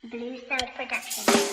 Blue Sound Production.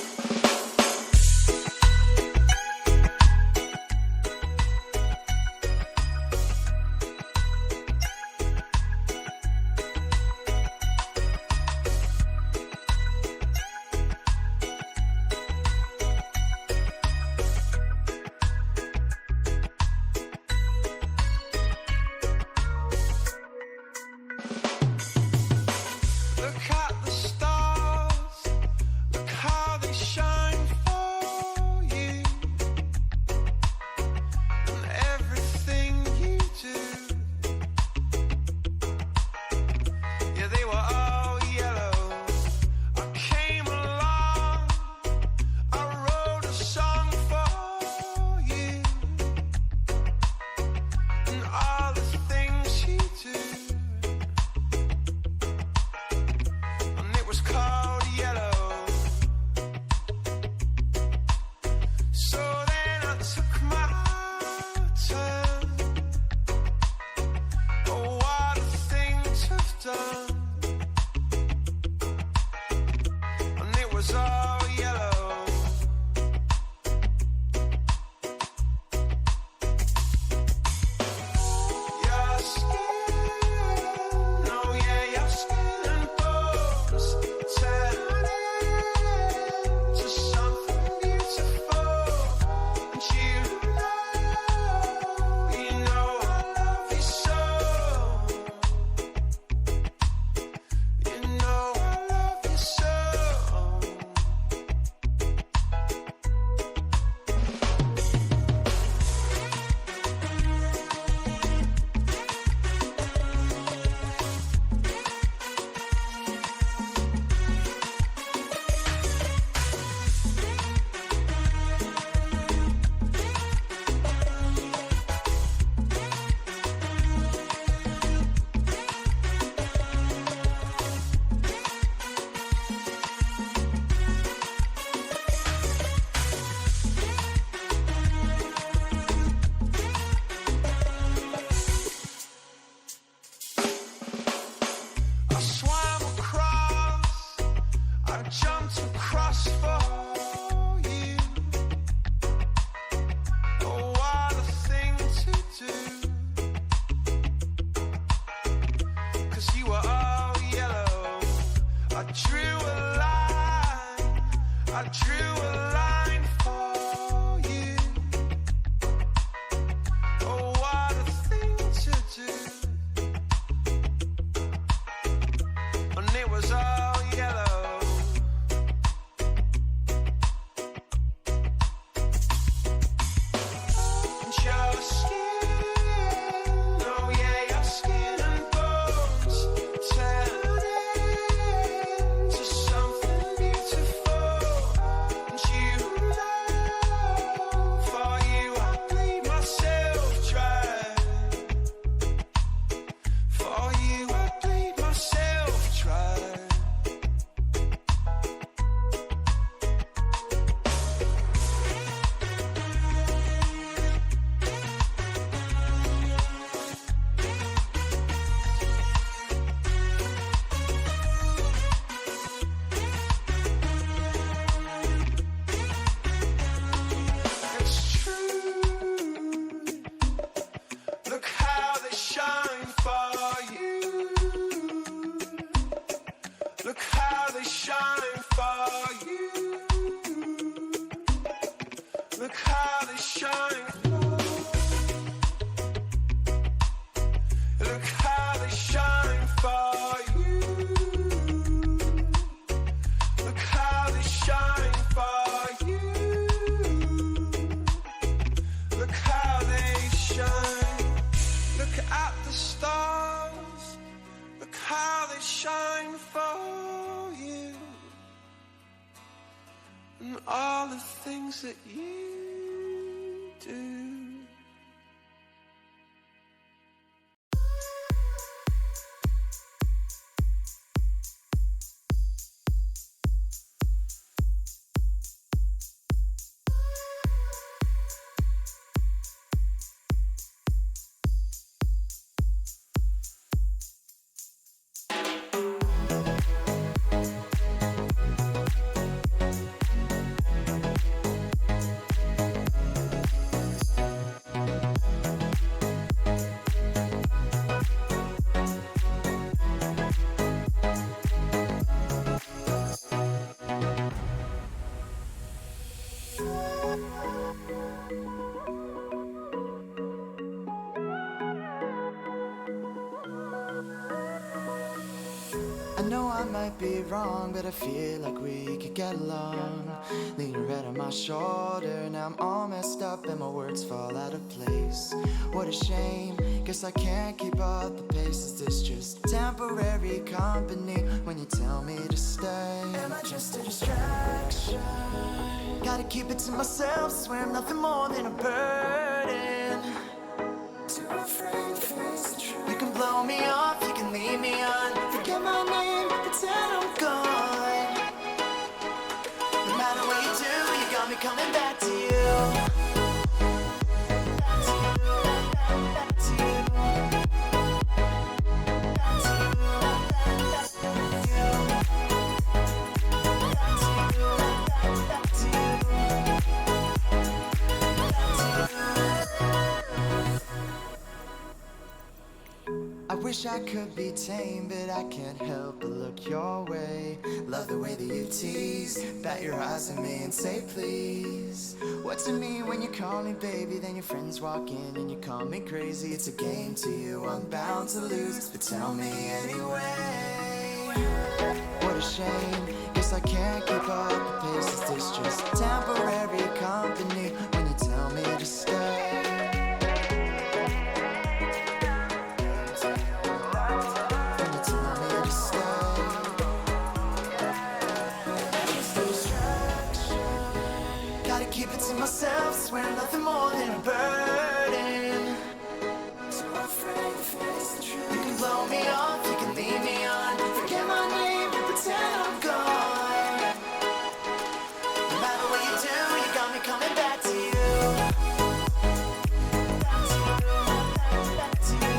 All the things that you do. know I might be wrong, but I feel like we could get along. Lean your head on my shoulder, now I'm all messed up and my words fall out of place. What a shame, guess I can't keep up the pace. Is this just temporary company when you tell me to stay? Am I just a distraction? Gotta keep it to myself, swear I'm nothing more than a burden. Too afraid to face the truth. You can blow me off, you can leave me on. Forget my name, pretend I'm gone. No matter what you do, you got me coming back to you. Back to you, back to you. Back to you, back to you. Back to you, back to you. Back to you. I wish I could be tame, but I can't help but look your way. Love the way that you tease, bat your eyes at me and say please. What's it mean when you call me baby, then your friends walk in and you call me crazy? It's a game to you, I'm bound to lose, but tell me anyway. What a shame, guess I can't keep up the pace. Is this just temporary company when you tell me to stay? Keep it to myself, swear nothing more than a burden. Too afraid to face the truth. You can blow me off, you can leave me on. Forget my name, pretend I'm gone. No matter what you do, you got me coming back to you. Back to you, back to you.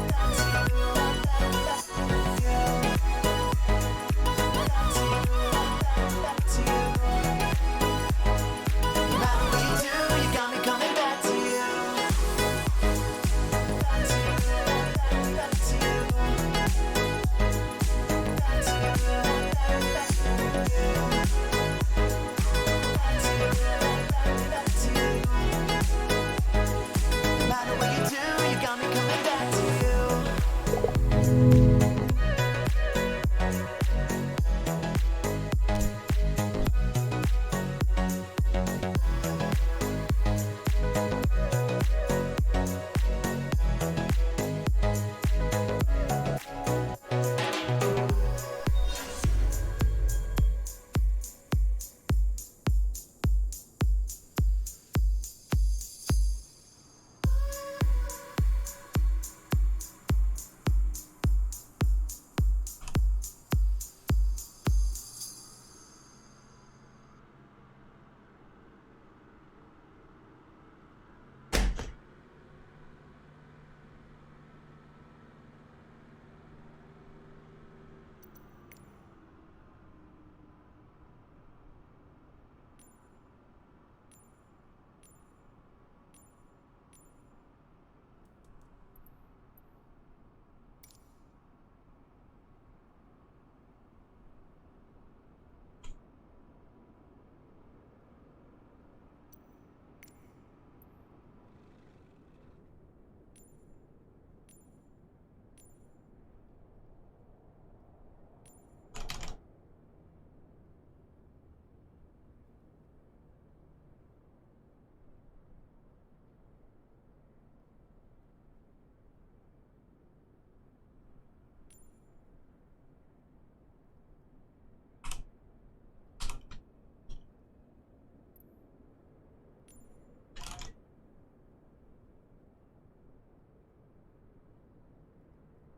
Back to you, back to you. Back to you, back to you.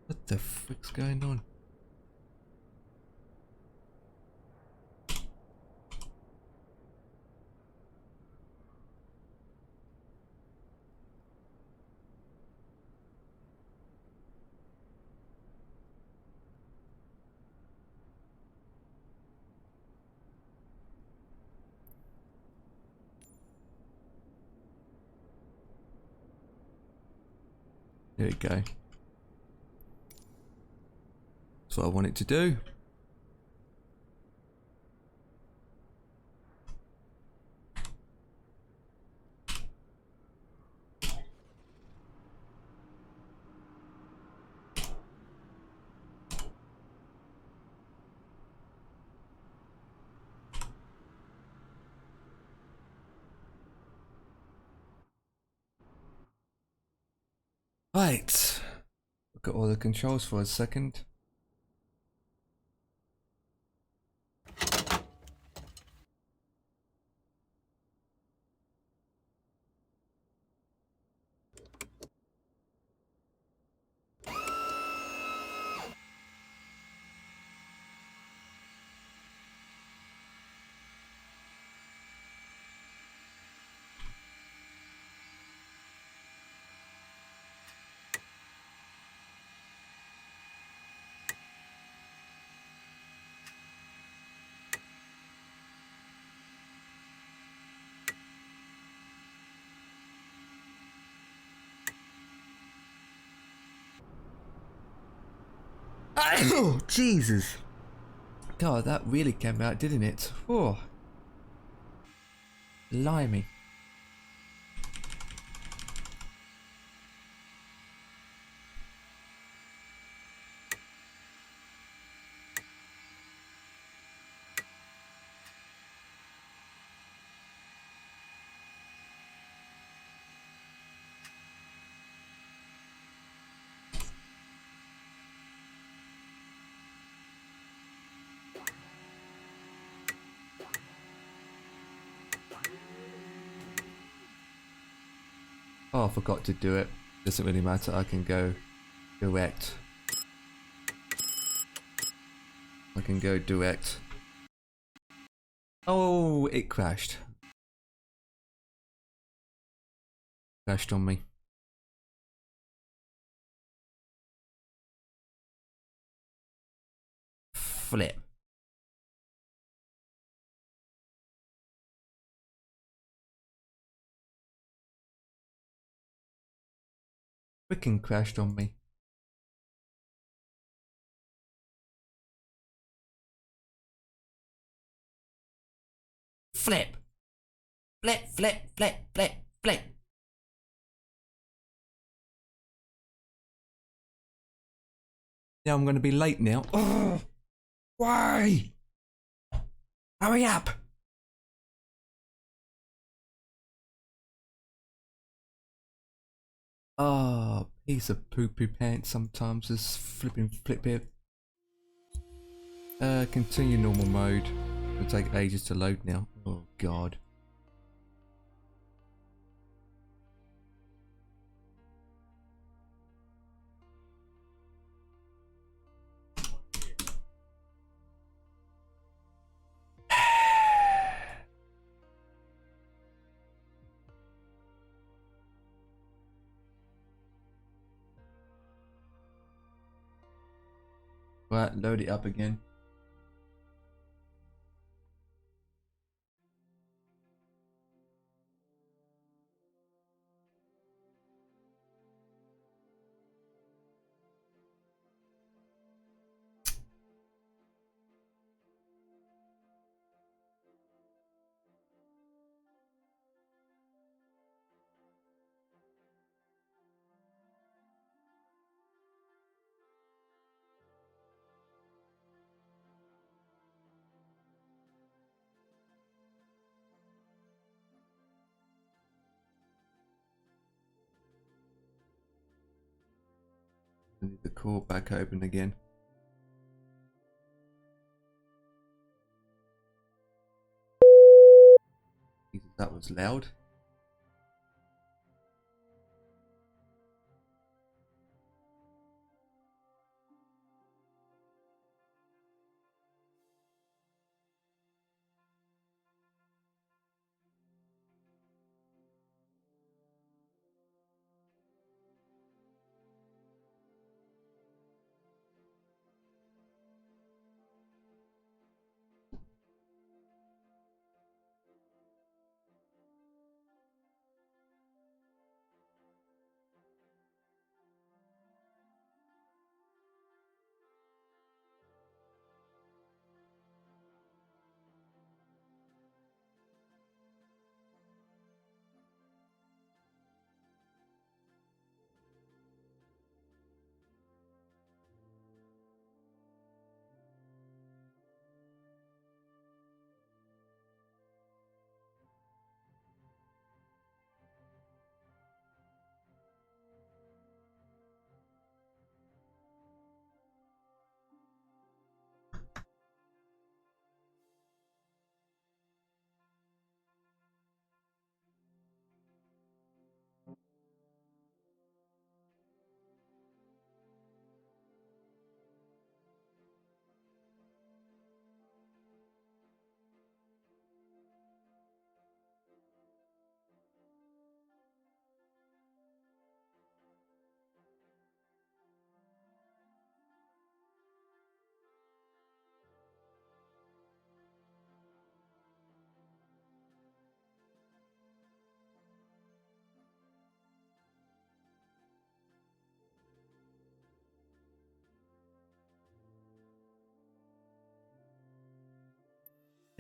What the frick's going on? There you go. That's what I want it to do. Right. Look at all the controls for a second. Oh, Jesus. God, that really came out, didn't it? Oh. Blimey. Oh, I forgot to do it. Doesn't really matter, I can go direct. I can go direct. Oh, it crashed. Crashed on me. Flip. Freaking crashed on me. Flip. Flip, flip, flip, flip, flip. Now I'm going to be late now. Oh, why? Hurry up. Oh, piece of poo-poo pants sometimes. This flipping flip here. Continue normal mode. It'll take ages to load now. Oh, God. Right, load it up again. I need the core back open again. Jesus, that was loud.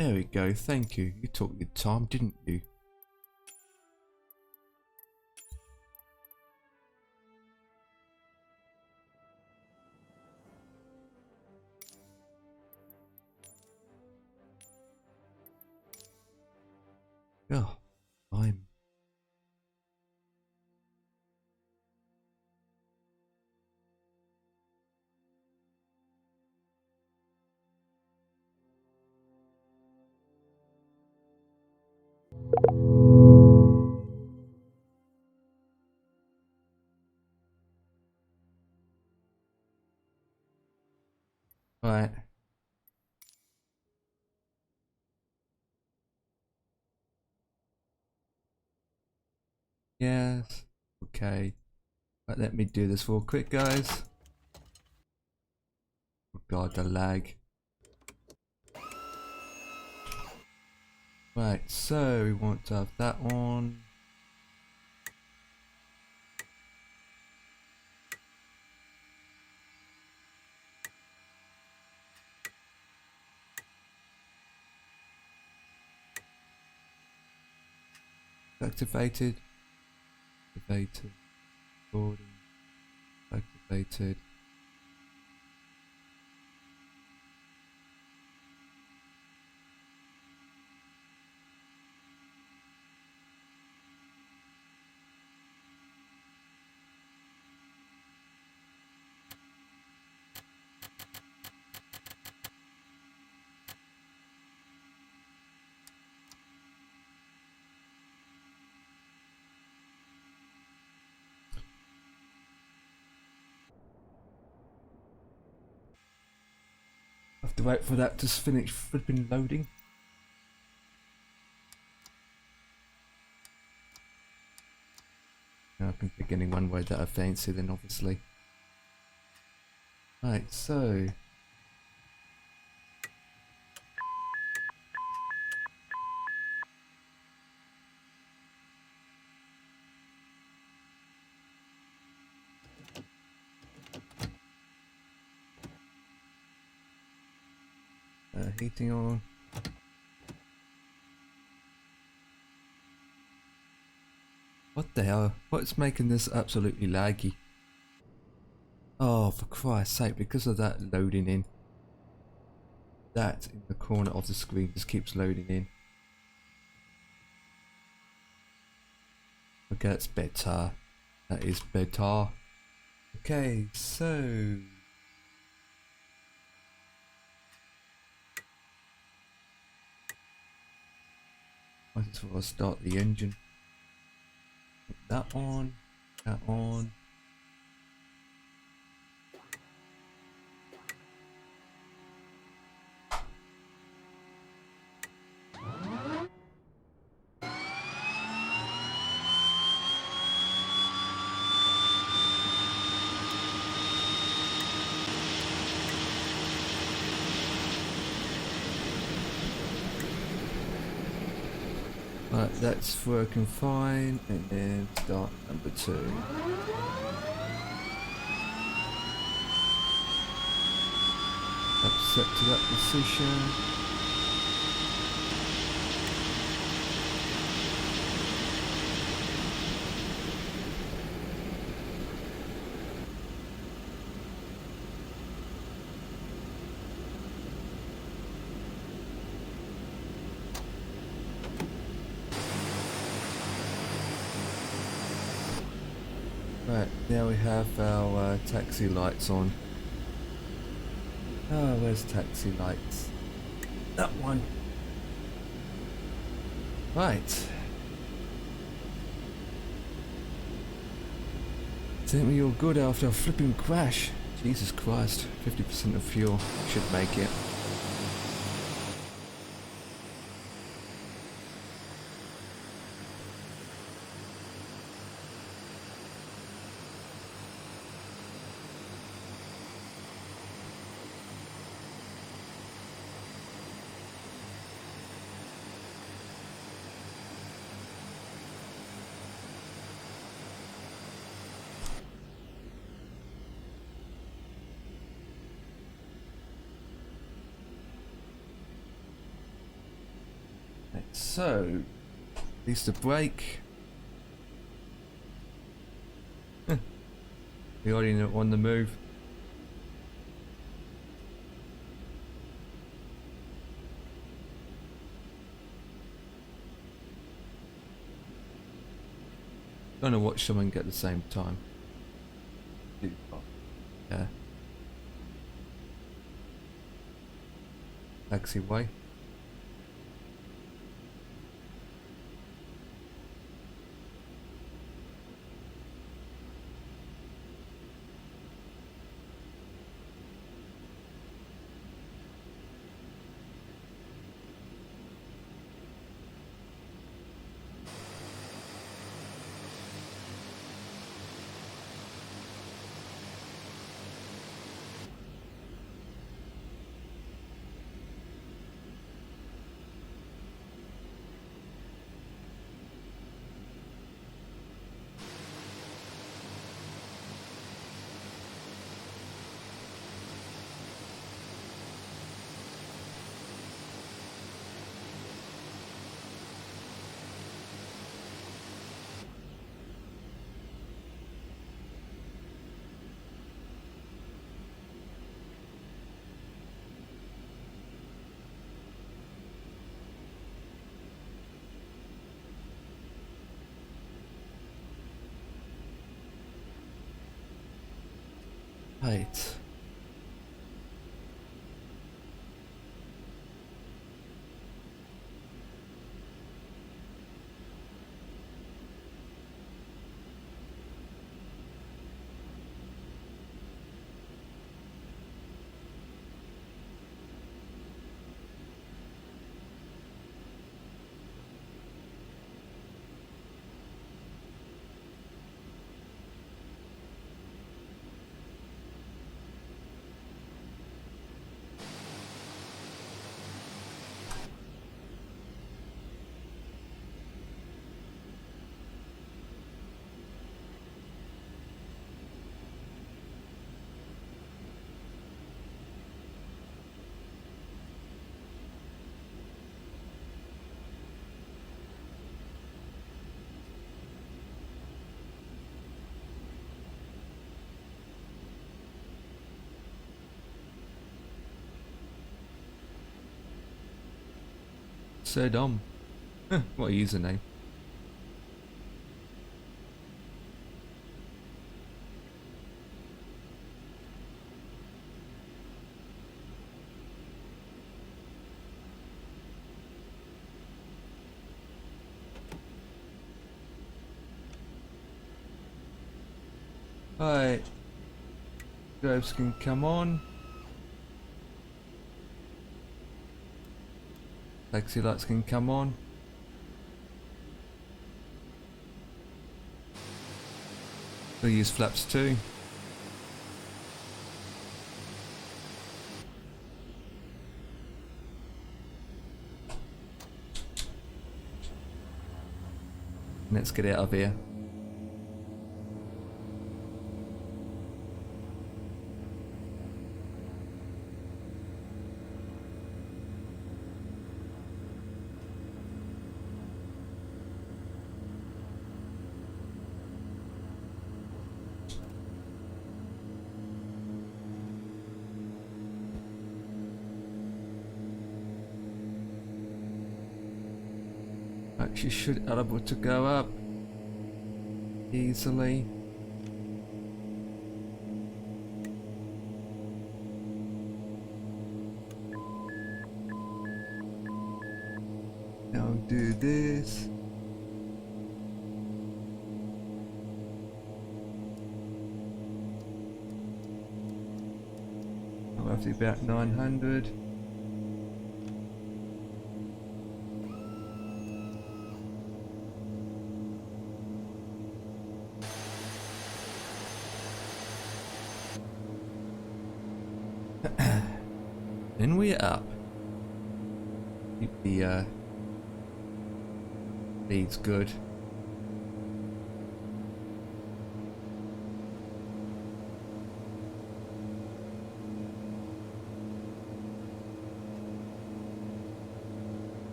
There we go, thank you. You took your time, didn't you? Oh, I'm... Right. Yes. Okay. Right, let me do this real quick, guys. Oh god, the lag. Right, so we want to have that on. Activated. Activated. Recording. Activated. Have to wait for that to finish flipping loading. Now I can pick any one word that I fancy then obviously. Right, so heating on. What the hell? What's making this absolutely laggy? Oh, for Christ's sake, because of that loading in. That in the corner of the screen just keeps loading in. Okay, that's better. That is better. Okay, so... might as well start the engine. Put that on. That on. Right, that's working fine, and then start number 2. That's set to that position. Right, now we have our taxi lights on. Oh, where's taxi lights? That one. Right. Think we all good after a flipping crash. Jesus Christ, 50% of fuel should make it. So, release the brake. We already on the move. Gonna watch someone get the same time. Yeah. Taxiway. Right. Sir Dom. What a username. Right. Groves can come on. Taxi lights can come on. We'll use flaps too. Let's get out of here. She should be able to go up easily. Now do this. Roughly about 900. Then we're up. Keep the leads good.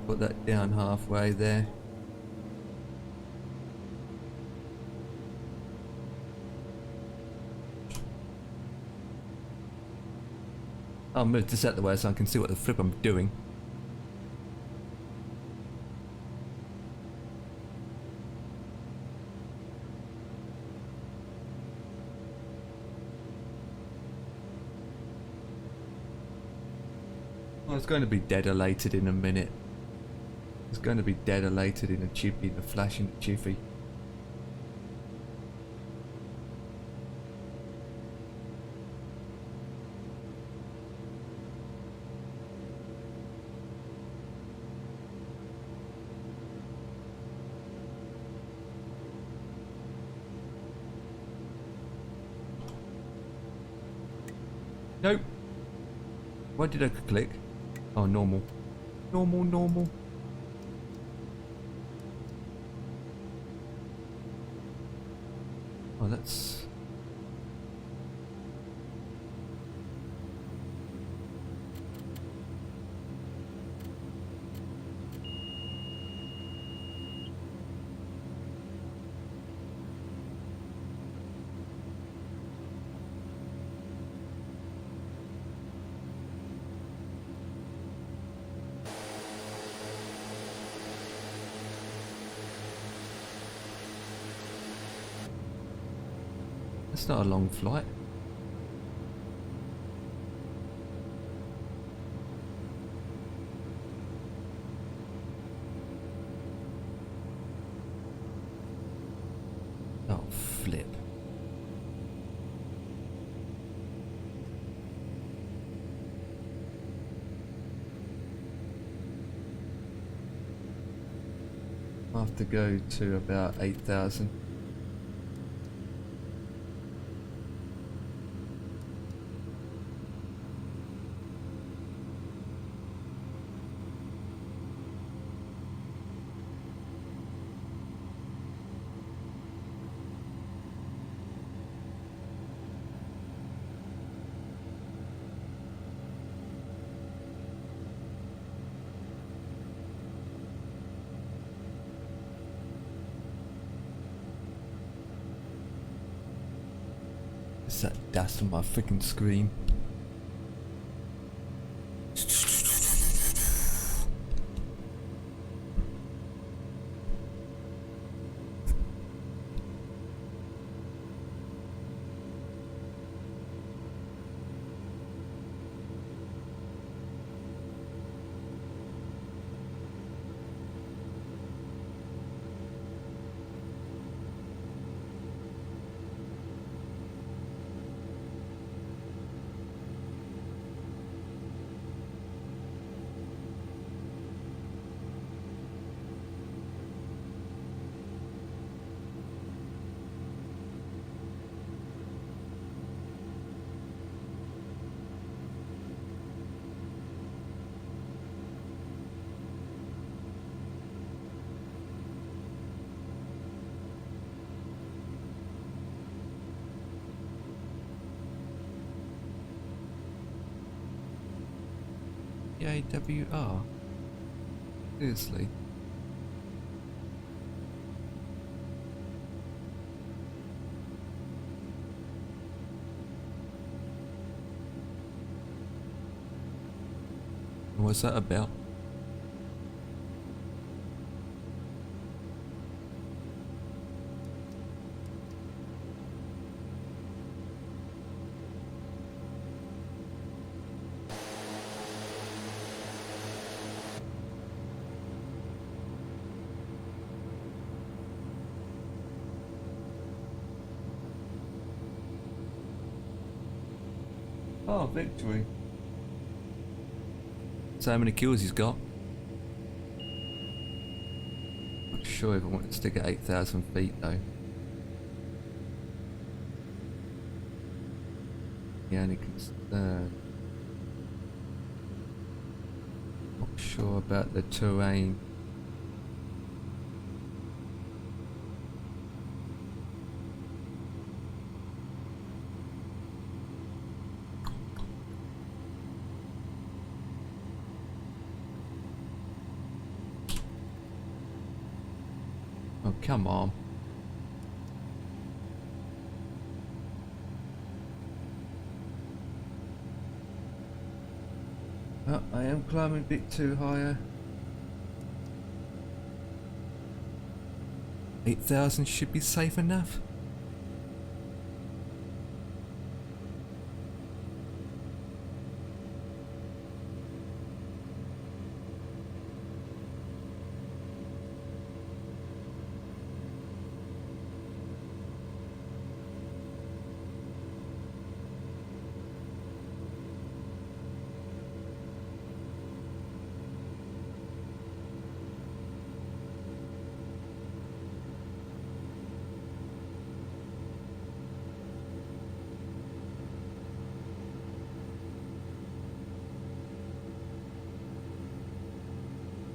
Put that down halfway there. I'll move this out the way so I can see what the flip I'm doing. Oh, it's going to be dead elated in a minute. It's going to be dead elated in a chippy, in a flash in a jiffy. Nope. Why did I click? Oh, normal. Normal, normal. Oh, that's... That's not a long flight. Oh, flip. I have to go to about 8,000. It's that dust on my freaking screen. IVAO. Seriously. What's that about? Oh, victory. So how many kills he's got? Not sure if I want to stick at 8,000 feet though. The only concern. Not sure about the terrain. come on. Oh, I am climbing a bit too higher. 8,000 should be safe enough.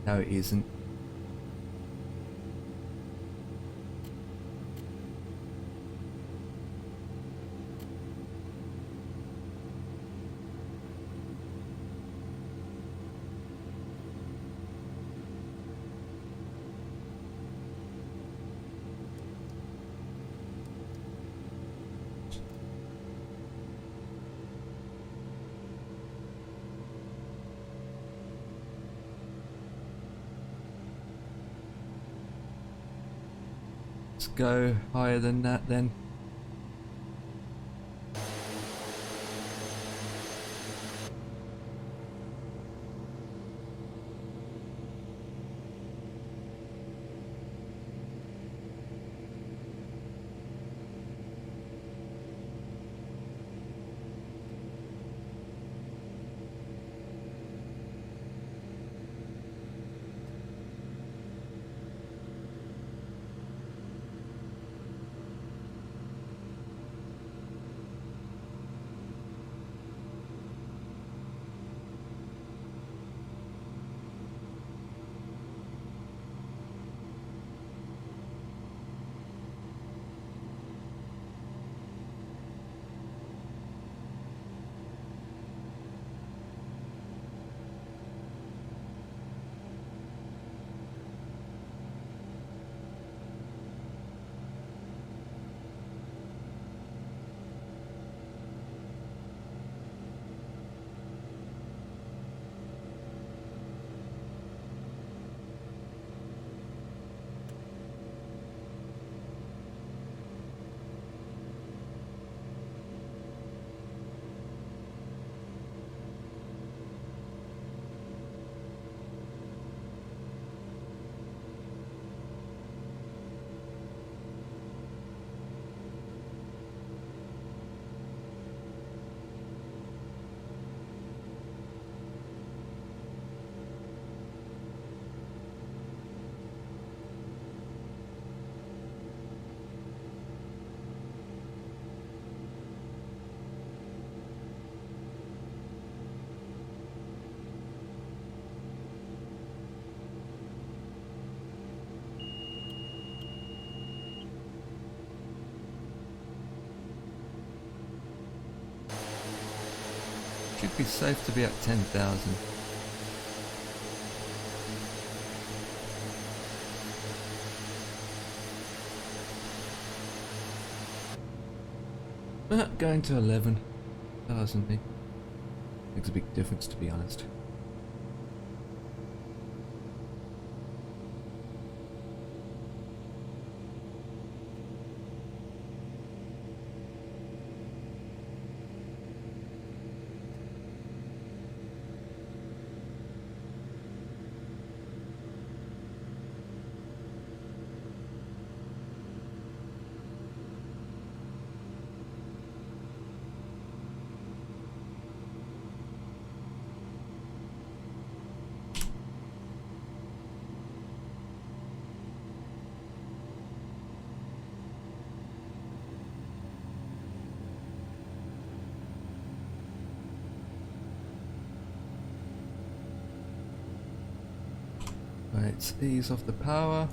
No, it isn't. Let's go higher than that then. Should be safe to be at 10,000. Going to 11,000 makes a big difference, to be honest. Right, ease off the power.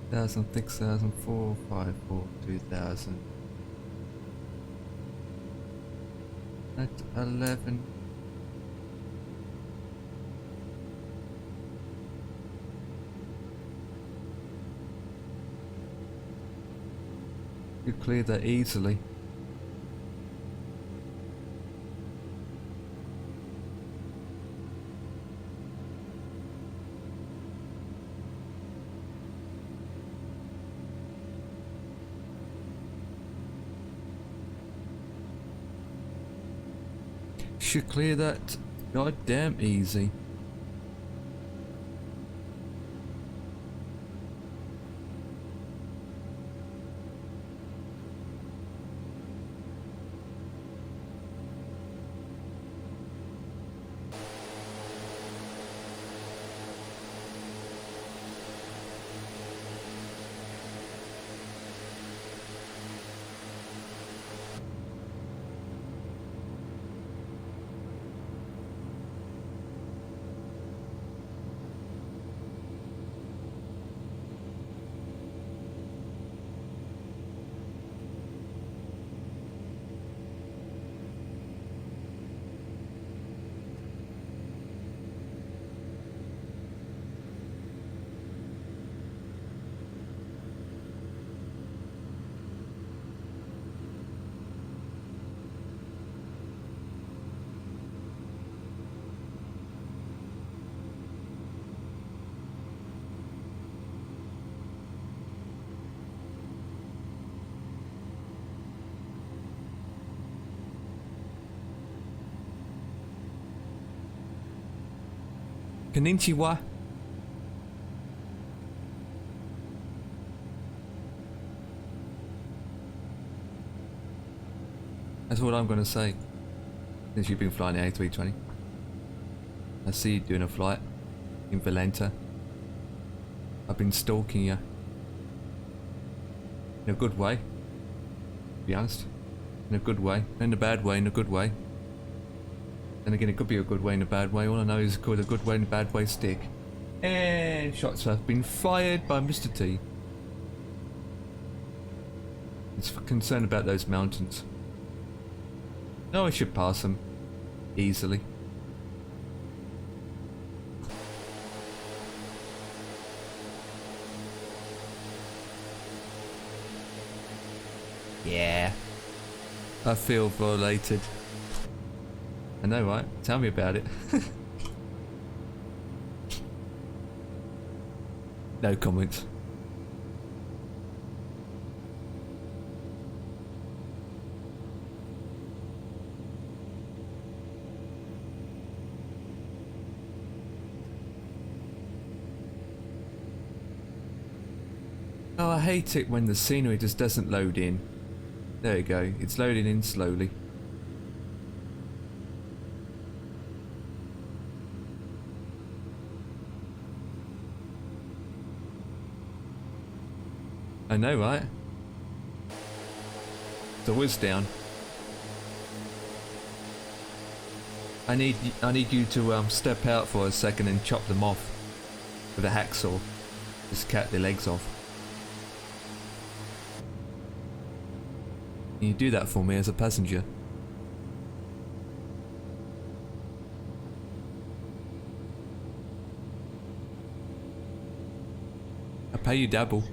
1,000, 6,000, 4, 5, 4, 2,000. At 11. You clear that easily. Should clear that goddamn easy. Konnichiwa. That's what I'm going to say. Since you've been flying the A320. I see you doing a flight in Valenta. I've been stalking you. In a good way. To be honest. In a good way. In a bad way, in a good way. And again, it could be a good way and a bad way. All I know is it's called a good way and a bad way stick. And shots have been fired by Mr. T. He's concerned about those mountains. No, I should pass them. Easily. Yeah. I feel violated. I know, right? Tell me about it. No comments. Oh, I hate it when the scenery just doesn't load in. There you go. It's loading in slowly. I know, right? The whiz down. I need you to step out for a second and chop them off with a hacksaw. Just cut the legs off. Can you do that for me as a passenger? I'll pay you double.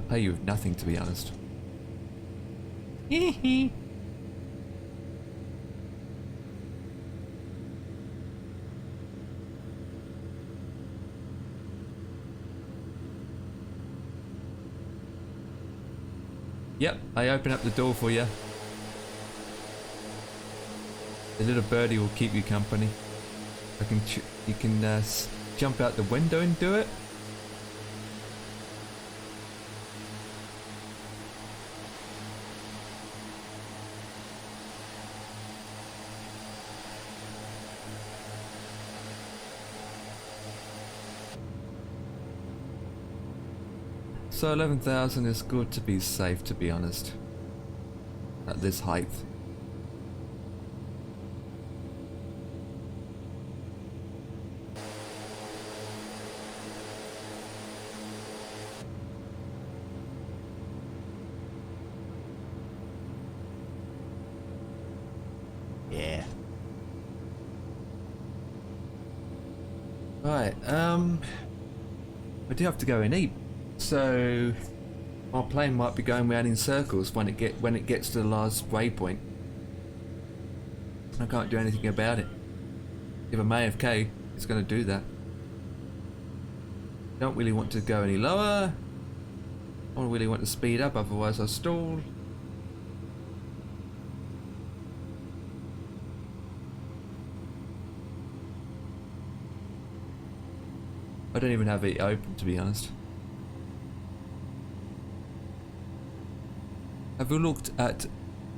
Pay you with nothing, to be honest. Hee. Yep, I open up the door for you. The little birdie will keep you company. You can jump out the window and do it. So 11,000 is good to be safe, to be honest. At this height. Right, I do have to go and eat, so our plane might be going round in circles when it gets to the last waypoint. I can't do anything about it. If I'm AFK, it's going to do that. Don't really want to go any lower. I don't really want to speed up, otherwise I'll stall. I don't even have it open, to be honest. Have you looked at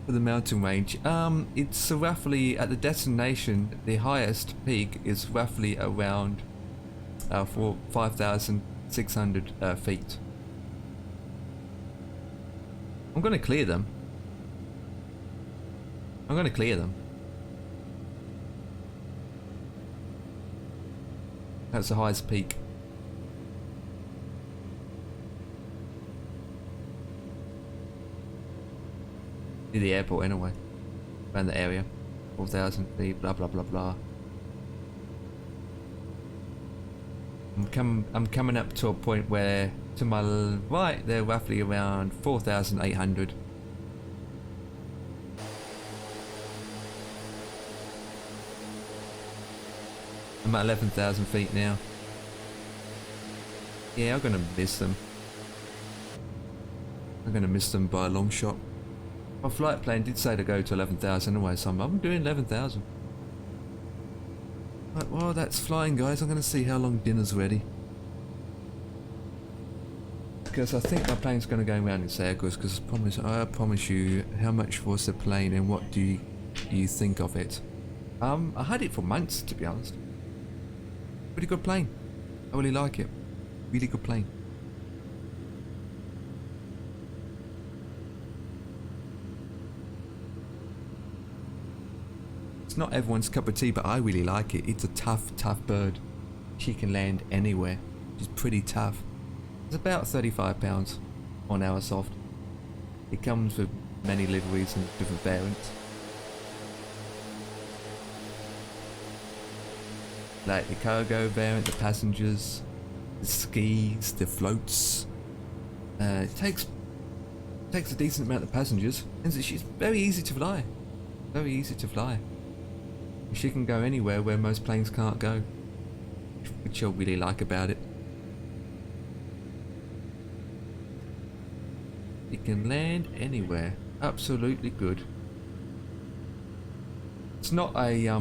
the mountain range? It's roughly at the destination. The highest peak is roughly around 5,600 feet. I'm gonna clear them. I'm gonna clear them. That's the highest peak. Near the airport anyway. Around the area. 4,000 feet, blah blah blah blah. I'm coming up to a point where to my right they're roughly around 4,800. I'm at 11,000 feet now. Yeah, I'm gonna miss them. I'm gonna miss them by a long shot. My flight plan did say to go to 11,000 anyway, so I'm doing 11,000. Right, well, that's flying, guys. I'm going to see how long dinner's ready. Because I think my plane's going to go around in circles, because I promise you, how much was the plane and what do you think of it? I had it for months, to be honest. Pretty good plane. I really like it. Really good plane. Not everyone's cup of tea, but I really like it. It's a tough bird. She can land anywhere. She's pretty tough. It's about 35 pounds on our soft. It comes with many liveries and different variants. Like the cargo variant, the passengers, the skis, the floats. It takes a decent amount of passengers, and she's very easy to fly. Very easy to fly. She can go anywhere where most planes can't go, which I really like about it. It can land anywhere. Absolutely good. It's not a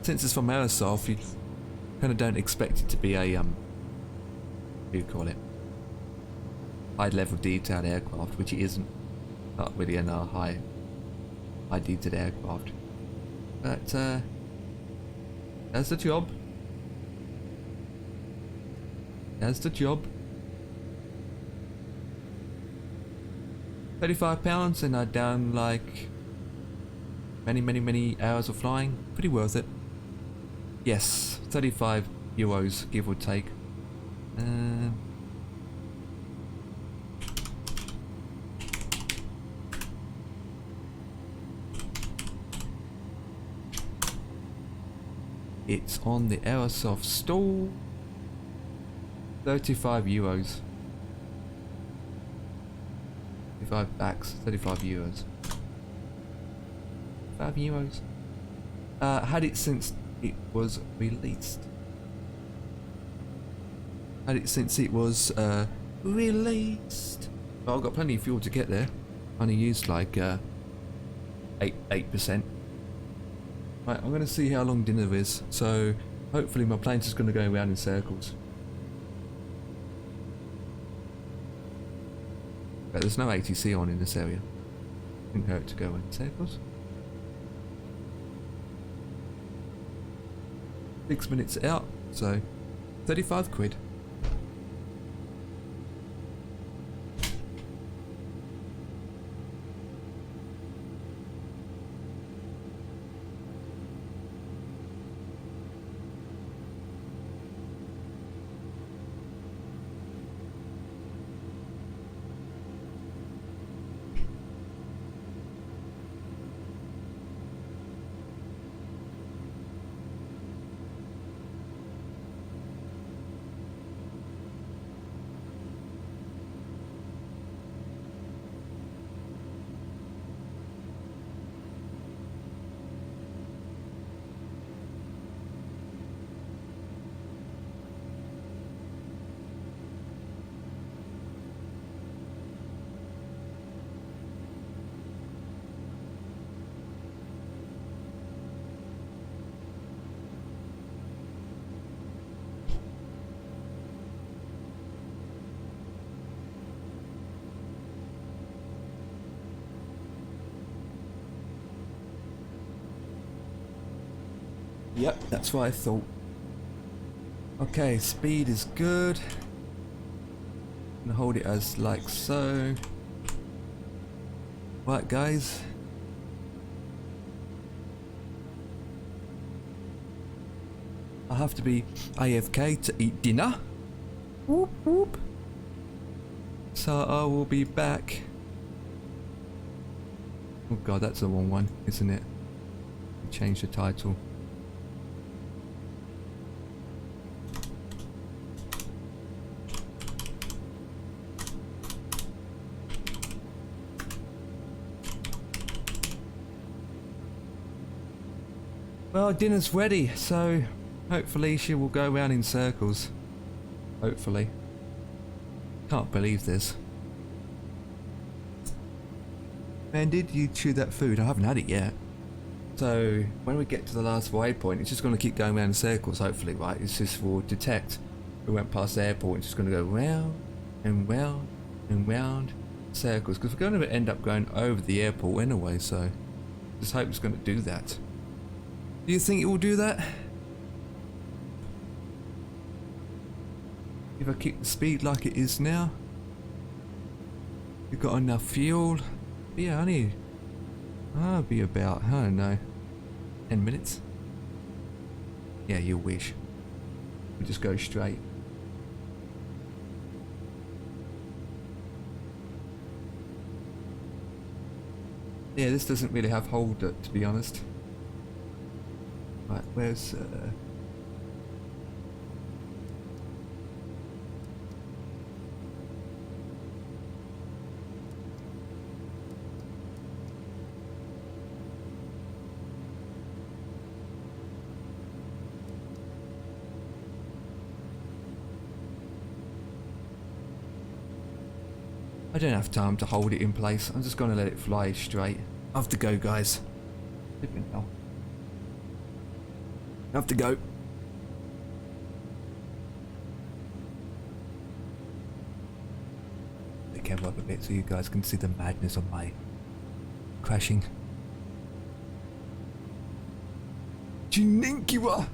since it's from Airsoft, you kind of don't expect it to be a what do you call it? High level detailed aircraft, which it isn't. Not really in a high detailed aircraft. But that's the job. That's the job. 35 pounds and I'd done like many hours of flying. Pretty worth it. Yes, 35 euros give or take. It's on the Airsoft store. 35 euros. 35 backs, 35 euros. 5 euros. Had it since it was released. Had it since it was released. But I've got plenty of fuel to get there. Only used like 8%. Right, I'm going to see how long dinner is. So hopefully my plane's just going to go around in circles. But there's no ATC on in this area. Didn't hurt to go in circles. 6 minutes out, so 35 quid. Yep, that's what I thought. Okay, speed is good. And hold it as like so. Right, guys. I have to be AFK to eat dinner. Whoop whoop. So I will be back. Oh god, that's the wrong one, isn't it? Change the title. Well, dinner's ready, so hopefully she will go around in circles. Hopefully. Can't believe this. Man, did you chew that food? I haven't had it yet. So, when we get to the last waypoint, it's just going to keep going around in circles, hopefully, right? It's just for detect. We went past the airport, it's just going to go round and round and round circles. Because we're going to end up going over the airport anyway, so just hope it's going to do that. Do you think it will do that? If I keep the speed like it is now? We've got enough fuel. But yeah, I'll be about, I don't know, 10 minutes? Yeah, you wish. We'll just go straight. Yeah, this doesn't really have hold, to be honest. Right, where's I don't have time to hold it in place. I'm just gonna let it fly straight. I have to go, guys. Flipping hell. I have to go. They camera up a bit so you guys can see the madness of my crashing. Jininkiwa!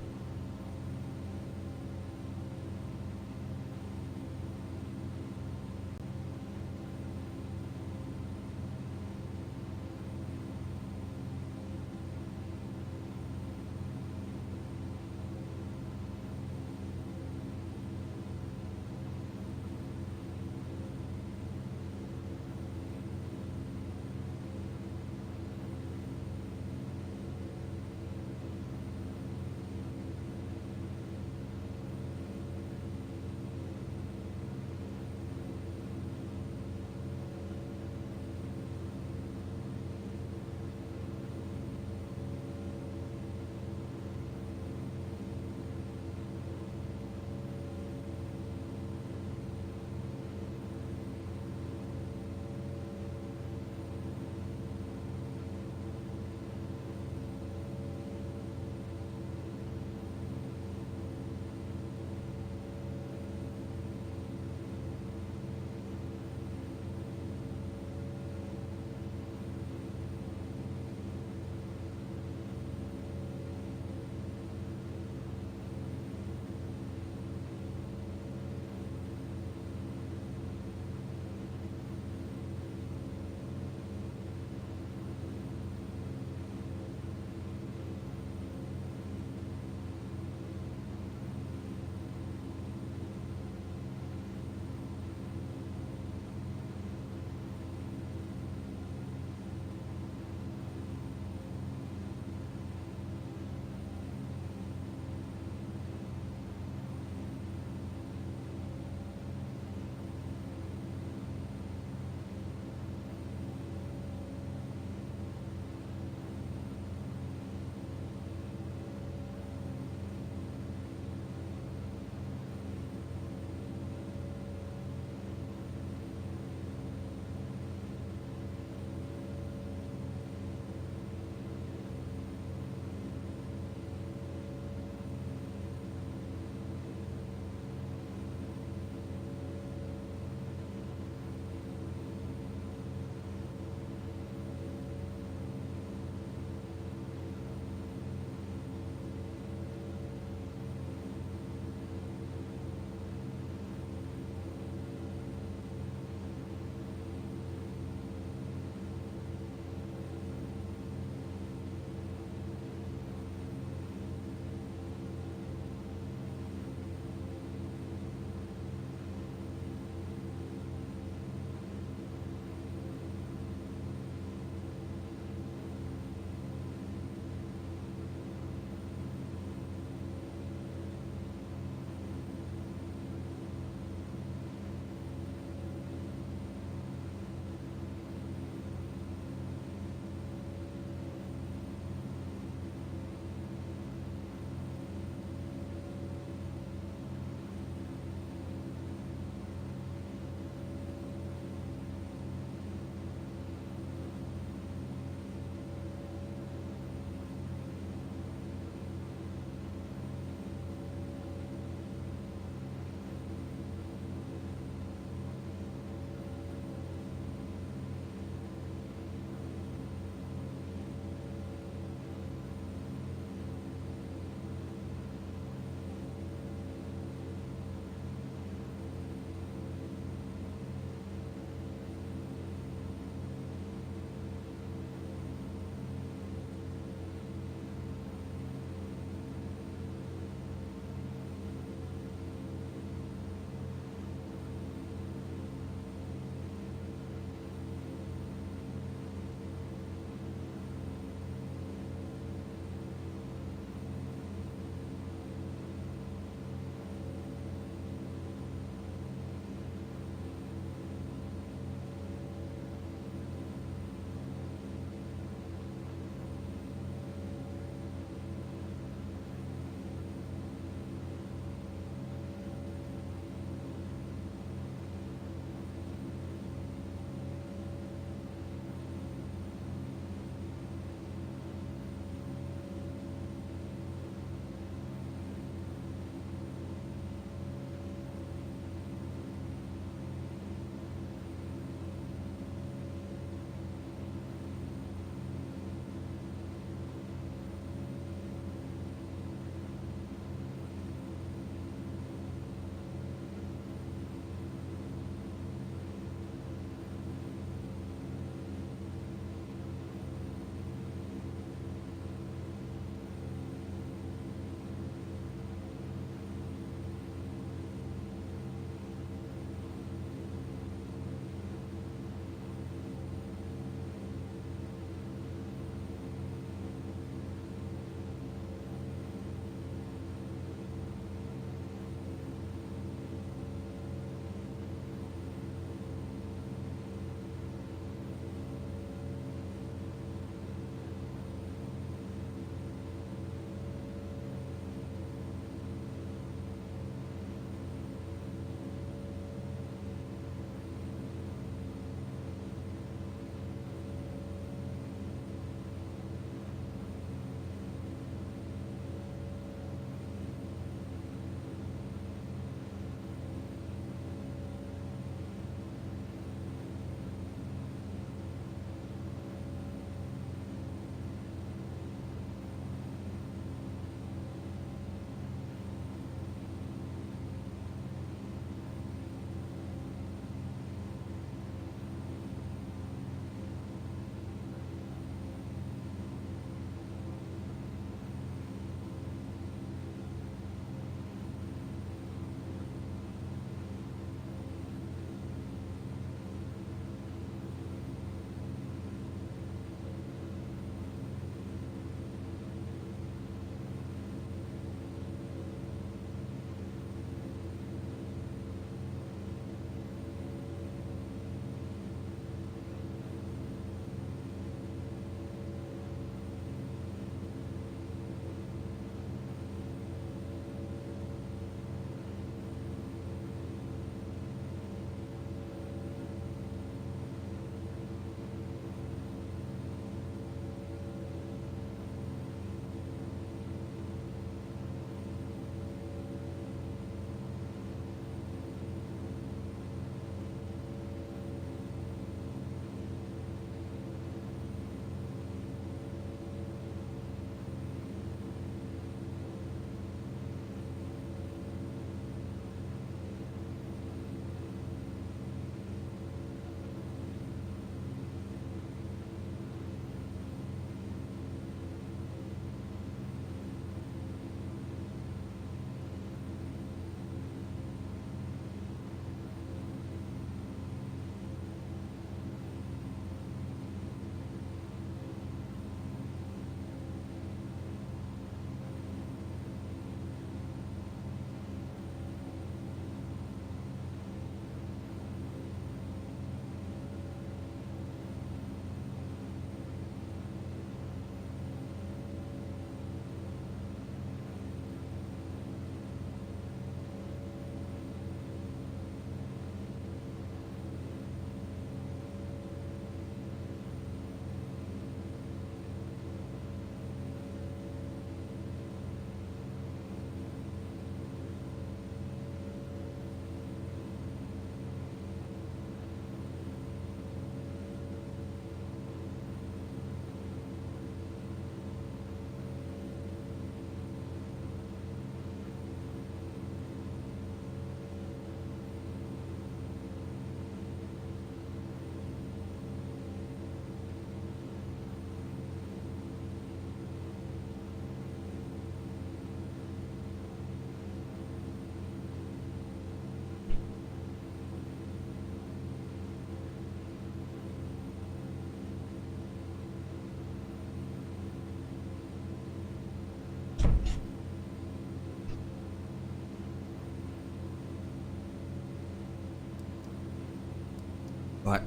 Right.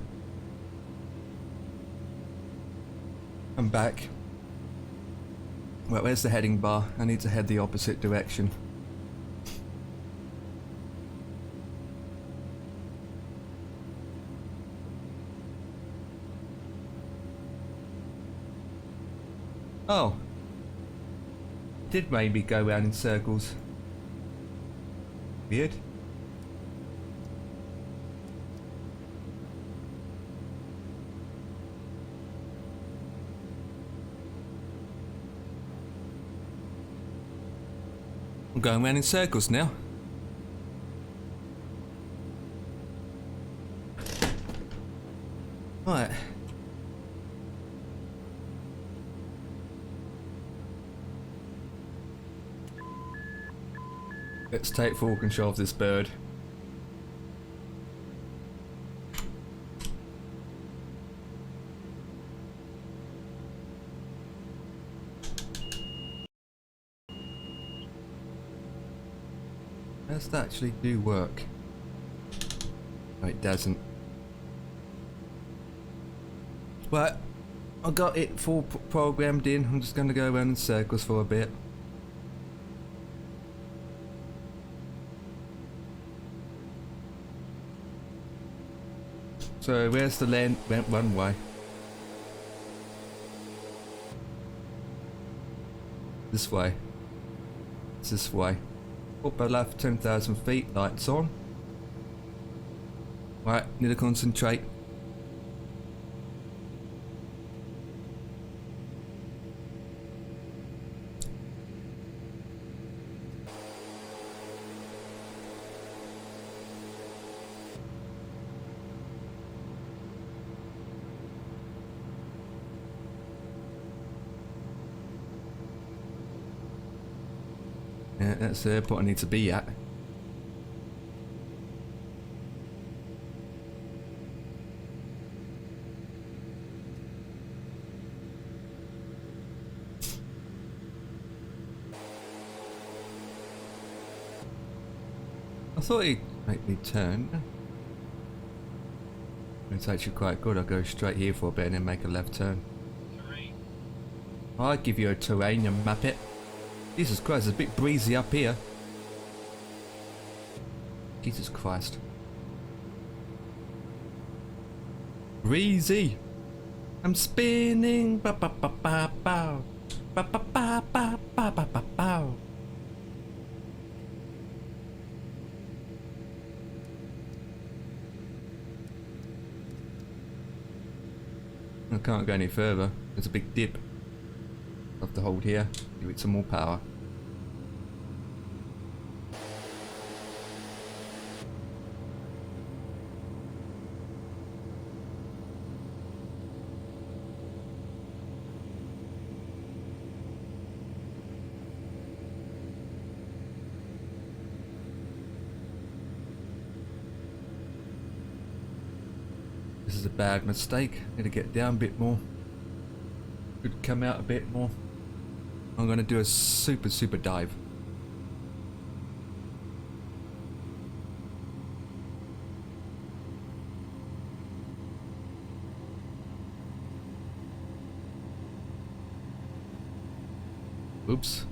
I'm back. Well, where's the heading bar? I need to head the opposite direction. Oh. Did maybe go round in circles. Weird. I'm going round in circles now. Right. Let's take full control of this bird. Does that actually do work? No, it doesn't. But I got it full programmed in. I'm just going to go around in circles for a bit. So where's the land went one way? This way. It's this way. Upper left 10,000 feet, lights on. Right, need to concentrate. Yeah, that's the airport I need to be at. I thought he'd make me turn. It's actually quite good. I'll go straight here for a bit and then make a left turn. I'll give you a terrain, you muppet. Jesus Christ, it's a bit breezy up here. Jesus Christ. Breezy. I'm spinning. Ba ba ba ba ba. Ba ba ba ba ba ba ba ba. I can't go any further. There's a big dip. I'll have to hold here. Give it some more power. This is a bad mistake. Need to get down a bit more. Could come out a bit more. I'm going to do a super dive. Oops.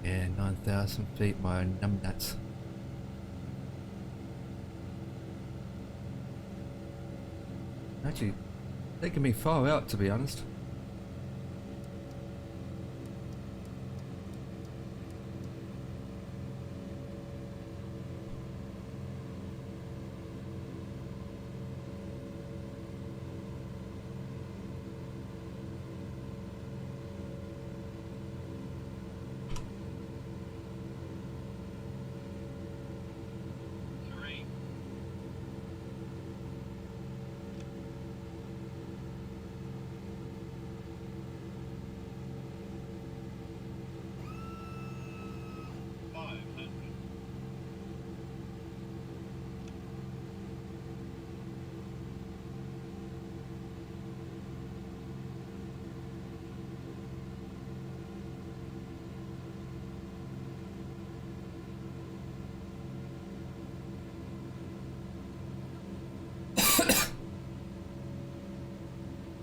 Yeah, 9,000 feet, my numbnuts. Actually, taking me far out, to be honest.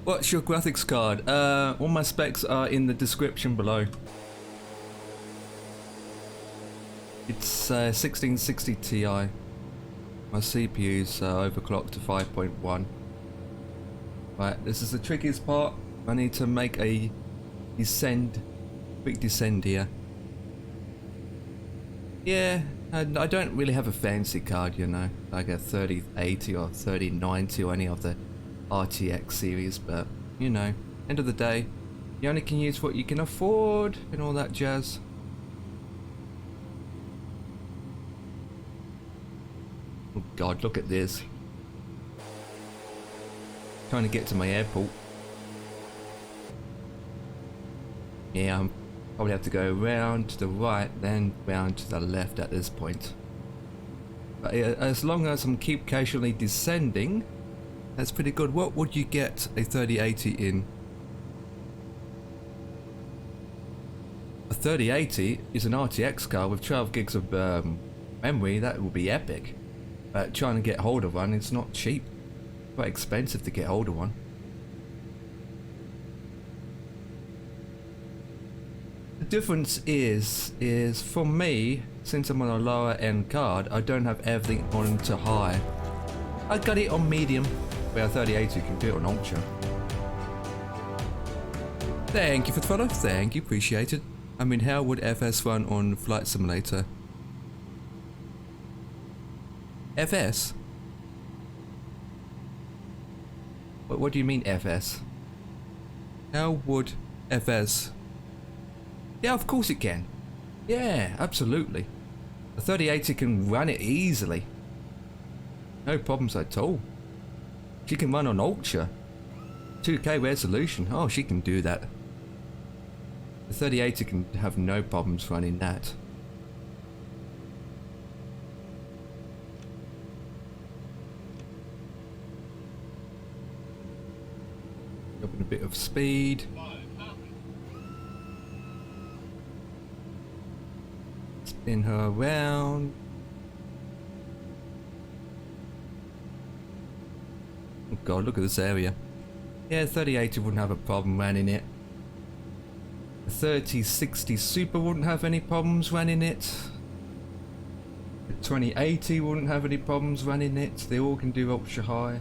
What's your graphics card? All my specs are in the description below. It's 1660 Ti. My CPU's overclocked to 5.1. Right, this is the trickiest part. I need to make a quick descend here. Yeah, I don't really have a fancy card, you know, like a 3080 or 3090 or any of the RTX series, but you know, end of the day, you only can use what you can afford and all that jazz. Oh god, look at this. Trying to get to my airport. Yeah, I'm probably have to go round to the right, then round to the left at this point. But as long as I'm keep casually descending, that's pretty good. What would you get a 3080 in? A 3080 is an RTX card with 12 gigs of memory. That will be epic. But trying to get hold of one, it's not cheap. Quite expensive to get hold of one. The difference is for me, since I'm on a lower end card, I don't have everything on to high. I got it on medium, where a 3080 can do it on ultra. Thank you for the follow, thank you, appreciate it. I mean, how would FS run on Flight Simulator? FS? What do you mean FS? How would FS? Yeah, of course it can. Yeah, absolutely. A 3080 can run it easily. No problems at all. She can run on ultra. 2K resolution. Oh, she can do that. The 3080 can have no problems running that. Dropping a bit of speed. Spin her around. Oh god, look at this area. Yeah, 3080 wouldn't have a problem running it. The 3060 Super wouldn't have any problems running it. The 2080 wouldn't have any problems running it. They all can do ultra high.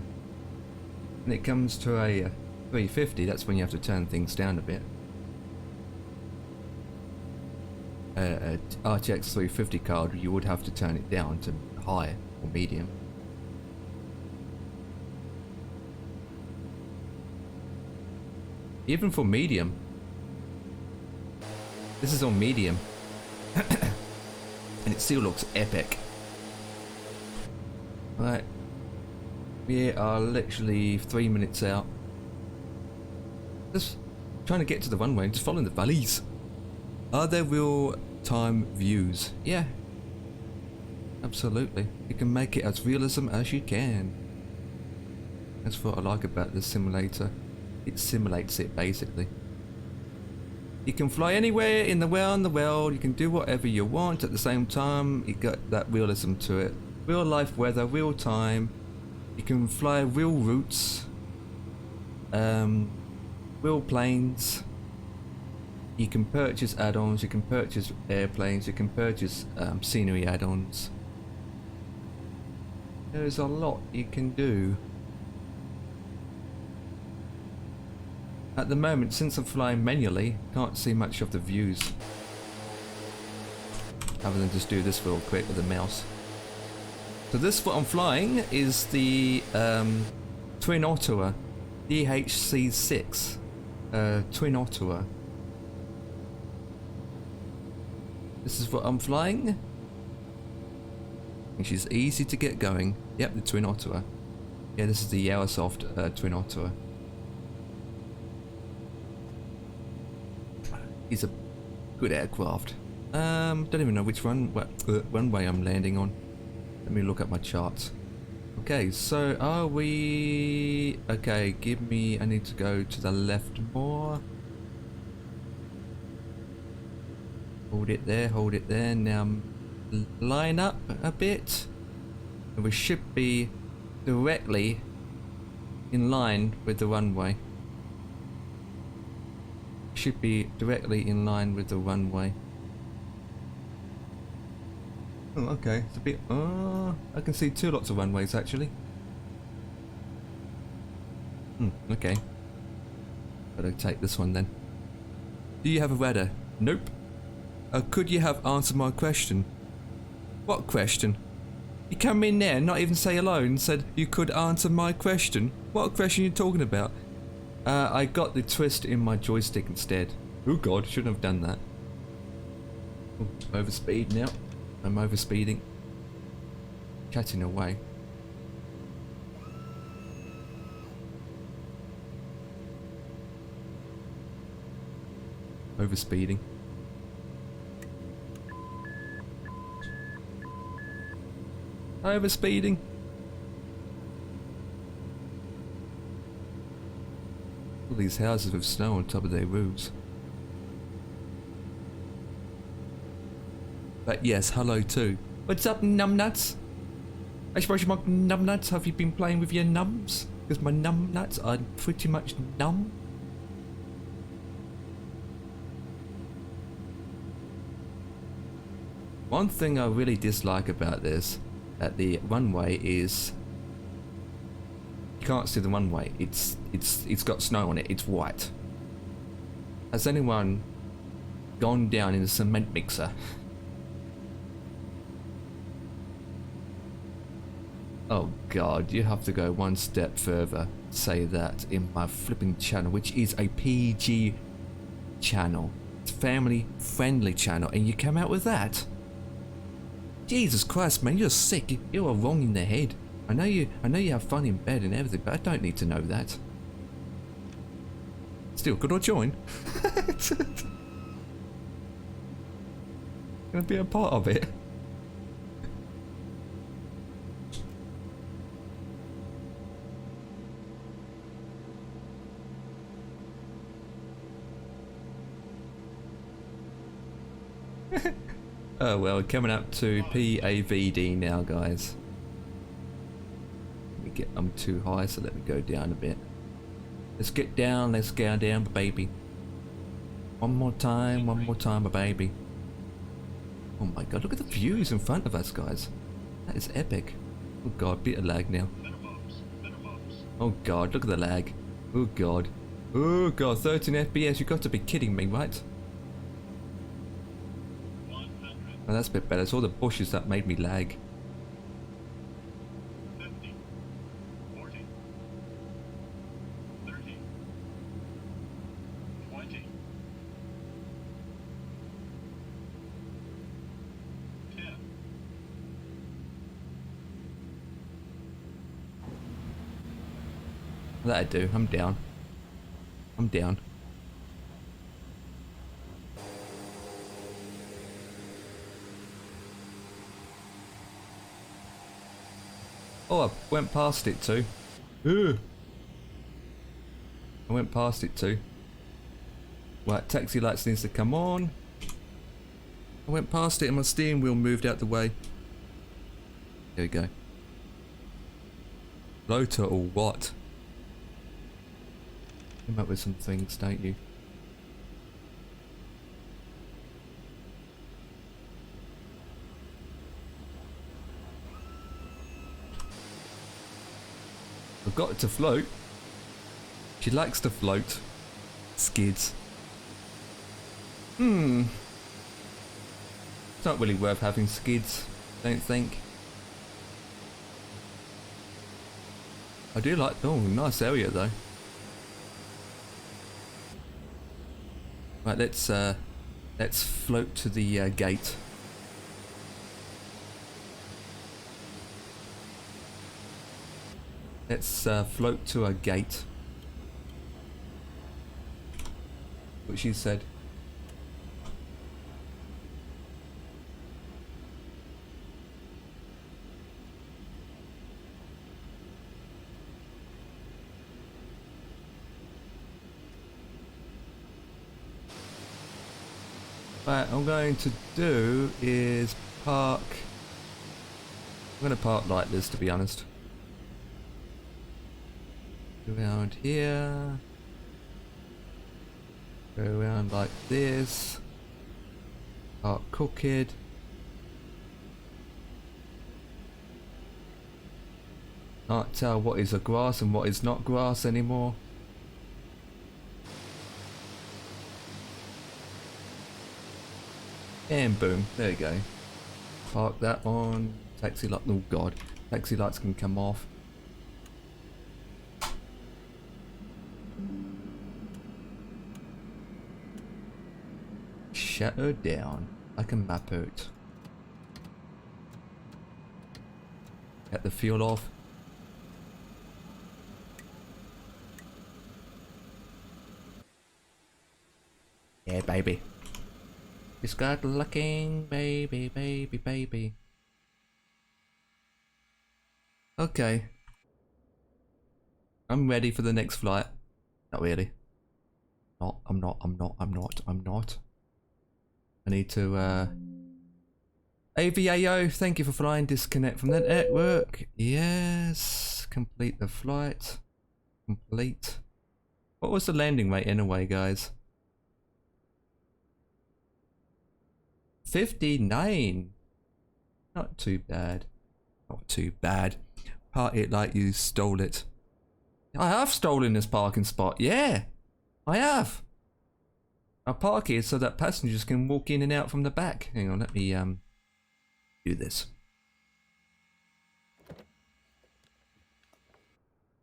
When it comes to a 350, that's when you have to turn things down a bit. A RTX 350 card, you would have to turn it down to high or medium. Even for medium. This is on medium. And it still looks epic. Right. We are literally 3 minutes out. Just trying to get to the runway, just following the valleys. Are there real-time views? Yeah. Absolutely. You can make it as realism as you can. That's what I like about this simulator. It simulates it, basically. You can fly anywhere in the world, you can do whatever you want at the same time. You got that realism to it. Real life weather, real time. You can fly real routes. Real planes. You can purchase add-ons, you can purchase airplanes, you can purchase scenery add-ons. There's a lot you can do. At the moment, since I'm flying manually, can't see much of the views. Other than just do this real quick with the mouse. So this, what I'm flying, is the Twin Otter DHC-6 Twin Otter. This is what I'm flying. And she's easy to get going. Yep, the Twin Otter. Yeah, this is the Aerosoft Twin Otter. He's a good aircraft. Don't even know which runway I'm landing on. Let me look at my charts. Okay, so are we... Okay, give me... I need to go to the left more. Hold it there. Now line up a bit. And we should be directly in line with the runway. should be directly in line with the runway. Oh, okay, it's a bit, I can see two lots of runways actually. Okay. Better take this one then. Do you have a rudder? Nope. Could you have answered my question? What question? You come in there and not even say hello and said you could answer my question? What question are you talking about? I got the twist in my joystick instead. Oh god, shouldn't have done that. Oh, overspeed now. I'm overspeeding. Chatting away. Overspeeding. Overspeeding. All these houses with snow on top of their roofs. But yes, hello too. What's up, numbnuts? I suppose you want numbnuts? Have you been playing with your nums? Because my numbnuts are pretty much numb. One thing I really dislike about this, at the runway, is you can't see the runway. It's got snow on it. It's white. Has anyone gone down in a cement mixer? Oh god, you have to go one step further. Say that in my flipping channel, which is a PG channel. It's a family friendly channel, and you come out with that? Jesus Christ, man, you're sick. You are wrong in the head. I know you have fun in bed and everything, but I don't need to know that. Still, could I join? Gonna be a part of it. Oh well, coming up to PAVD now, guys. I'm too high, so let me go down a bit. Let's get down, baby. One more time, my baby. Oh my god, look at the views in front of us, guys. That is epic. Oh god, bit of lag now. Oh god, look at the lag. Oh god. Oh god, 13 FPS, you got to be kidding me, right? Oh, that's a bit better. It's all the bushes that made me lag. 50, 40, 30, 20, 10. That'd do. I'm down. I'm down. Oh, I went past it too. Ugh. I went past it too. Right, taxi lights needs to come on. I went past it and my steering wheel moved out the way. There we go. Rotor or what? Come up with some things, don't you? I've got it to float. She likes to float. Skids. It's not really worth having skids, don't think. I do like, oh, nice area though. Right, let's float to the gate. Let's float to a gate. What she said. What I'm going to do is park. I'm going to park like this, to be honest. Around here. Go around like this. Start cooking. Can't tell what is a grass and what is not grass anymore. And boom, there you go. Park that on. Taxi light, oh god. Taxi lights can come off. Shut her down like a map out. Get the fuel off. Yeah, baby. It's good looking, baby, baby, baby. Okay. I'm ready for the next flight. Not really. I'm not. I need to, AVAO, thank you for flying. Disconnect from the network. Yes. Complete the flight. Complete. What was the landing rate anyway, guys? 59. Not too bad. Not too bad. Park it like you stole it. I have stolen this parking spot. Yeah, I have. I park here so that passengers can walk in and out from the back. Hang on, let me do this.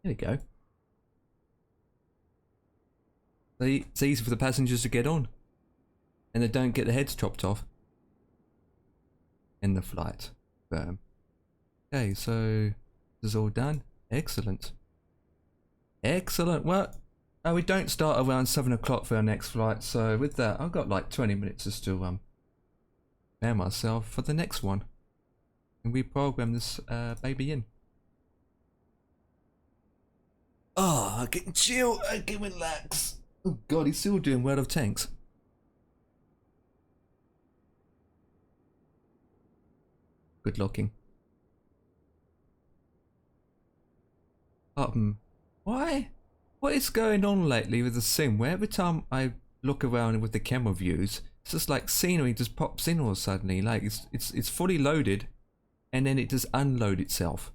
There we go. It's easy for the passengers to get on, and they don't get their heads chopped off in the flight. Okay, so this is all done. Excellent. Excellent. Well, we don't start around 7 o'clock for our next flight, so with that, I've got like 20 minutes just to prepare myself for the next one, and we program this baby in. Oh, I can chill. I can relax. Oh god, he's still doing World of Tanks. Good looking. Why? What is going on lately with the sim? Where every time I look around with the camera views, it's just like scenery just pops in all suddenly. Like it's fully loaded, and then it just unload itself.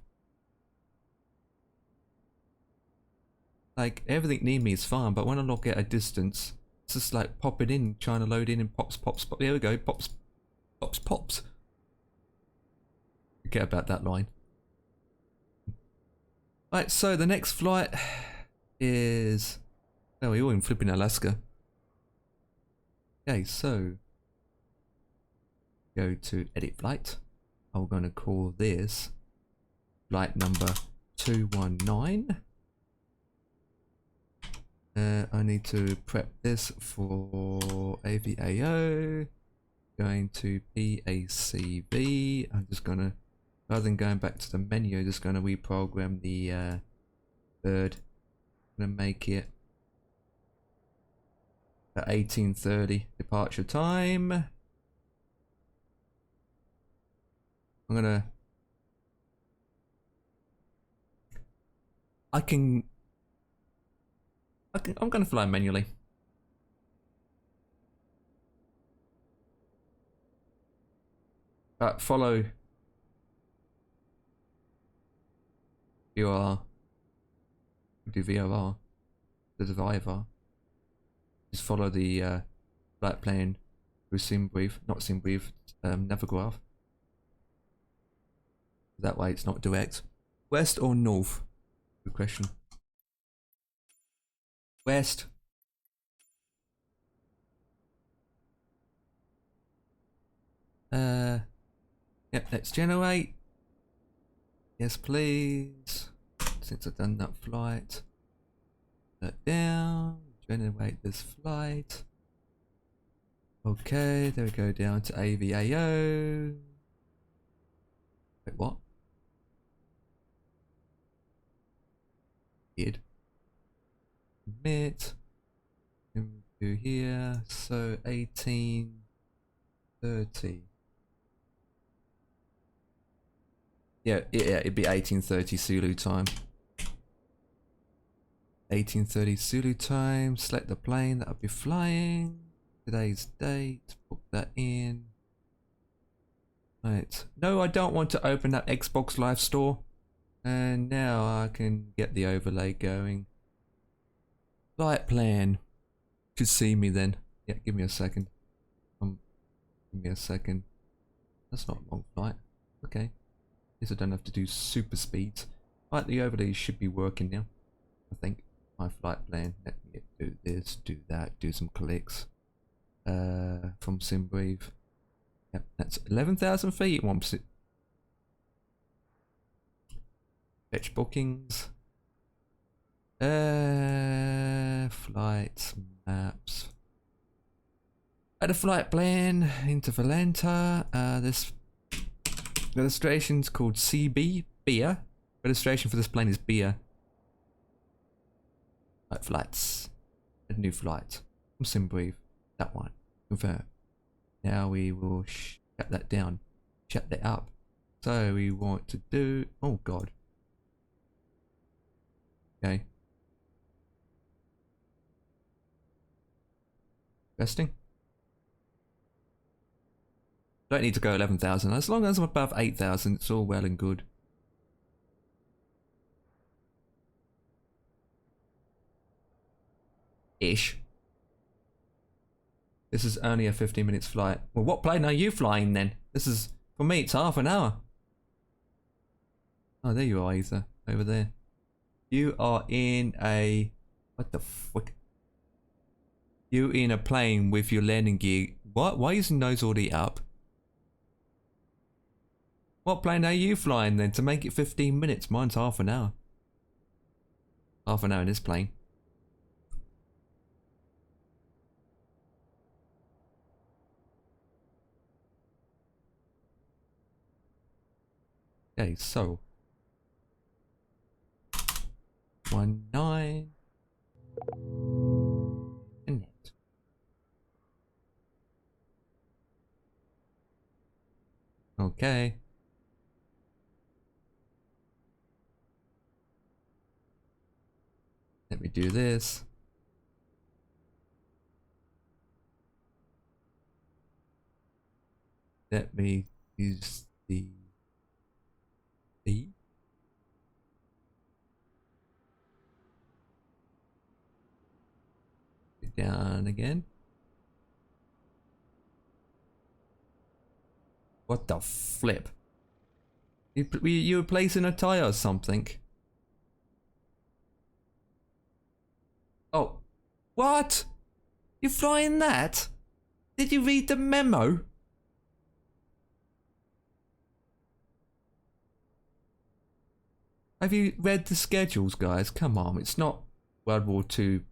Like everything near me is fine, but when I look at a distance, it's just like popping in, trying to load in, and pops. There we go, pops. Forget about that line. Right, so the next flight is... Oh, we're all in flipping Alaska. Okay, so... Go to edit flight. I'm going to call this flight number 219. I need to prep this for AVAO. Going to PACV. I'm just going to... Rather than going back to the menu, just going to reprogram the bird. I'm going to make it at 18:30 departure time. I'm going to fly manually. But follow VOR. Do VOR. There's a VIVAR. Just follow the flight plan with SimBrief, not SimBrief, Navigraph. That way it's not direct. West or north? Good question. West. Yep, let's generate. Yes, please. Since I've done that flight. That down. Generate this flight. Okay, there we go down to AVAO. Wait, what? Weird. Submit. Into here. So 18:30. Yeah, it'd be 18:30 Zulu time. 18:30 Zulu time. Select the plane that I'll be flying. Today's date. Book that in. Right. No, I don't want to open that Xbox Live Store. And now I can get the overlay going. Flight plan. Should see me then. Yeah, give me a second. Give me a second. That's not a long flight. Okay. At least I don't have to do super speeds. Right, the overlays should be working now. I think. My flight plan. Let me do this, do that, do some clicks. From SimBrief. Yep, that's 11,000 feet. 1%. Fetch bookings. Flights, maps. Add a flight plan into Valenta. This registration's called CB, beer. Registration for this plane is beer. Right, flights. Add a new flight. From SimBrief. That one. Confirm. Now we will shut that down. Shut that up. So we want to do... Oh god. Okay. Resting. Don't need to go 11,000. As long as I'm above 8,000, it's all well and good. Ish. This is only a 15 minutes flight. Well, what plane are you flying then? This is, for me, it's half an hour. Oh, there you are, Ether. Over there. You are in a... What the fuck? You in a plane with your landing gear. What? Why isn't those already up? What plane are you flying then to make it 15 minutes? Mine's half an hour. Half an hour in this plane. Okay, so 19 and net. Okay. Let me do this. Let me use the B. Down again. What the flip? You replacing a tire or something? Oh, what? You flying that? Did you read the memo? Have you read the schedules, guys? Come on, it's not World War II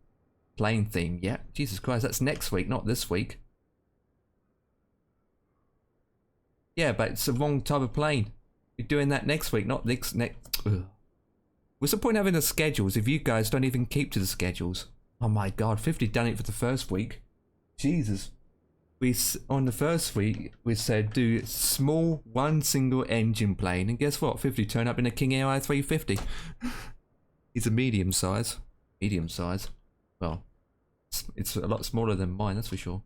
plane theme yet. Jesus Christ, that's next week, not this week. Yeah, but it's the wrong type of plane. You're doing that next week, not next. Ugh. What's the point of having the schedules if you guys don't even keep to the schedules? Oh my god, 50 done it for the first week. Jesus. On the first week, we said do small one single engine plane, and guess what? 50 turned up in a King Air I-350. He's a medium size. Medium size. Well, it's a lot smaller than mine, that's for sure.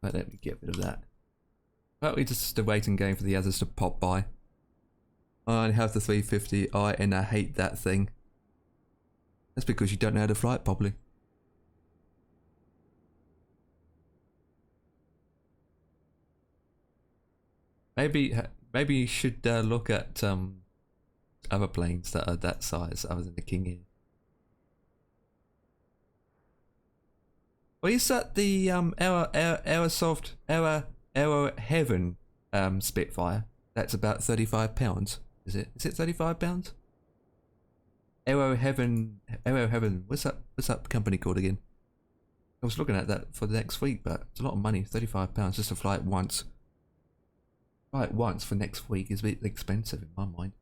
But let me get rid of that. Well, we just a waiting game for the others to pop by. I have the 350i and I hate that thing. That's because you don't know how to fly it properly. Maybe you should look at other planes that are that size other than the King Air. Well, is that the Aero Heaven Spitfire? That's about £35. Is it? Is it £35? Aero Heaven. What's that company called again? I was looking at that for the next week, but it's a lot of money. £35 just to fly it once. Fly it once for next week is a bit expensive in my mind.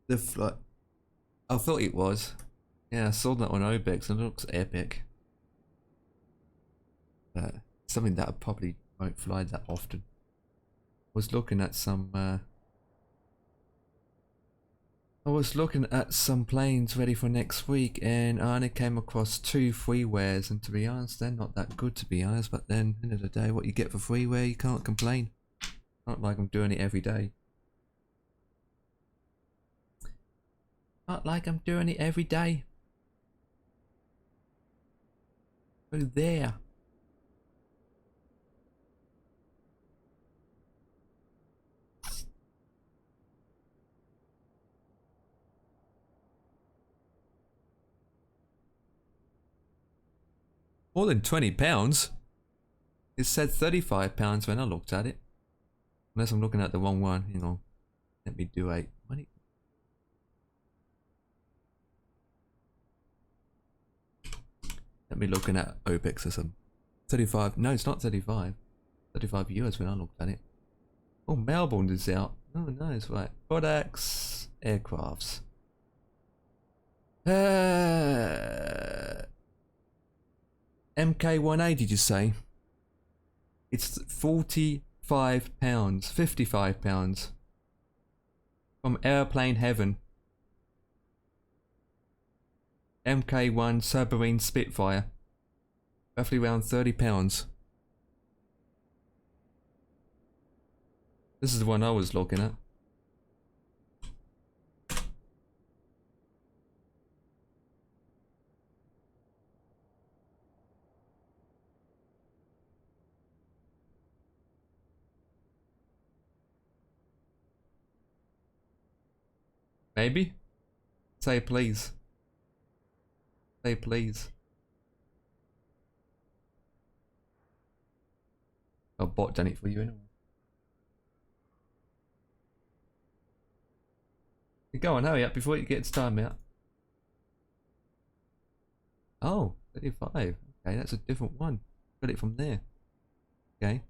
The flight. I thought it was. Yeah, I saw that on Obex and it looks epic. But something that I probably won't fly that often. Was looking at some I was looking at some planes ready for next week and I only came across 2 freewares, and to be honest they're not that good, to be honest, but then end of the day what you get for freeware you can't complain. Not like I'm doing it every day. Not like I'm doing it every day. Oh there. More than £20? It said £35 when I looked at it. Unless I'm looking at the wrong one. Hang on. Let me do a... Let me looking at OPEX or something. 35. No, it's not 35. 35 euros when I looked at it. Oh, Melbourne is out. Oh, nice. Right. Products. Aircrafts. MK180, did you say? It's £45. £55. From Airplane Heaven. MK1 Submarine Spitfire. Roughly around £30. This is the one I was looking at. Maybe? Say please. Say please. I'll bot done it for you anyway. Go on, hurry up before it gets time out. Oh, 35. Okay, that's a different one. Got it from there. Okay.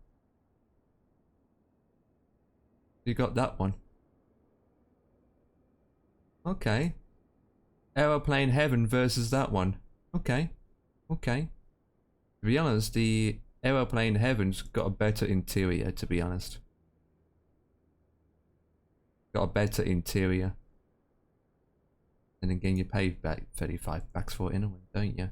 You got that one. Okay. Aeroplane Heaven versus that one. Okay. Okay. To be honest, the Aeroplane Heaven's got a better interior, to be honest. Got a better interior. And again, you pay back 35 bucks for it anyway, don't you?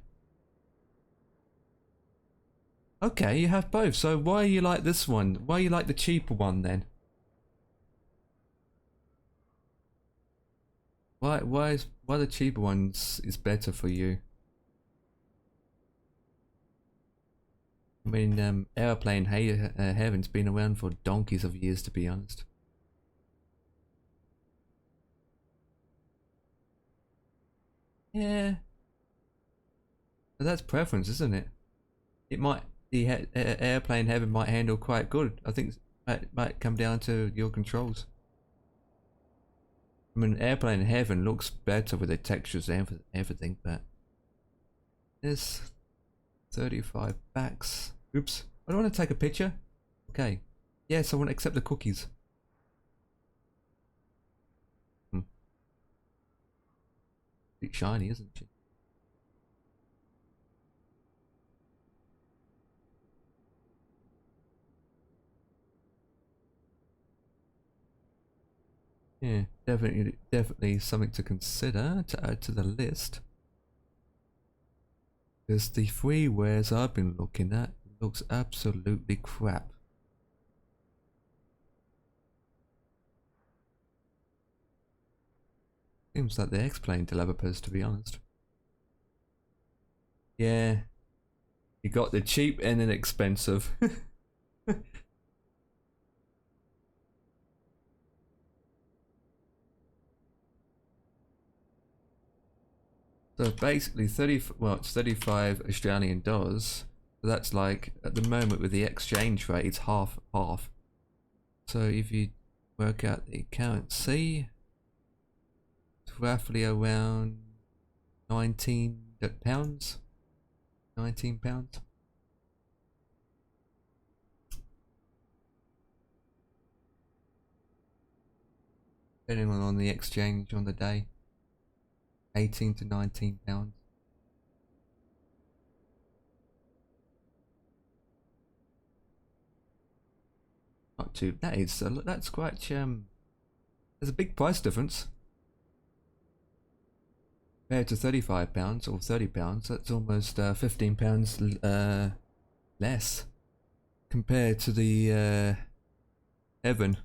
Okay, you have both. So why you like this one? Why you like the cheaper one then? Why the cheaper ones is better for you? I mean, Airplane Heaven's been around for donkeys of years, to be honest. Yeah, but that's preference, isn't it? It might, the Airplane Heaven might handle quite good. I think it might come down to your controls. I mean, Airplane Heaven looks better with the textures and everything, but this 35 bucks. Oops, I don't want to take a picture. Okay, yes, I want to accept the cookies. Bit shiny, isn't she? Yeah, definitely something to consider to add to the list. Because the freewares I've been looking at looks absolutely crap. Seems like the X-Plane developers, to be honest. Yeah, you got the cheap and then expensive. So basically it's 35 Australian dollars. So that's like, at the moment with the exchange rate, it's half. So if you work out the currency, it's roughly around 19 pounds. 19 pounds. depending on the exchange on the day. 18 to 19 pounds. Not too. That's quite. There's a big price difference. Compared to £35 or £30, that's almost £15 less compared to the Heaven.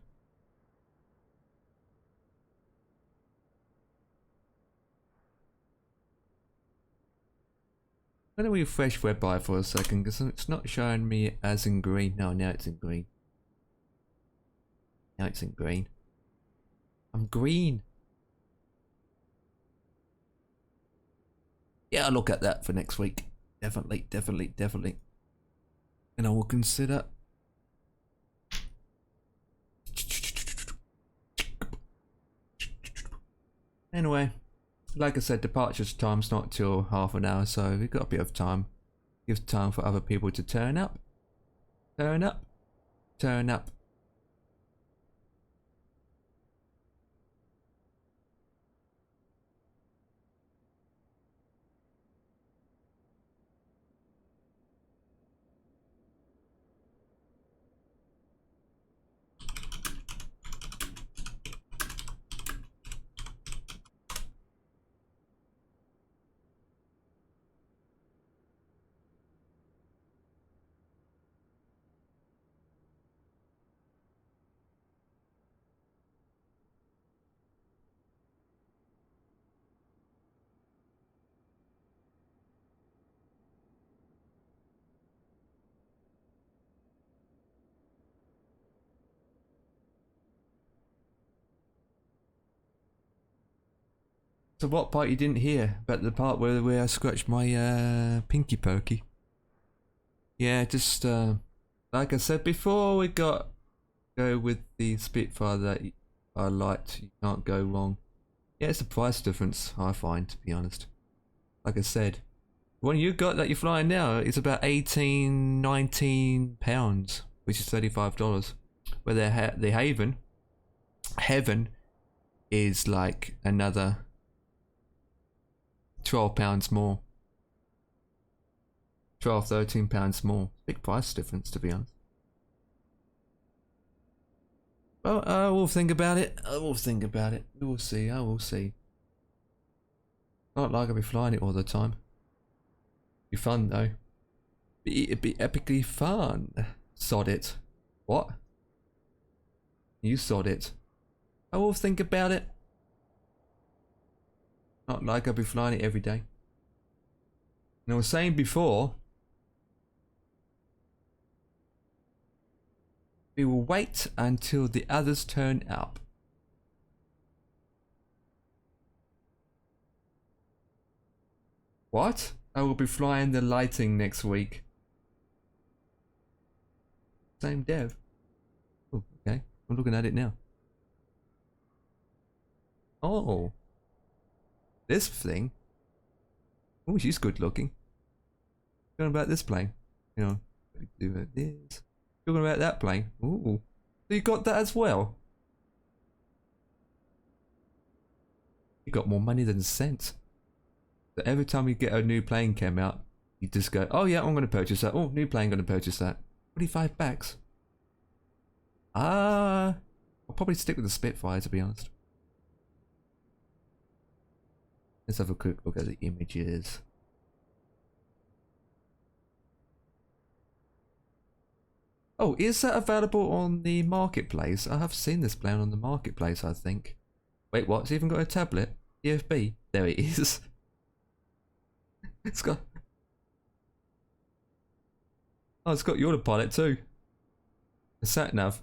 I'm going to refresh WebEye for a second because it's not showing me as in green. No, now it's in green. Now it's in green. I'm green. Yeah, I'll look at that for next week. Definitely. And I will consider. Anyway, like I said, departures time's not till half an hour, so we've got a bit of time. Gives time for other people to turn up. Turn up. So what part you didn't hear? But the part where I scratched my pinky pokey. Yeah, just like I said before, we go with the Spitfire that I liked. You can't go wrong. Yeah, it's the price difference I find, to be honest. Like I said, the one you got that you're flying now is about 18, 19 pounds, which is $35. Where the Heaven is like another £12 more. 12, 13 pounds more. Big price difference, to be honest. Well, I will think about it. We will see. I will see. Not like I'll be flying it all the time. Be fun though. It'd be epically fun. Sod it. What? You sod it. I will think about it. Not like I'll be flying it every day. And I was saying before, we will wait until the others turn up. What? I will be flying the lighting next week. Same dev. Oh, okay. I'm looking at it now. Oh. This thing. Oh, she's good looking. Talking about this plane. You know, do about this. Talking about that plane. Ooh. So you got that as well? You got more money than sense. So every time you get a new plane came out, you just go, oh yeah, I'm going to purchase that. Oh, new plane, going to purchase that. 25 bucks. I'll probably stick with the Spitfire, to be honest. Let's have a quick look at the images. Oh, is that available on the marketplace? I have seen this plane on the marketplace, I think. Wait, what? It's even got a tablet? DFB? There it is. It's got... Oh, it's got the autopilot too. The sat-nav.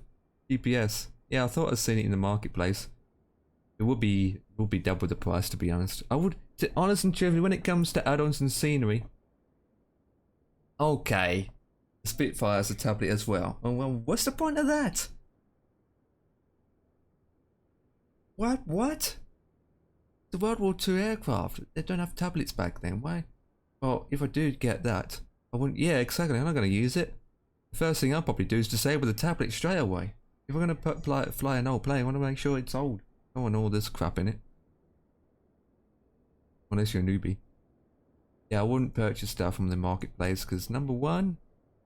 GPS. Yeah, I thought I'd seen it in the marketplace. It would be double the price, to be honest. I would, honest and truthfully, when it comes to add-ons and scenery. Okay. The Spitfire's a tablet as well. Oh, well, what's the point of that? What? The World War II aircraft. They don't have tablets back then. Why? Well, if I do get that, I wouldn't. Yeah, exactly. I'm not going to use it. The first thing I'll probably do is disable the tablet straight away. If we're going to fly an old plane, I want to make sure it's old. Don't want all this crap in it. Unless you're a newbie. Yeah, I wouldn't purchase stuff from the marketplace because number one,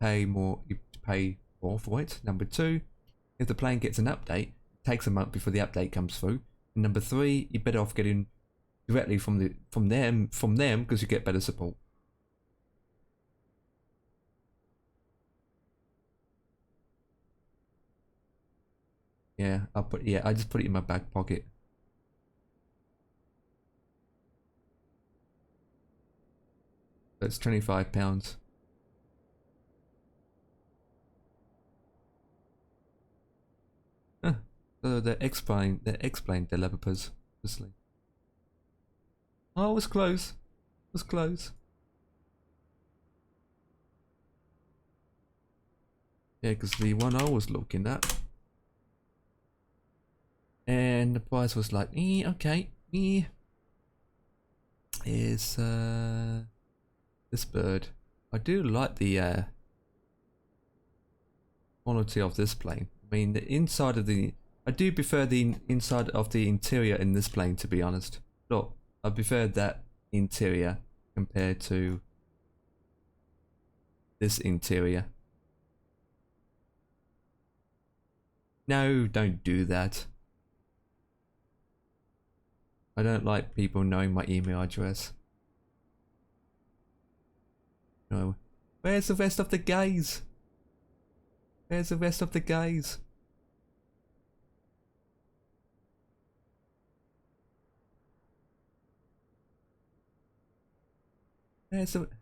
you pay more for it. Number two, if the plane gets an update, it takes a month before the update comes through. And number three, you're better off getting directly from them because you get better support. Yeah, I just put it in my back pocket. That's £25. Huh. So they're X-Plane developers, obviously. Oh, it was close. It was close. Yeah, because the one I was looking at, and the price was like, okay, is this bird. I do like the quality of this plane. I mean, the inside of the, I do prefer the inside of the interior in this plane, to be honest. Look, I prefer that interior compared to this interior. No, don't do that. I don't like people knowing my email address. No. Where's the rest of the gays? Where's the rest of the gays?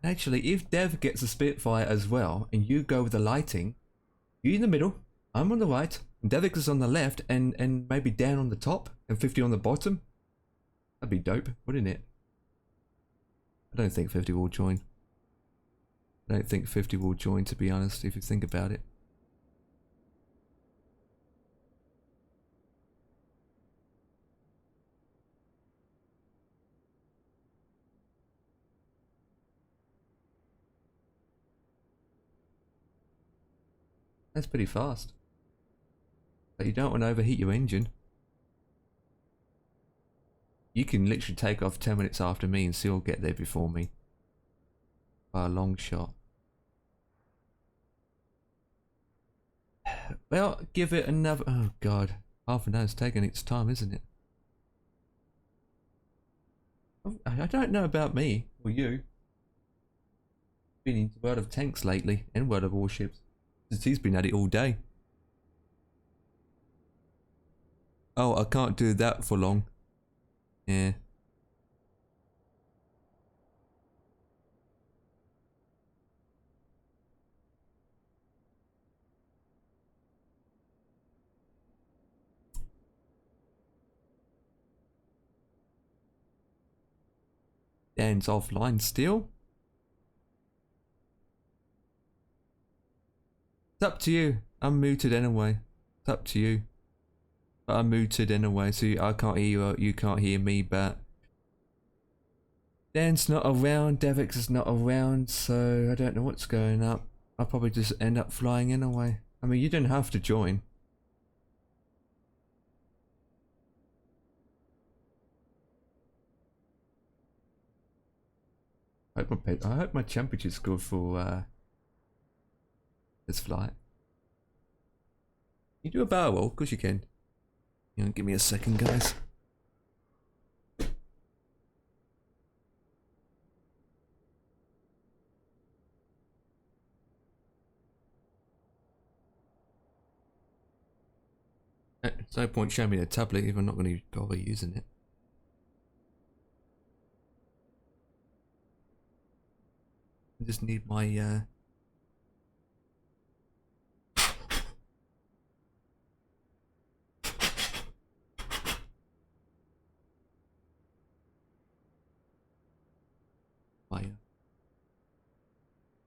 Actually, if Dev gets a Spitfire as well, and you go with the lighting, you in the middle, I'm on the right, and Devik is on the left, and maybe Dan on the top, and 50 on the bottom. That'd be dope, wouldn't it? I don't think 50 will join. I don't think 50 will join, to be honest, if you think about it. That's pretty fast. But you don't want to overheat your engine. You can literally take off 10 minutes after me and still get there before me. By a long shot. Well, give it another... Oh god. Half an hour's taking its time, isn't it? I don't know about me, or you. Been into World of Tanks lately, and World of Warships. Since he's been at it all day. Oh, I can't do that for long. Yeah. Dan's offline still. It's up to you. I'm muted anyway. It's up to you. But I'm muted anyway, so I can't hear you, you can't hear me, but... Dan's not around, Devix is not around, so I don't know what's going up. I'll probably just end up flying anyway. I mean, you don't have to join. I hope my temperature's good for this flight. You do a barrel roll? Of course you can. You know, give me a second, guys. There's no point showing me the tablet if I'm not going to bother using it. I just need my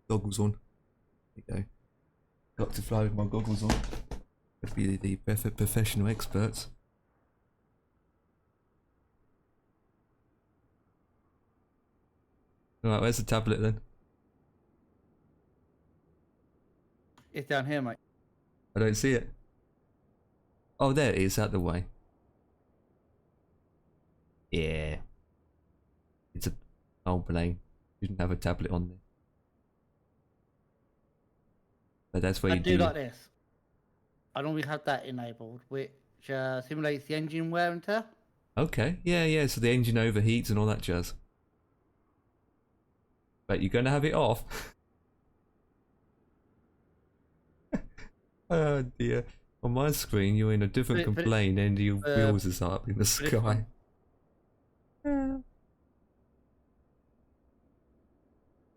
goggles on. There you go. Got to fly with my goggles on. Got to be the professional experts. Alright, where's the tablet then? It's down here, mate. I don't see it. Oh, there it is, out the way. Yeah. It's a old plane. You didn't have a tablet on there. But that's where I you do do. like this. I normally have that enabled, which simulates the engine wear and tear. Okay, yeah, yeah. So the engine overheats and all that jazz. But you're gonna have it off. Oh dear. On my screen, you're in a different plane and your wheels is up in the sky.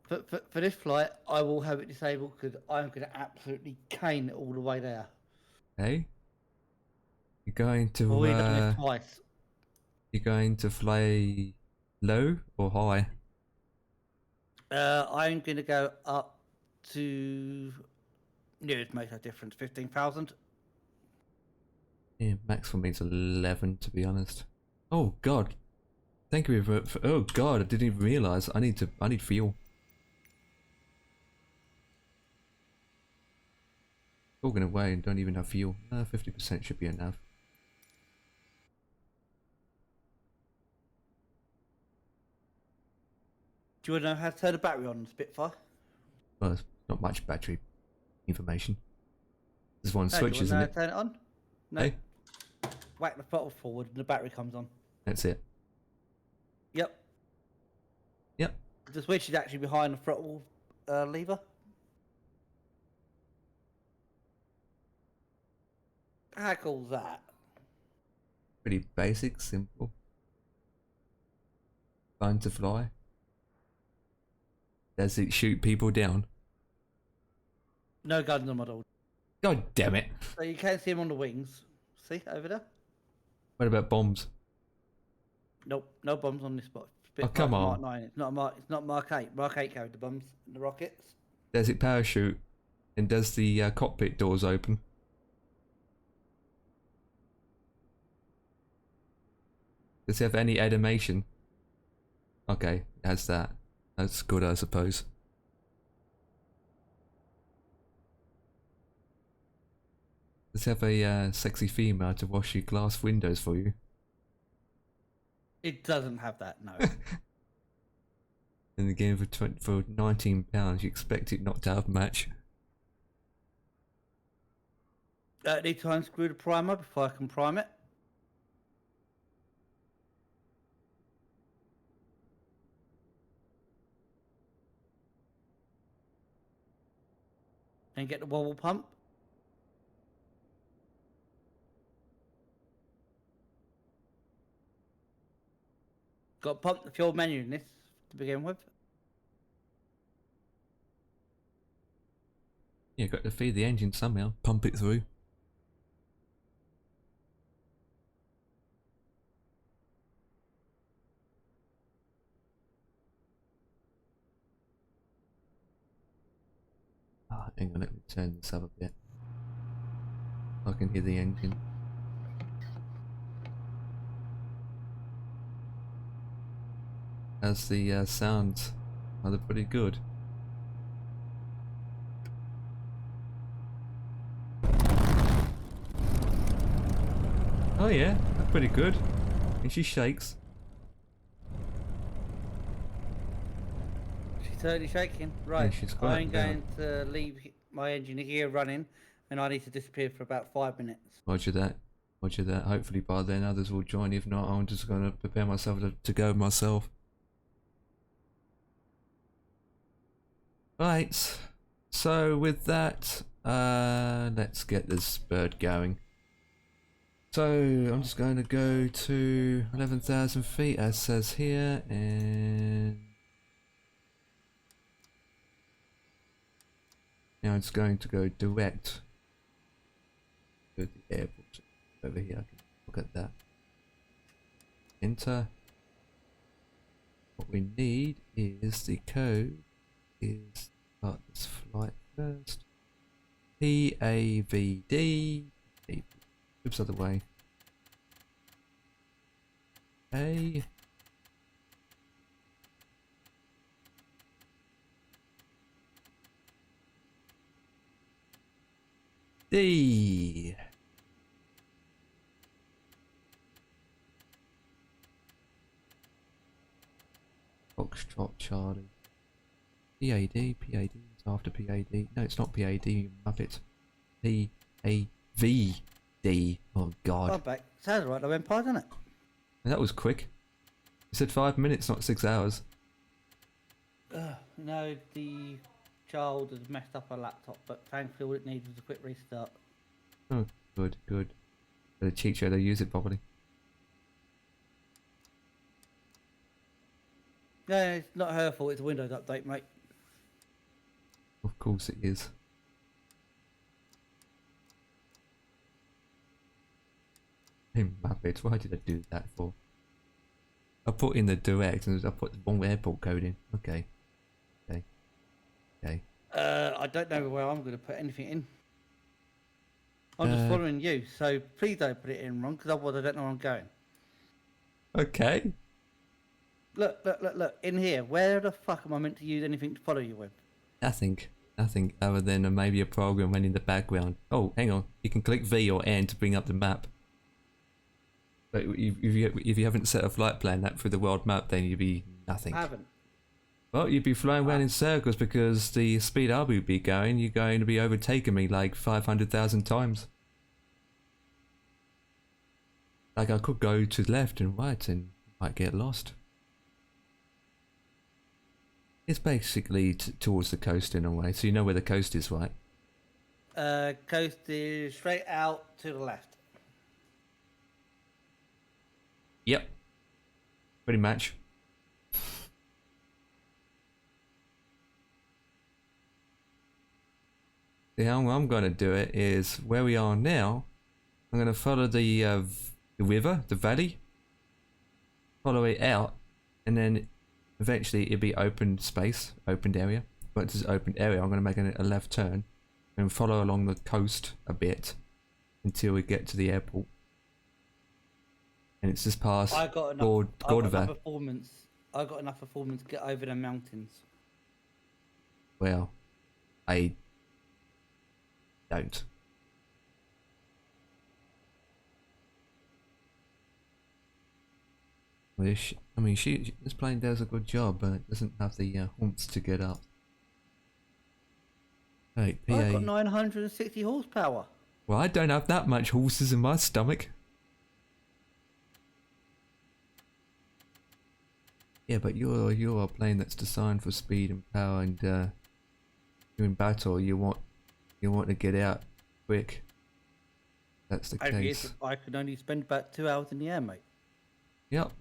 For this flight, I will have it disabled because I'm going to absolutely cane it all the way there. Hey, you're going I've already done this to twice. you're going to fly low or high? I'm going to go up to. It makes no difference. 15,000. Yeah, max for me is 11 to be honest. Oh god. Thank you for oh god, I didn't even realise I need fuel. Talking away and don't even have fuel. 50% should be enough. Do you want to know how to turn the battery on Spitfire? Well, there's not much battery information. There's one No, switch, do you isn't want it? to turn it on? No. Hey, Whack the throttle forward and the battery comes on. that's it. Yep. Yep. The switch is actually behind the throttle lever. How cool is that? Pretty basic, simple. Fun to fly. Does it shoot people down? No guns on model. God damn it. So you can see him on the wings. See over there? What about bombs? Nope, no bombs on this spot. Oh, come Mark on. 9. It's not Mark. It's not Mark 8. Mark 8 carried the bombs and the rockets. Does it parachute? And does the cockpit doors open? Does it have any animation? Okay, it has that. That's good, I suppose. Does it have a sexy female to wash your glass windows for you? It doesn't have that. No. And again, for £19, you expect it not to have much. Need to unscrew the primer before I can prime it. And get the wobble pump. Got to pump the fuel manually in this to begin with. Yeah, got to feed the engine somehow. Pump it through. Ah, hang on, let me turn this up a bit. I can hear the engine. As the sounds are pretty good. Oh yeah, that's pretty good. And she shakes. She's totally shaking. Right. she's quite I'm going to leave my engine here running, and I need to disappear for about 5 minutes. Roger that. Roger that. Hopefully by then others will join. If not, I'm just going to prepare myself to go myself. Right. So with that, let's get this bird going. So I'm just going to go to 11,000 feet as says here, and now it's going to go direct to the airport over here. I can look at that. Enter. What we need is the code. Is start this flight first. PAVD. Oops, other way. A. D. Foxtrot Charlie. PAD, PAD is after PAD. No, it's not PAD, you muppet. PAVD. Oh god. I'm back. Sounds right. I went past, didn't it? That was quick. You said 5 minutes, not 6 hours. No, the child has messed up her laptop, but thankfully all it needs was a quick restart. Oh, good, good. Better teach her how to use it properly. No, it's not her fault. It's a Windows update, mate. Of course it is. Hey, Muppet, why did I do that for? I put in the direct and I put the wrong airport code in. Okay. Okay. Okay. I don't know where I'm going to put anything in. I'm just following you, so please don't put it in wrong, because otherwise I don't know where I'm going. Okay. Look, in here, where the fuck am I meant to use anything to follow you with? Nothing. Nothing other than maybe a program running in the background. Oh, hang on. You can click V or N to bring up the map. But if you haven't set a flight plan that through the world map, then you'd be nothing. I haven't. Well, you'd be flying around in circles because the speed I would be going, you're going to be overtaking me like 500,000 times. Like I could go to the left and right and might get lost. It's basically towards the coast in a way, so you know where the coast is, right? Coast is straight out to the left. Yep. Pretty much. See, how I'm going to do it is where we are now. I'm going to follow the river, the valley. Follow it out, and then eventually it'll be open space, open area. Once it's open area, I'm going to make a left turn and follow along the coast a bit until we get to the airport. And it's just past I got enough performance to get over the mountains. Well, I don't. Wish. I mean, this plane does a good job, but it doesn't have the haunts to get up. Right, PA. I've got 960 horsepower. Well, I don't have that much horses in my stomach. Yeah, but you're a plane that's designed for speed and power, and you're in battle. You want to get out quick. That's the case. I could only spend about 2 hours in the air, mate. Yep. To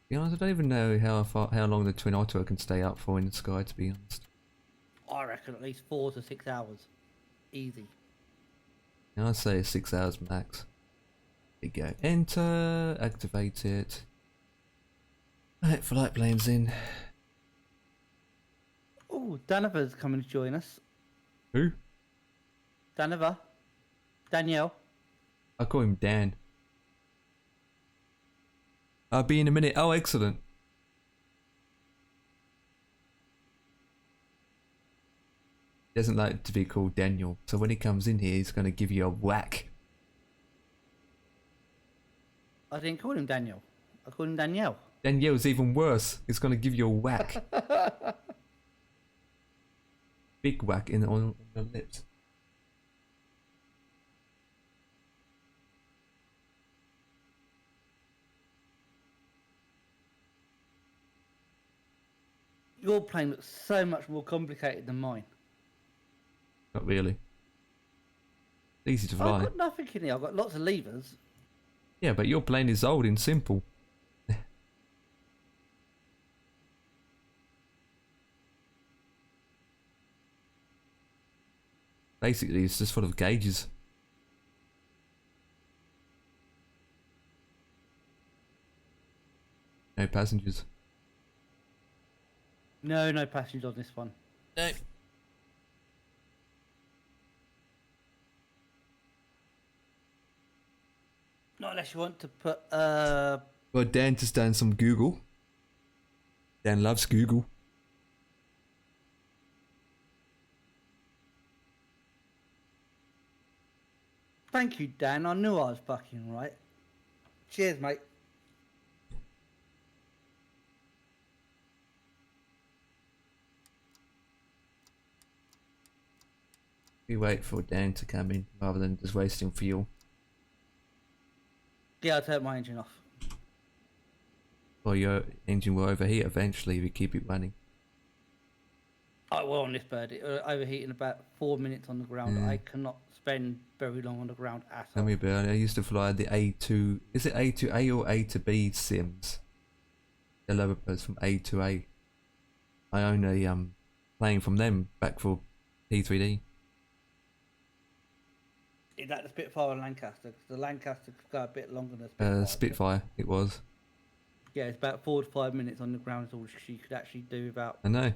be honest, I don't even know how long the Twin Otter can stay up for in the sky. To be honest, I reckon at least 4 to 6 hours, easy. I'd say 6 hours max. There you go. Enter. Activate it. Right, flight planes in. Oh, Daniver's coming to join us. Who? Daniver. Danielle. I call him Dan. I'll be in a minute. Oh, excellent. He doesn't like to be called Daniel, so when he comes in here, he's going to give you a whack. I didn't call him Daniel. I called him Danielle. Danielle's even worse. He's going to give you a whack. Big whack on the lips. Your plane looks so much more complicated than mine. Not really. Easy to fly. I've got nothing in here. I've got lots of levers. Yeah, but your plane is old and simple. Basically, it's just full of gauges. No passengers. No passengers on this one. No. Not unless you want to put, Well, Dan just done some Google. Dan loves Google. Thank you, Dan. I knew I was fucking right. Cheers, mate. We wait for Dan to come in rather than just wasting fuel. Yeah, I'll turn my engine off. Or your engine will overheat eventually if you keep it running. I will on this bird. It will overheat in about 4 minutes on the ground. Yeah. I cannot spend very long on the ground at Tell all. me about it. I used to fly the A2. Is it A to A or A to B sims? The lower birds from A to A. I own a plane from them back for P3D. Is that the Spitfire and Lancaster? 'Cause the Lancaster could go a bit longer than the Spitfire. Spitfire, it was. Yeah, it's about 4 to 5 minutes on the ground is all she could actually do without I know.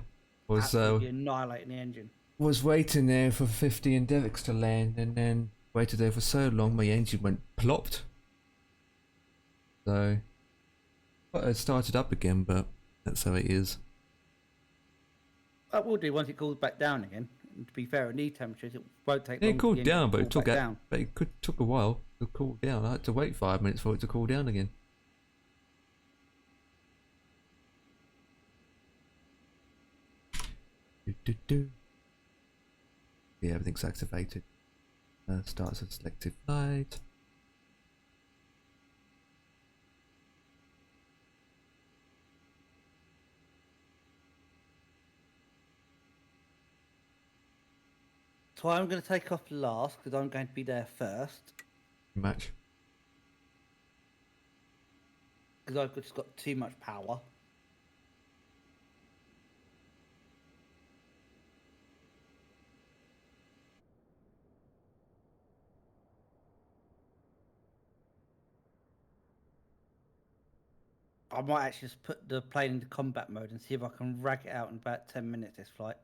Was absolutely annihilating the engine. was waiting there for 50 and Derrick's to land, and then waited there for so long my engine went plopped. So, well, it started up again, but that's how it is. It will do once it cools back down again. And to be fair, at these temperatures, it won't take Yeah, long. it for cooled the engine down, to but it cool took back down. took a while to cool down. I had to wait 5 minutes for it to cool down again. Yeah, everything's activated. Starts a selective flight. So I'm going to take off last because I'm going to be there first. Match. Because I've just got too much power. I might actually just put the plane into combat mode and see if I can rag it out in about 10 minutes this flight.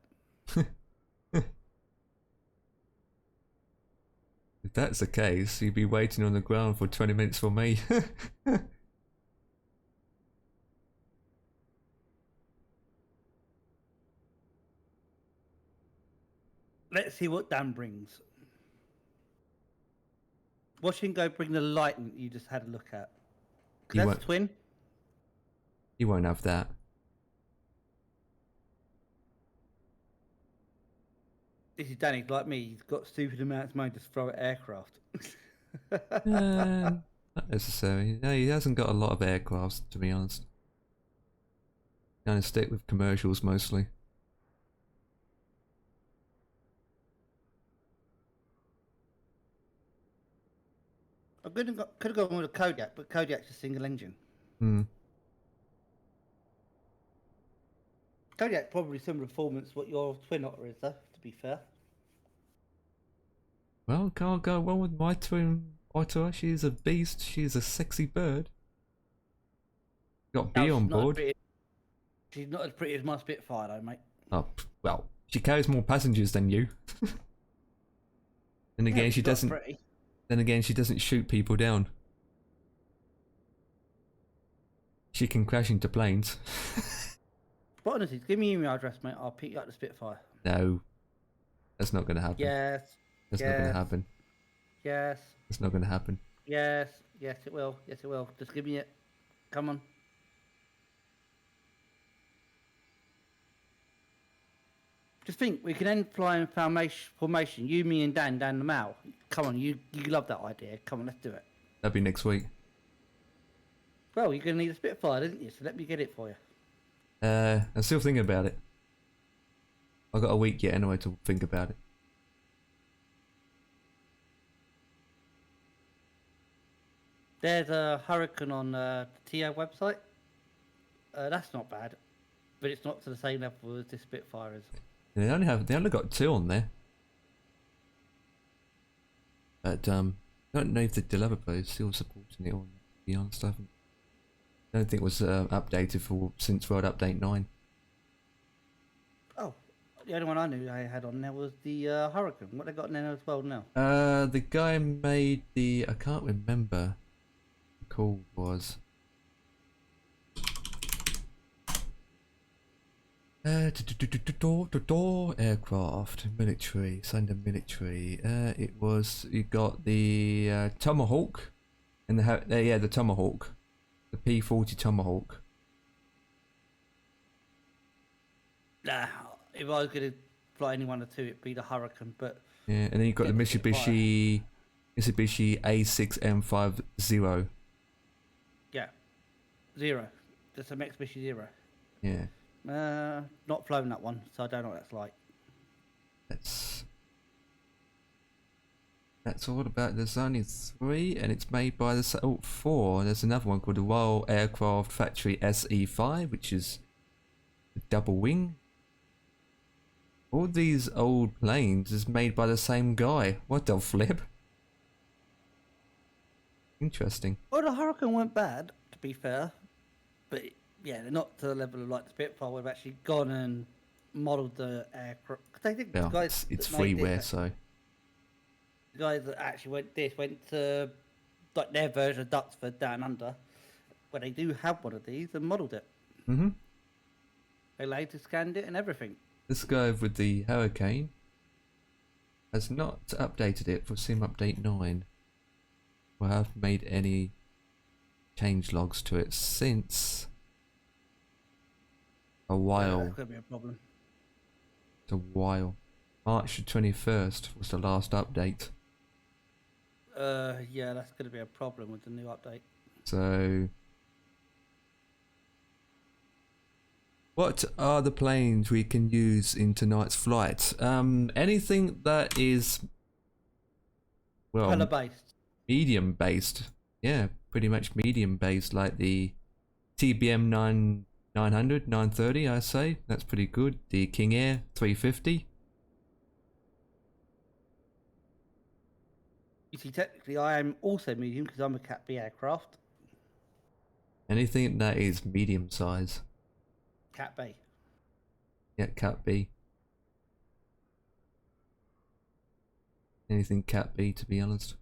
If that's the case, you'd be waiting on the ground for 20 minutes for me. Let's see what Dan brings. Watch him go bring the Lightning you just had a look at. 'Cause He that's won't- a twin. You won't have that. This is Danny, like me. He's got stupid amounts of money to throw at aircraft. Not necessarily. No, he hasn't got a lot of aircrafts, to be honest. Kind of stick with commercials mostly. I could have gone with a Kodiak, but Kodiak's a single engine. Hmm. Kodiak probably similar performance to what your twin Otter is, though. To be fair. Well, can't go wrong with my twin Otter. She's a beast. She's a sexy bird. Got B Now, on she's not as board. pretty- She's not as pretty as my Spitfire, though, mate. Oh, well, she carries more passengers than you. And again, Yeah, she she's not doesn't. pretty. Then again, she doesn't shoot people down. She can crash into planes. But honestly, give me your email address, mate. I'll pick you up the Spitfire. No, that's not going to happen. Yes. That's not going to yes. happen. Yes. That's not going to happen. Yes. Yes, it will. Yes, it will. Just give me it. Come on. Just think, we can end flying formation. You, me, and Dan down the Mall. Come on, you love that idea. Come on, let's do it. That'd be next week. Well, you're going to need a Spitfire, didn't you? So let me get it for you. I'm still thinking about it. I've got a week yet anyway to think about it. There's a Hurricane on the TO website. That's not bad, but it's not to the same level as this Spitfire is. They only got 2 on there. But don't know if the developer is still supporting it or not, to be honest. I don't think it was updated for since World Update 9. Oh, the only one I knew they had on there was the Hurricane. What they got in there as well now? The guy made the, I can't remember what the call was. Aircraft, military, Sunday military. It was, you got the Tomahawk, and the Tomahawk, the P-40 Tomahawk. Nah, if I was going to fly any one or two, it'd be the Hurricane. But Yeah, and then you've got the Get the Mitsubishi A6M50. Yeah, Zero. Just a Mitsubishi Zero. Yeah, Not flown that one, so I don't know what that's like. that's all about. There's only 3, and it's made by the 4. There's another one called the Royal Aircraft Factory SE5, which is a double wing. All these old planes is made by the same guy. What the flip? Interesting. Well, the Hurricane weren't bad, to be fair, but yeah, they're not to the level of like the Spitfire. We've actually gone and modelled the aircraft. They think the Well, guys it's that made freeware, this, so the guys that actually went to like their version of Duxford down under, where they do have one of these and modelled it. They later scanned it and everything. this guy with the Hurricane has not updated it for Sim Update 9. Or have made any change logs to it since a while. That's gonna be a problem. It's a while. March the 21st was the last update. Yeah, that's gonna be a problem with the new update. So, what are the planes we can use in tonight's flight? Anything that is, well, Colour based. medium based. Yeah, pretty much medium based, like the TBM 900, 930, I say. That's pretty good. The King Air 350. You see, technically, I am also medium because I'm a Cat B aircraft. Anything that is medium size. Cat B. Yeah, Cat B. Anything Cat B, to be honest.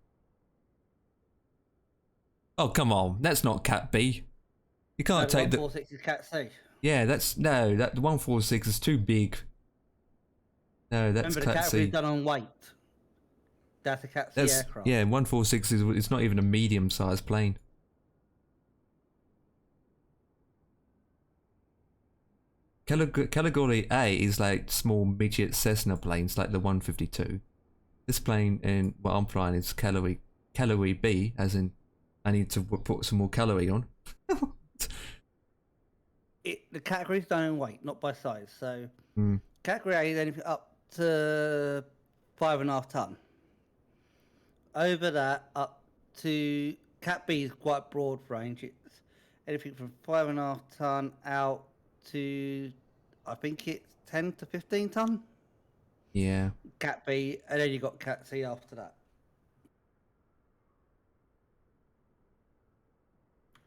Oh, come on. That's not Cat B. You can't take the... 146 is Cat C. Yeah, that's... No, that the 146 is too big. No, that's Remember, the Cat category C. is done on weight. That's a Cat C aircraft. Yeah, 146 is... It's not even a medium-sized plane. Category A is like small midget Cessna planes, like the 152. This plane, and what I'm flying, is calorie B, as in I need to put some more calorie on. The category is done in weight, not by size. So Mm. category A is anything up to 5.5 ton. Over that, up to Cat B is quite broad range. It's anything from 5.5 ton out to, I think it's 10 to 15 ton. Yeah. Cat B, and then you got Cat C after that.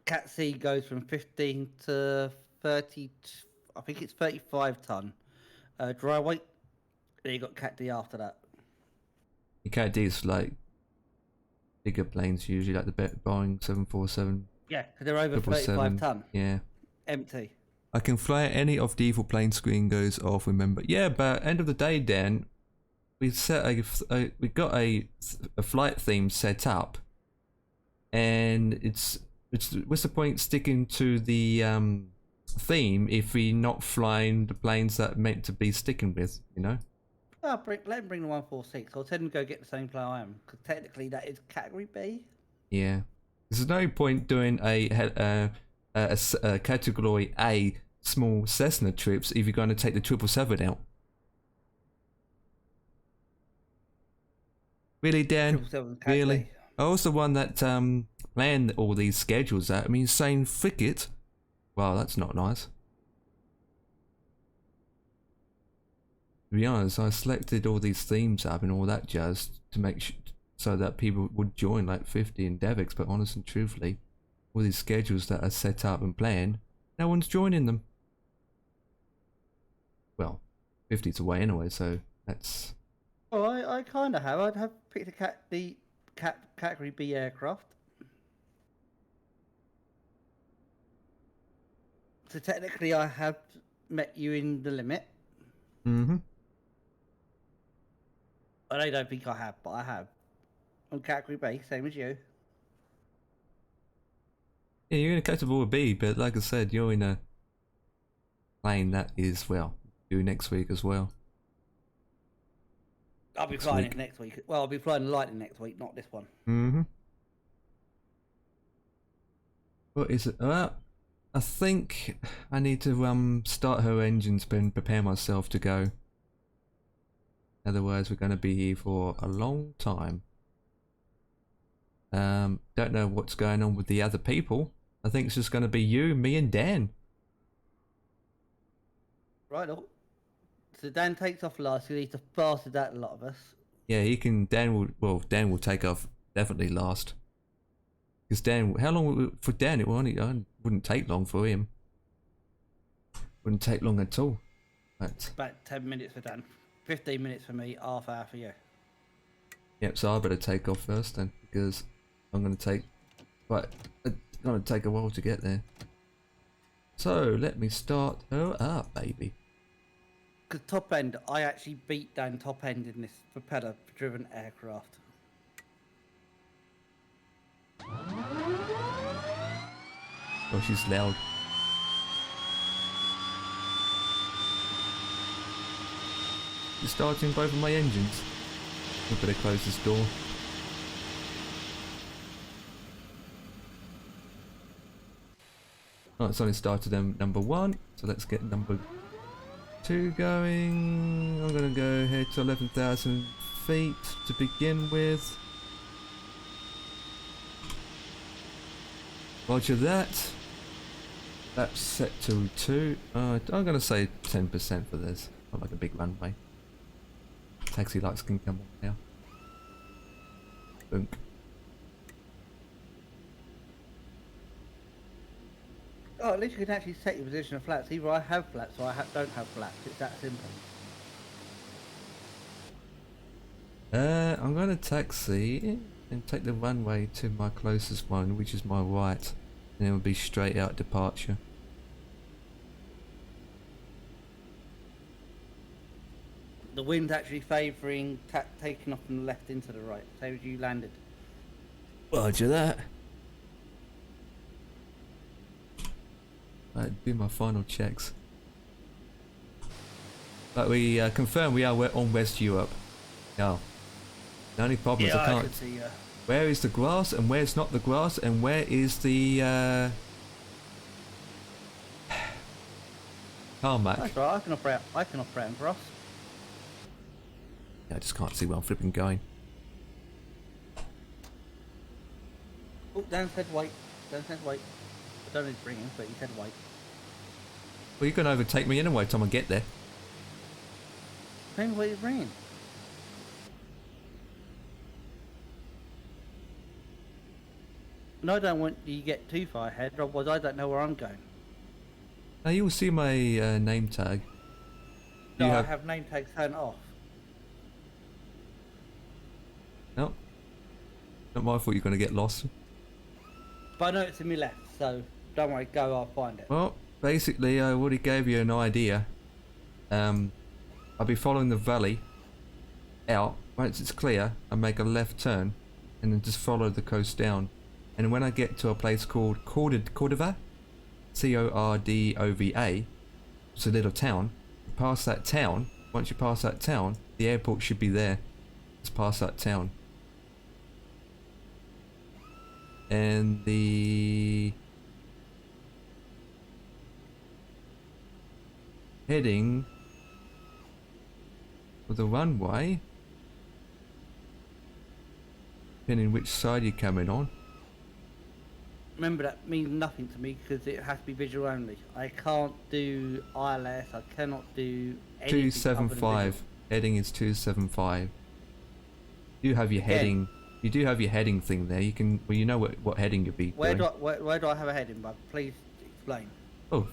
Cat C goes from 15 to 30, I think it's 35 ton dry weight. Then you got Cat D after that. The Cat D is like bigger planes usually, like the Boeing 747. Yeah, because they're over 35 777. ton. Yeah. Empty. I can fly any of the evil plane screen goes off, remember. Yeah, but end of the day, Dan, we set we got a flight theme set up, and it's what's the point sticking to the theme if we're not flying the planes that meant to be sticking with, you know? Oh, let him bring the 146. I'll tell him to go get the same plane I am, because technically that is category B. Yeah. There's no point doing a category A small Cessna trips if you're going to take the 777 out. Really, Dan? 777 Cat Really? B. I was the one that planned all these schedules out. I mean, saying frick it. Wow, that's not nice. To be honest, I selected all these themes up and all that jazz to make so that people would join, like 50 and Devix, but honest and truthfully, all these schedules that are set up and planned, no one's joining them. Well, 50's away anyway, so that's... Oh, I kind of have. I'd have picked a category B aircraft. So technically, I have met you in the limit. Mm-hmm. I don't think I have, but I have. On category B, same as you. Yeah, you're in a category B, but like I said, you're in a plane that is, well, due next week as well. I'll be next flying week. it next week. Well, I'll be flying the Lightning next week, not this one. Mm-hmm. What is it? I think I need to start her engines and prepare myself to go. Otherwise, we're going to be here for a long time. Don't know what's going on with the other people. I think it's just going to be you, me, and Dan. Right. So Dan takes off last because he's the fastest out of a lot of us. Yeah, he can. Dan will take off definitely last. Because Dan, how long would for Dan? It wouldn't take long for him. Wouldn't take long at all. But About 10 minutes for Dan. 15 minutes for me, half hour for you. yep, so I better take off first then, because I'm gonna take. Right, it's gonna take a while to get there. So let me start her up, baby. Because top end, I actually beat Dan top end in this propeller-driven aircraft. Oh, she's loud. She's starting both of my engines. I better close this door. Oh, it's only started number 1, so let's get number 2 going. I'm gonna go ahead to 11,000 feet to begin with. Roger that. That's set to 2. I'm gonna say 10% for this. Not like a big runway. Taxi lights can come on now. Boom. Oh, at least you can actually set your position of flaps. Either I have flaps or I don't have flaps. It's that simple. I'm gonna taxi and take the runway to my closest one, which is my right, and it will be straight out departure. The wind's actually favouring taking off from the left into the right. Same as you landed. Roger that. Right, do my final checks. But we confirm we are on West Europe. Now, the only problem is I can't. can see. Where is the grass and where's not the grass and where is the tarmac? That's right. I can operate on grass. Yeah, I just can't see where I'm flipping going. Oh, Dan said wait. Dan said wait. I don't need to bring him, but he said wait. Well, you're going to overtake me anyway by the time I get there. Depends what you're bringing. And I don't want you to get too far ahead, otherwise I don't know where I'm going. Now you'll see my name tag. No, You I have- have name tags turned off. No. Not my fault you're going to get lost. But I know it's to my left, so don't worry, go, I'll find it. Well, basically I already gave you an idea. I'll be following the valley out. Once it's clear, I make a left turn and then just follow the coast down. And when I get to a place called Cordova, Cordova, it's a little town. Past that town, once you pass that town, the airport should be there. Just past that town. And the heading for the runway, depending which side you're coming on. Remember, that means nothing to me because it has to be visual only. I can't do ILS, I cannot do anything. 275. Heading is 275. You have your Again. heading. You do have your heading thing there. You can. Well, you know what heading you'll be Where doing. where do I have a heading, bud? Please explain. Oh,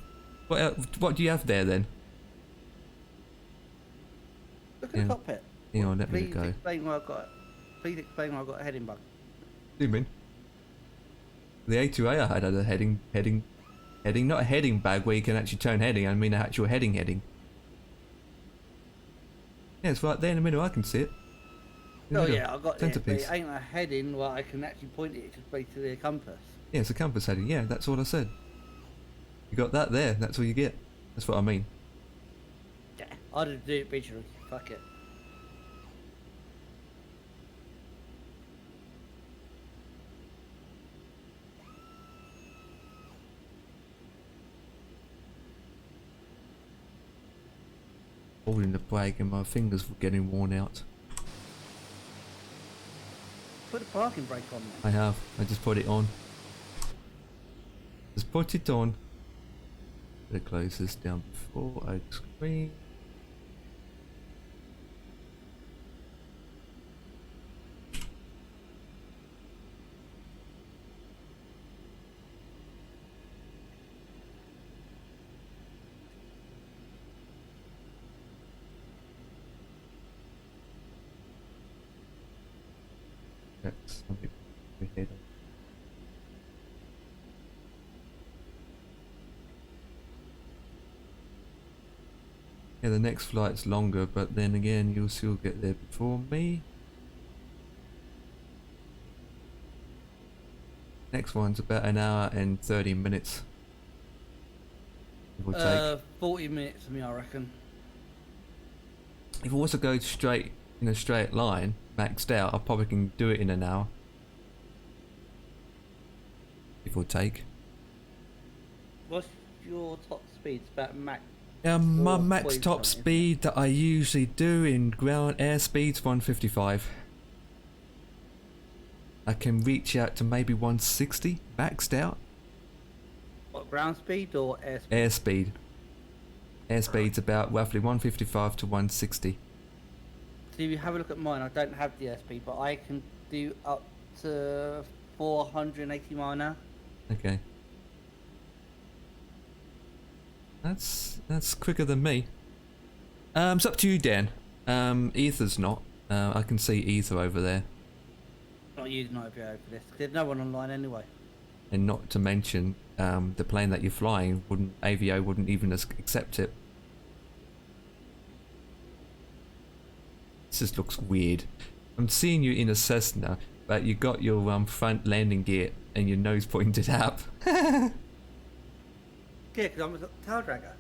what do you have there then? Look at Yeah. the cockpit. Hang on, let me Please go. explain where I've got. Please explain where I've got a heading, bud. Zoom in. The A2A I had a heading, not a heading bag where you can actually turn heading. I mean, an actual heading. Yeah, it's right there in the middle. I can see it. In the Oh middle. yeah, I've got it, but Centerpiece. it ain't a heading where I can actually point it to basically a compass. Yeah, it's a compass heading. Yeah, that's what I said. You got that there. That's all you get. That's what I mean. Yeah, I'd do it visually. Fuck it. holding the brake and my fingers were getting worn out. Put the parking brake on there. I have. I just put it on. Just put it on. Better close this down before I scream. That's something we hit on. Yeah, the next flight's longer, but then again, you'll still get there before me. Next one's about an hour and 30 minutes. It will take. 40 minutes for me, I reckon. If I was to go straight in a straight line, maxed out, I probably can do it in an hour. It will take. What's your top speed? It's about max. My Or max point top something. speed that I usually do in ground airspeed's 155. I can reach out to maybe 160 maxed out. What, ground speed or air speed? Airspeed. Airspeed's about roughly 155 to 160. So if you have a look at mine, I don't have the airspeed, but I can do up to 480 mile an hour. Okay. That's quicker than me. It's up to you, Dan. Ether's not. I can see Ether over there. Not using IVAO for this, 'cause there's no one online anyway. And not to mention, the plane that you're flying wouldn't AVO wouldn't even accept it. This just looks weird. I'm seeing you in a Cessna, but you got your front landing gear and your nose pointed up. Yeah, because I'm a tail dragger.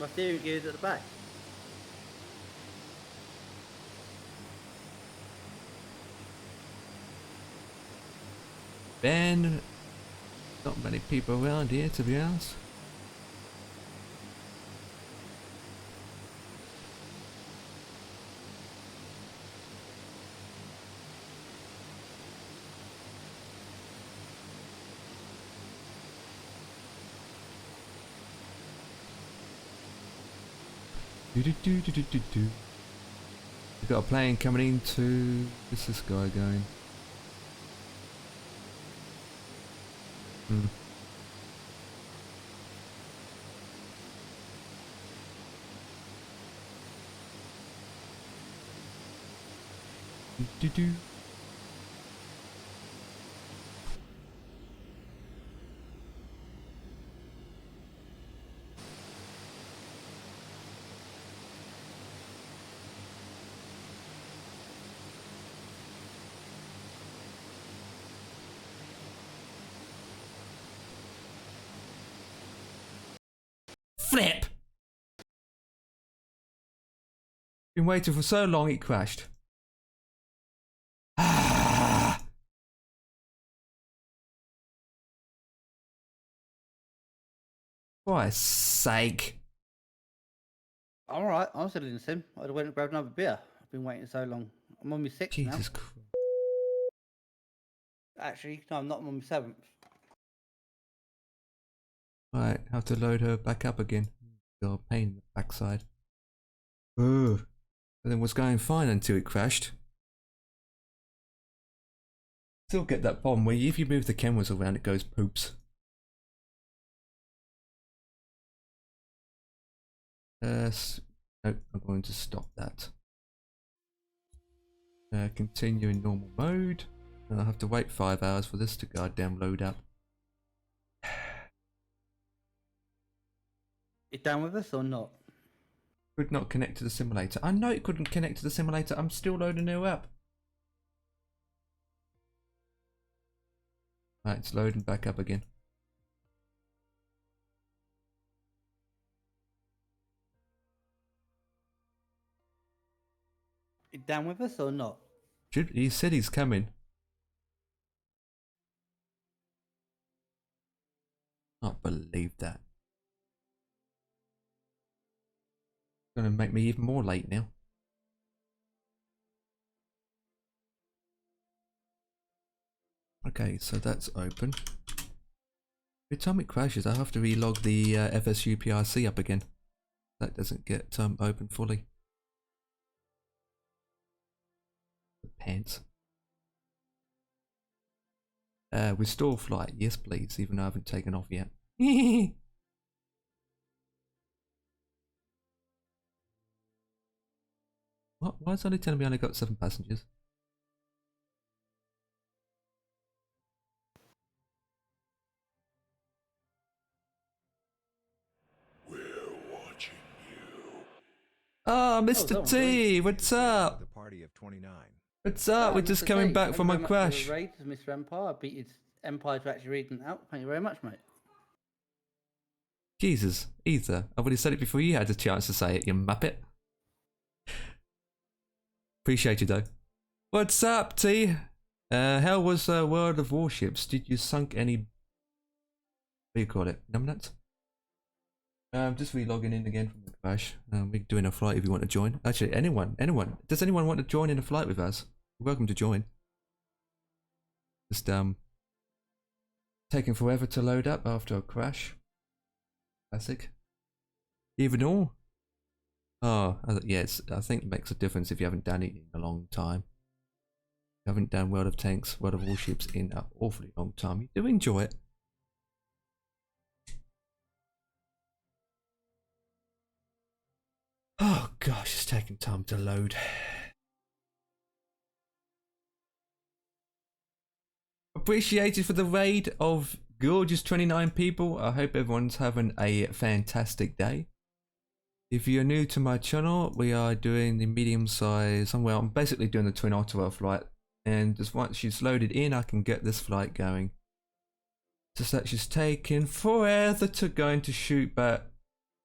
My steering gear's at the back. Ben, not many people around here, to be honest. Do. We've got a plane coming into. Where's this guy going? Do. Flip! Been waiting for so long it crashed. Ah! For Christ's sake. Alright, I'm still in the sim. I'd went and grabbed another beer. I've been waiting so long. I'm on my 6th now. Jesus Christ. Actually, no, I'm not. I'm on my 7th. Right, have to load her back up again. Got a pain in the backside. Ugh. Everything was going fine until it crashed. Still get that problem where if you move the cameras around it goes poops. Nope, I'm going to stop that. Continue in normal mode. I'll have to wait 5 hours for this to goddamn load up. You down with us or not? Could not connect to the simulator. I know it couldn't connect to the simulator. I'm still loading it up. Right, it's loading back up again. You down with us or not? He said he's coming. Can't believe that. gonna make me even more late now. Okay, so that's open. Every time it crashes, I have to relog the FSU PRC up again. That doesn't get open fully. Pants. Restore flight, yes please, even though I haven't taken off yet. What? Why is it only telling me I only got 7 passengers? Ah, Mr. that was T, what's up? The party of 29. What's up? We're just coming back from a crash. Raid, Mr. Empire. I beat his Empire to actually read it out. Thank you very much, mate. Jesus, Ether, I've already said it before you had a chance to say it, you muppet. Appreciate you though. What's up, T? How was World of Warships? Did you sunk any... What do you call it? Numbnuts? I'm just re-logging in again from the crash. We're doing a flight if you want to join. Actually, anyone. Does anyone want to join in a flight with us? You're welcome to join. Just taking forever to load up after a crash. Classic. Even all. Oh, yeah, I think it makes a difference if you haven't done it in a long time. You haven't done World of Tanks, World of Warships in an awfully long time. You do enjoy it. Oh gosh, it's taking time to load. Appreciated for the raid of gorgeous 29 people. I hope everyone's having a fantastic day. If you're new to my channel, we are doing the medium size, well, I'm basically doing the twin Otter flight, and just once she's loaded in, I can get this flight going. Just that she's taking forever to going to shoot, but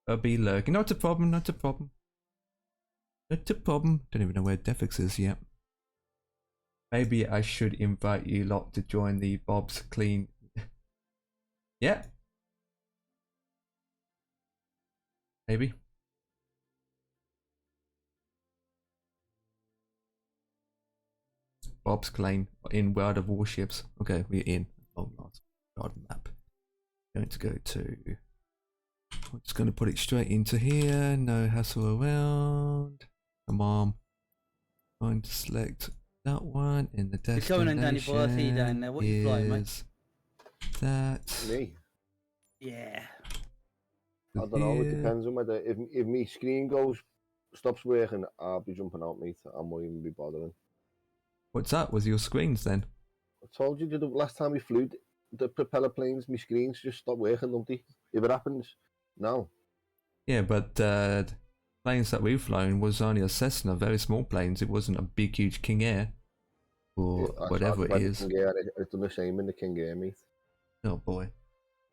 I'll be lurking. Not a problem, not a problem. Not a problem. Don't even know where Defix is yet. Maybe I should invite you lot to join the Bob's Clean. Yeah. Maybe. Bob's Clean in World of Warships. Okay, we're in. Long last garden map. Going to go to. I'm just going to put it straight into here. No hassle around. Come on. Going to select that one in the destination. You're coming in, Danny boy. I see you down there. What are you flying, mate? That. Me? Yeah. I don't know. It depends on whether if my screen stops working, I'll be jumping out, mate. I won't even be bothering. What's up with your screens then? I told you the last time we flew the propeller planes, my screens just stopped working, don't they? If it happens, no. Yeah, but planes that we've flown was only a Cessna, very small planes. It wasn't a big, huge King Air or whatever it is. King Air, it's done the same in the King Air, mate. Oh boy.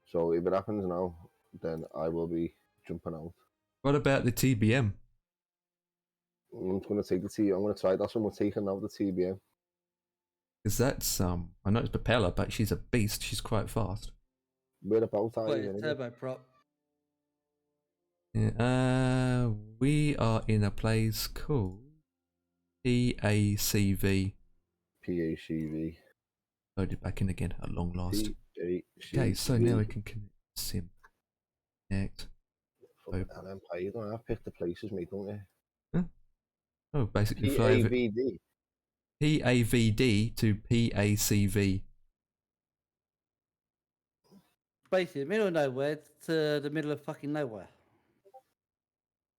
So if it happens now, then I will be jumping out. What about the TBM? I'm going to take the TBM. I'm going to try. That's what we're taking now, the TBM. Because that's I know it's propeller, but she's a beast. She's quite fast. Whereabouts are you? Turboprop. Yeah, we are in a place called PACV. PACV. Loaded back in again at long last. PACV. Okay, so now we can connect sim. Connect. Fucking hell, Empire, you don't have to pick the places, mate, don't you? Huh? Oh, basically fly over PAVD. PAVD to PACV. Basically, the middle of nowhere to the middle of fucking nowhere.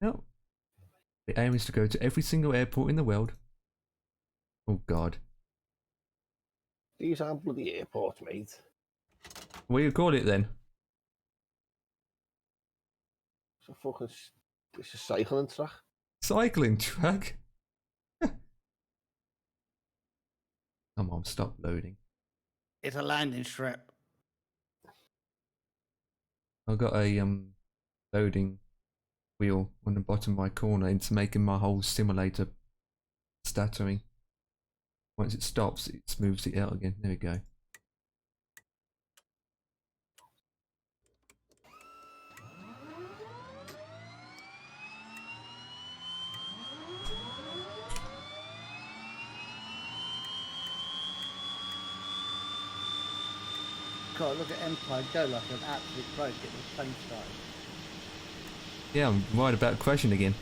No. The aim is to go to every single airport in the world. Oh god. These aren't bloody airports, mate. What do you call it then? It's a cycling track. Cycling track? Come on, stop loading. It's a landing strip. I've got a loading wheel on the bottom of my corner. It's making my whole simulator stuttering. Once it stops, it smooths it out again. There we go. got to look at Empire go like an absolute pro, get the plane started. Yeah, I'm worried about crashing again.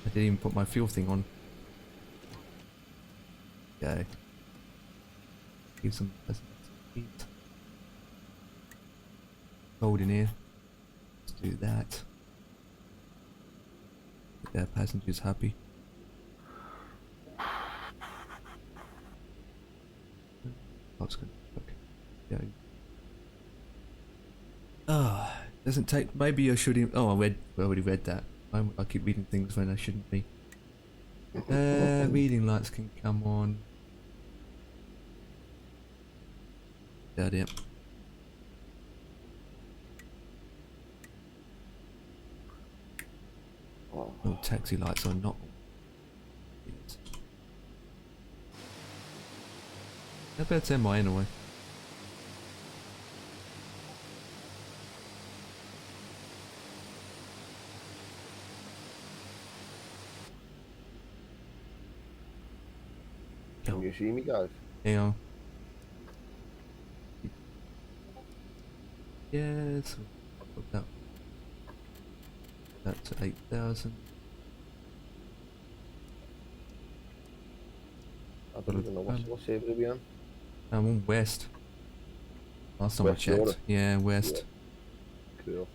I didn't even put my fuel thing on. Okay. Give some heat. Cold in here. Let's do that. Get their passengers happy. That's good. Okay. Yeah. Ah, doesn't take. Maybe I should. Oh, I already read that. I keep reading things when I shouldn't be. Reading lights can come on. That it. Oh, No taxi lights are not. I bet it's MI anyway. can you see me, guys? Hang on. Yes. Put that to 8,000. I don't even know what saver are we on. I'm on west. Last time I West checked. Europe. Yeah, west. Yeah. Cool.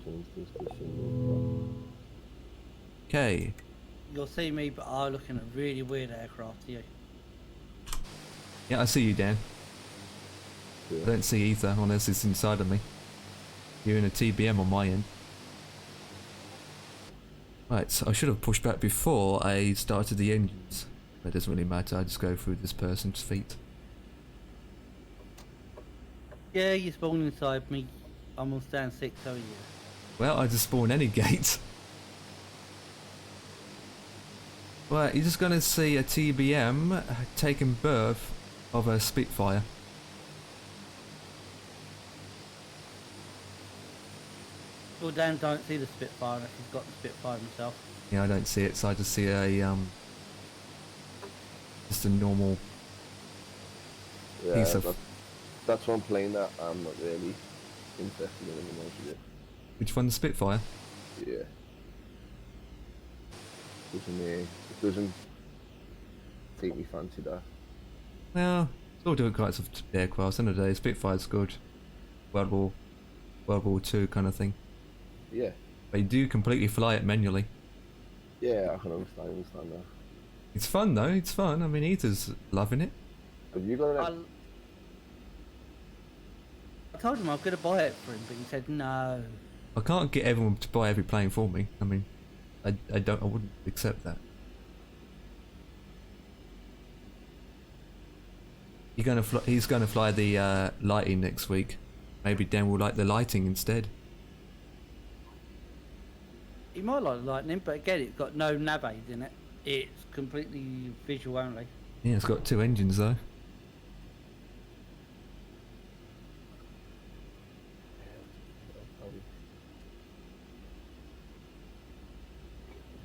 Change this to single. Okay. You'll see me, but I'm looking at really weird aircraft to you. Yeah, I see you, Dan. Cool. I don't see either unless it's inside of me. You're in a TBM on my end. Right, so I should have pushed back before I started the engines. But it doesn't really matter, I just go through this person's feet. Yeah, you spawn inside me. I'm on stand 6, so are you. Well, I just spawn any gate. Right, you're just gonna see a TBM taking birth of a Spitfire. Well, Dan don't see the Spitfire unless he's got the Spitfire himself. Yeah, I don't see it, so I just see a just a normal Yeah, piece of. that's one plane that I'm not really interested in anymore. Which one, the Spitfire? Yeah. It doesn't take me fancy that. Well, it's all different kinds of aircraft. End of the day, Spitfire's good. World War II kind of thing. Yeah. But you do completely fly it manually. Yeah, I can understand that. It's fun though. It's fun. I mean, Ether's loving it. Have you got it? I told him I was going to buy it for him, but he said no. I can't get everyone to buy every plane for me. I mean, I wouldn't accept that. He's gonna fly the lighting next week. Maybe Dan will like the lighting instead. He might like Lightning, but again, it's got no nav aids in it. It's completely visual only. Yeah, it's got 2 engines though.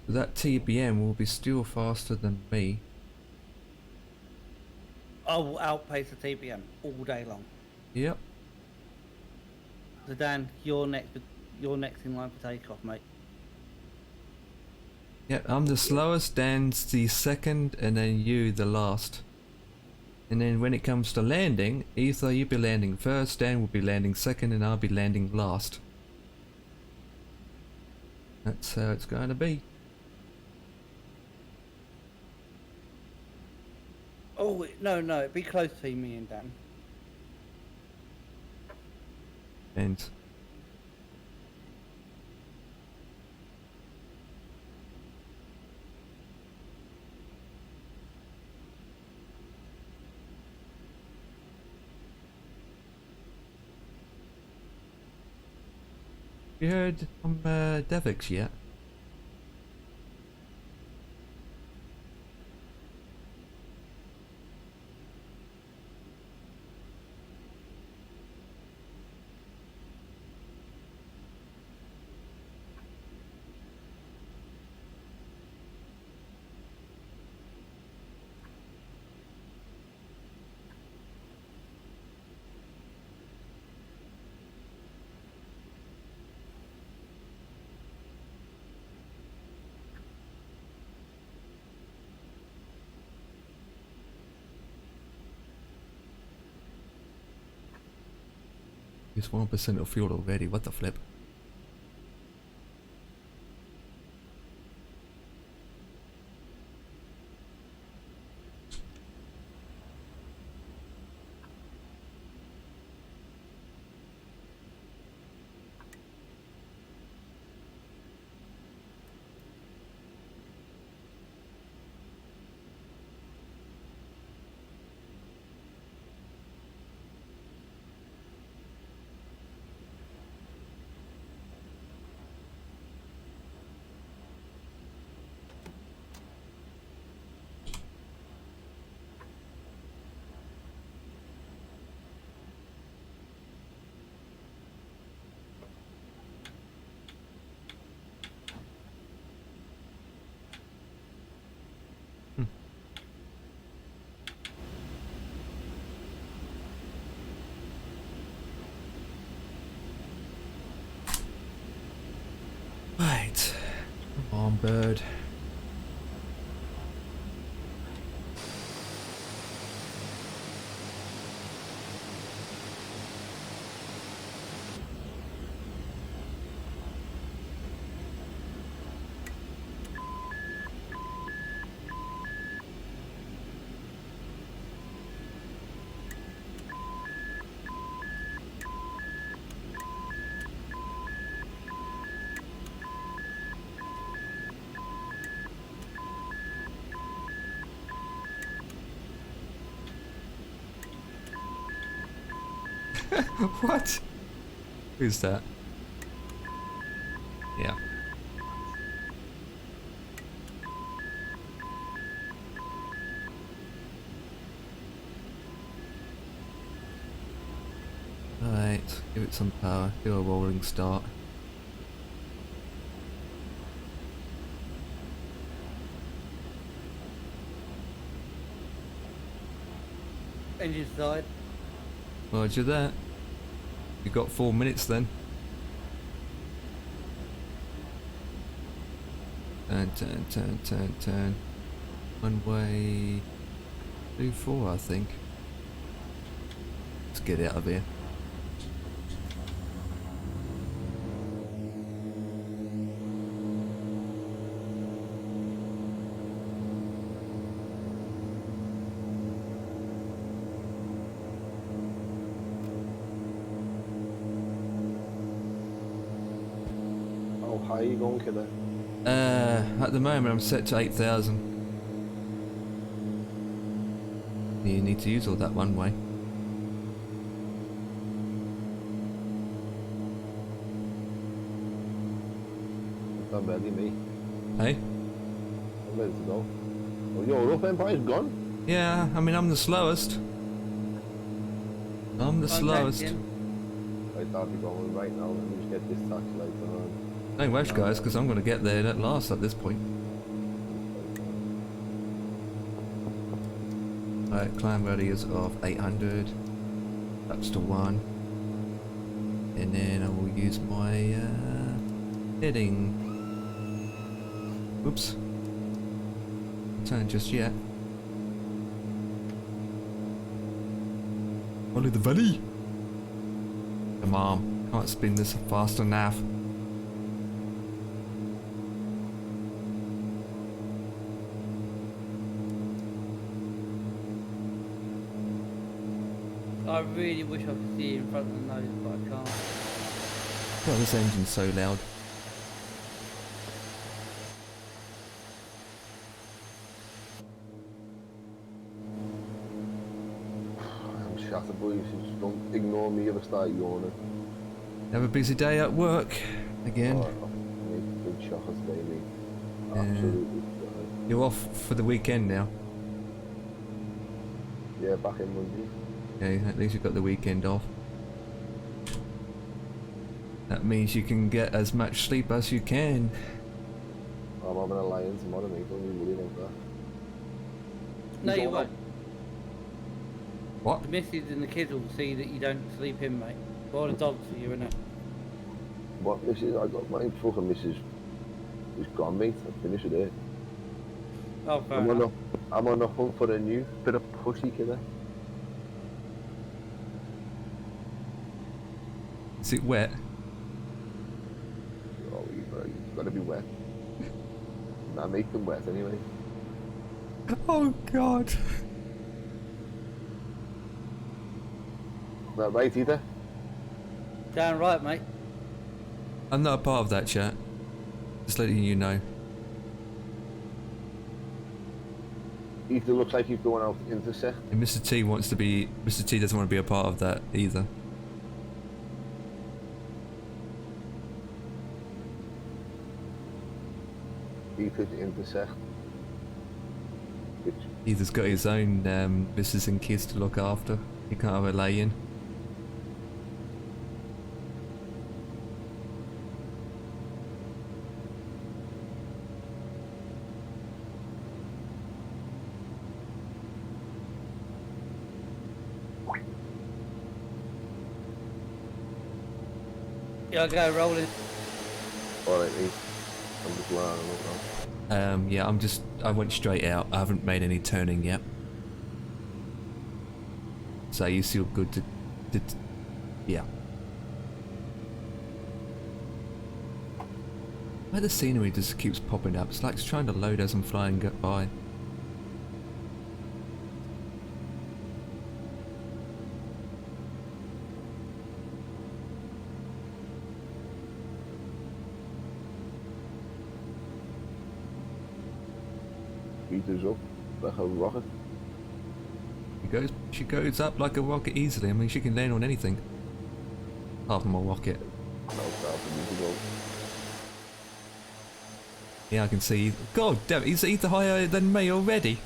That TBM will be still faster than me. I will outpace the TBM all day long. Yep. So Dan, you're next in line for takeoff, mate. Yep, I'm the slowest, Dan's the second, and then you the last. And then when it comes to landing, either you'll be landing first, Dan will be landing second, and I'll be landing last. That's how it's going to be. Oh, no, it'd be close to me and Dan. And you heard from Devix yet? It's 1% of fuel already. What the flip? Right. Come on, bird. What? Who's that? Yeah. Alright, give it some power, do a rolling start. Engine side. Roger that. You got 4 minutes then. Turn. One way. 2-4, I think. Let's get out of here. How high are you going, kiddo? At the moment I'm set to 8,000. You need to use all that one way. I'm ready, me. Hey? I'm ready to go. Oh, your rough empire's gone? Yeah, I mean I'm the slowest. I'm the slowest. Right, I'll be going right now. Let me just get this tax light on. Don't rush guys, because I'm going to get there at last at this point. Right, climb radius of 800. That's to 1. And then I will use my heading. Oops. Turn just yet. Follow the valley. Come on, can't spin this fast enough. I really wish I could see in front of the nose, but I can't. God, this engine's so loud. I'm shattered, boys. Just don't ignore me if I start yawning. Have a busy day at work again. Oh, mate, big shocker today, mate. Yeah. Absolutely. You're off for the weekend now. Yeah, back in Monday. Okay, at least you've got the weekend off. That means you can get as much sleep as you can. I'm having a lion tomorrow, mate. Don't be worried about that. No, you don't won't. What? The missus and the kids will see that you don't sleep in, mate. Or the dogs for you, innit? What, Mrs.? I got my fucking Mrs. is gone, mate. I'm finished with it. Oh, fair enough. I'm on the hunt for a new bit of pussy, kidder. Is it wet? Oh, you've got to be wet. Nah, make them wet anyway. Oh God. That right, either? Down right, mate. I'm not a part of that chat. Just letting you know. Ether looks like he's going out to intersect. And Mr. T wants to be. Mr. T doesn't want to be a part of that either. Ether to intersect. Which, Ether's got his own missus and kids to look after. He can't have a lay-in. Yeah, I'll go rolling. alright, mate. I'm just lining up now. Yeah, I went straight out. I haven't made any turning yet. So you still good to yeah. Why the scenery just keeps popping up? It's like it's trying to load as I'm flying by. Ether's up. Like a rocket. She goes up like a rocket easily. I mean, she can land on anything. Apart from a rocket. No, stop. We need to go. Yeah, I can see. God damn it, he's either higher than me already.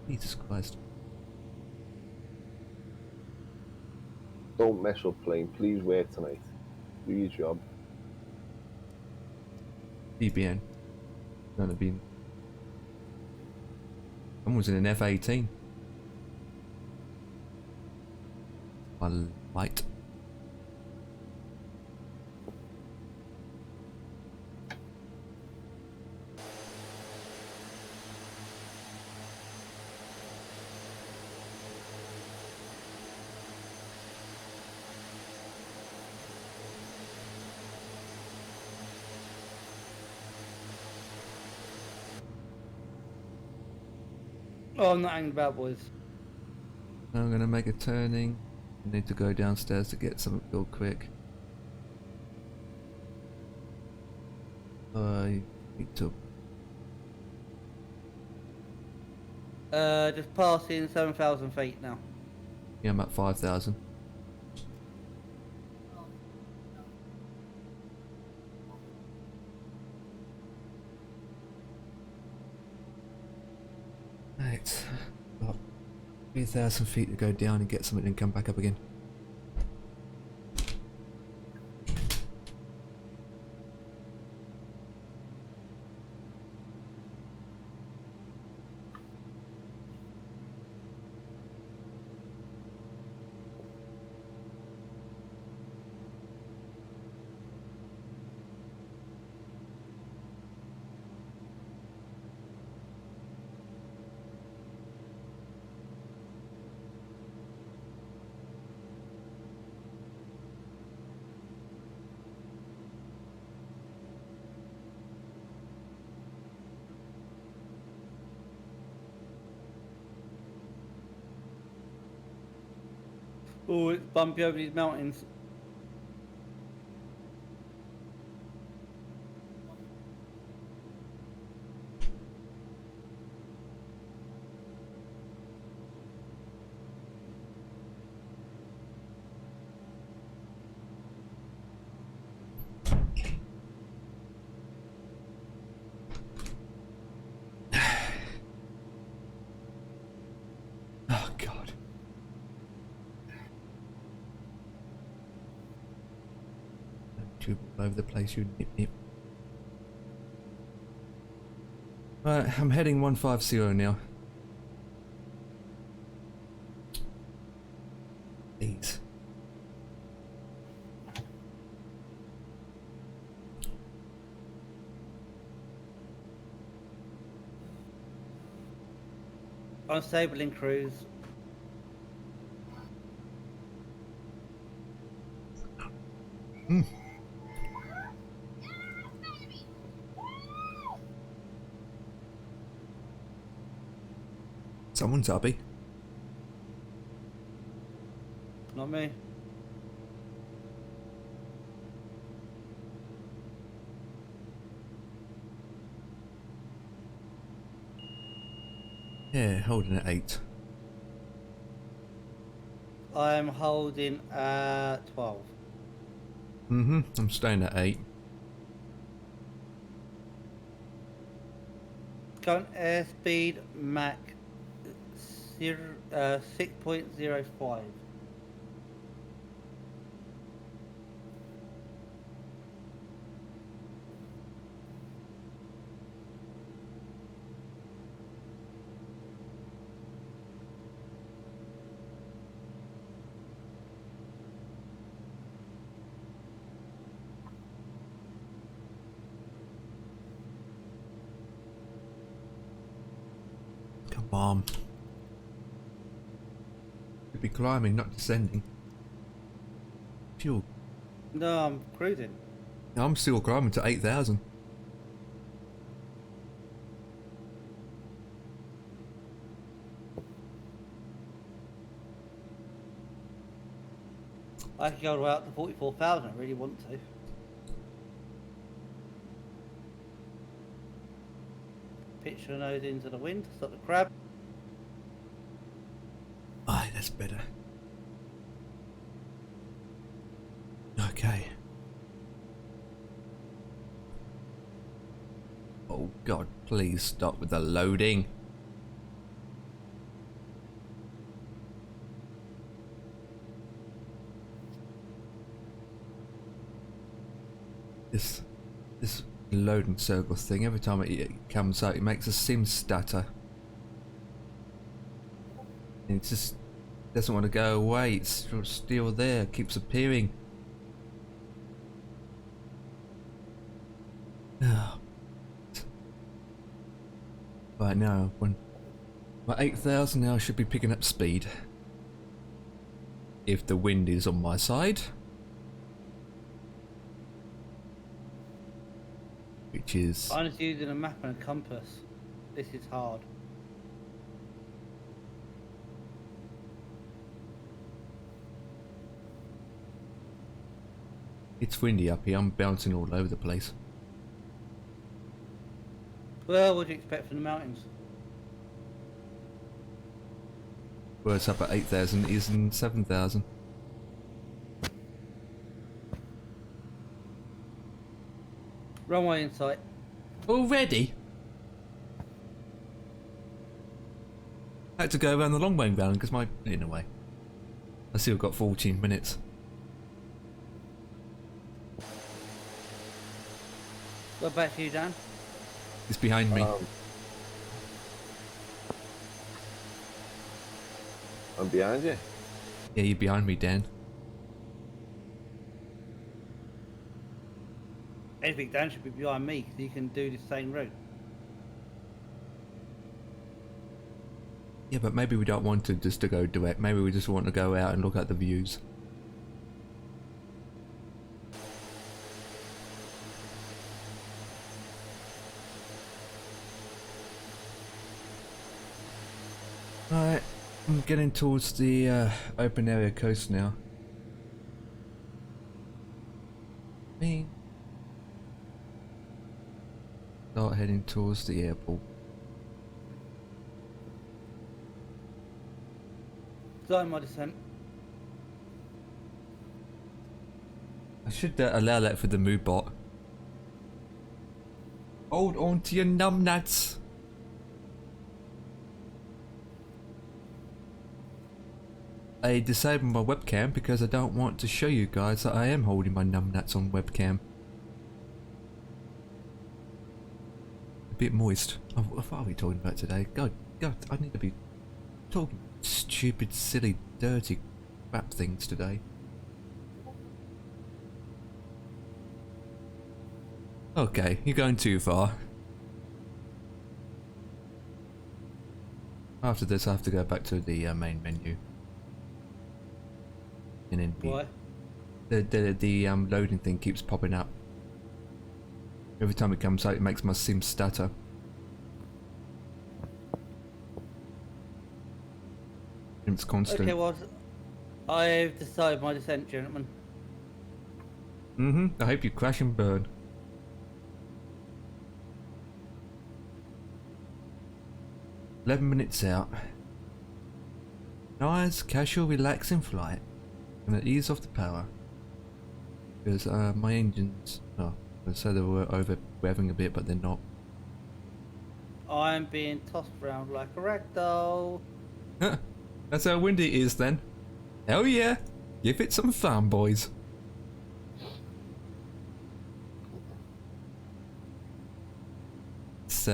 Jesus Christ. Don't mess up, plane. Please work tonight. Do your job. BBN. None of been. Someone was in an F-18. I light. Oh, I'm not angry about boys. I'm gonna make a turning. I need to go downstairs to get something real quick. I need to. Just passing 7,000 feet now. Yeah, I'm at 5,000. Right. Got 3,000 feet to go down and get something and come back up again. Oh, it's bumpy over these mountains. Oh God. Tube all over the place, you nip nip. Right, I'm heading 150 now. Please. Unstable in cruise. Someone's hubby. Not me. Yeah, holding at 8. I'm holding at 12. I'm staying at 8. Current airspeed Mach 6.05. Come on. Could be climbing, not descending. Fuel. No, I'm cruising. I'm still climbing to 8,000. I could go out to 44,000. I really want to. Pitch your nose into the wind, stop the crab. Aye, that's better. Okay. Oh god, please stop with the loading. This loading circle thing, every time it comes out, it makes a sim stutter. And it just doesn't want to go away, it's still there, it keeps appearing. Right now, when my 8,000 now should be picking up speed. If the wind is on my side. Which is... I'm just using a map and a compass. This is hard. It's windy up here, I'm bouncing all over the place. Well, what do you expect from the mountains? Well, it's up at 8,000, it is in 7,000. Runway in sight. Already? I had to go around the long way round because my... in a way. I still got 14 minutes. What back to you, Dan? It's behind me. I'm behind you. Yeah, you're behind me, Dan. Anything Dan should be behind me because he can do the same route. Yeah, but maybe we don't want to just to go direct. Maybe we just want to go out and look at the views. Alright, I'm getting towards the open area coast now. Me. Start heading towards the airport. Starting my descent. I should allow that for the mood bot. Hold on to your numbnuts. I disabled my webcam because I don't want to show you guys that I am holding my numbnuts on webcam. A bit moist. Oh, what are we talking about today? God, I need to be talking stupid, silly, dirty crap things today. Okay, you're going too far. After this I have to go back to the main menu. And then Why? the loading thing keeps popping up. Every time it comes out, it makes my sim stutter. And it's constant. Okay, well, I've decided my descent, gentlemen. I hope you crash and burn. "11 minutes out. Nice, casual, relaxing flight. Gonna ease off the power. Because my engines, oh, I said they were over revving a bit, but they're not. I'm being tossed around like a ragdoll. That's how windy it is then. Hell yeah! Give it some fun, boys. It's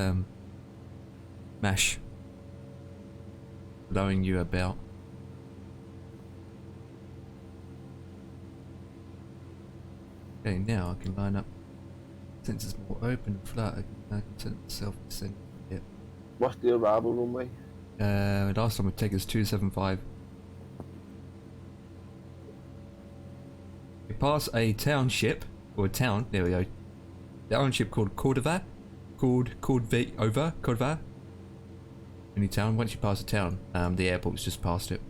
mash. Blowing you about. Okay, now I can line up. Since it's more open and flat, I can set myself descend. Yep. What's the arrival runway? Last time we take us 275. We pass a township, or a town, there we go. Township called Cordova. Cordova. Any town, once you pass a town, the airport's just past it.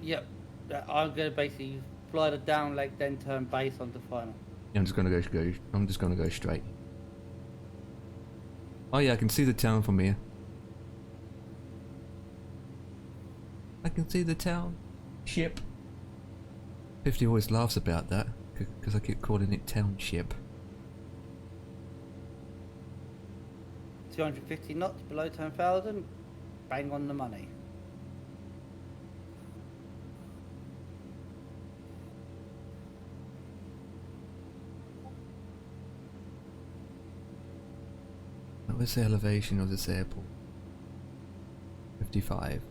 Yep. I'm going to basically fly the down leg, then turn base onto final. I'm just gonna go straight. Oh yeah, I can see the town from here. I can see the town. Ship. 50 always laughs about that, because I keep calling it township. 250 knots below 10,000. Bang on the money. What's the elevation of this airport? 55.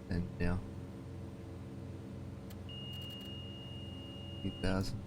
And now 8,000.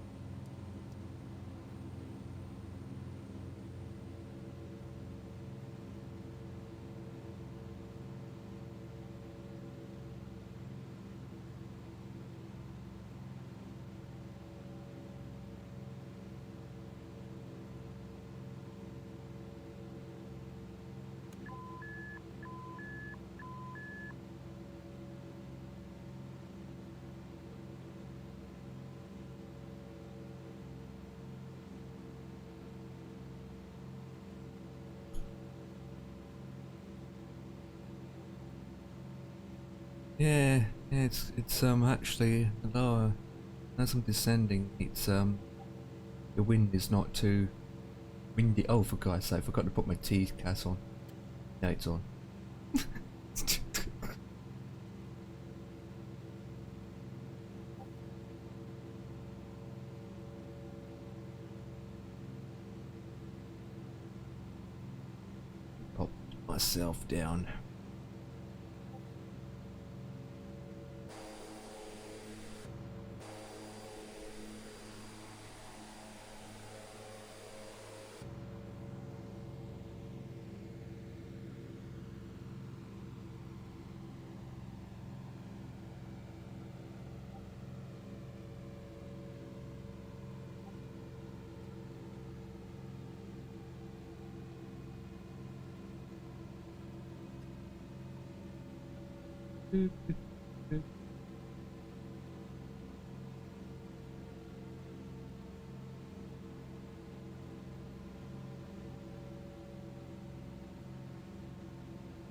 Yeah, it's actually lower. As I'm descending, it's the wind is not too windy. Oh, for God's sake, I forgot to put my T-CAS on. No, it's on. Pop myself down.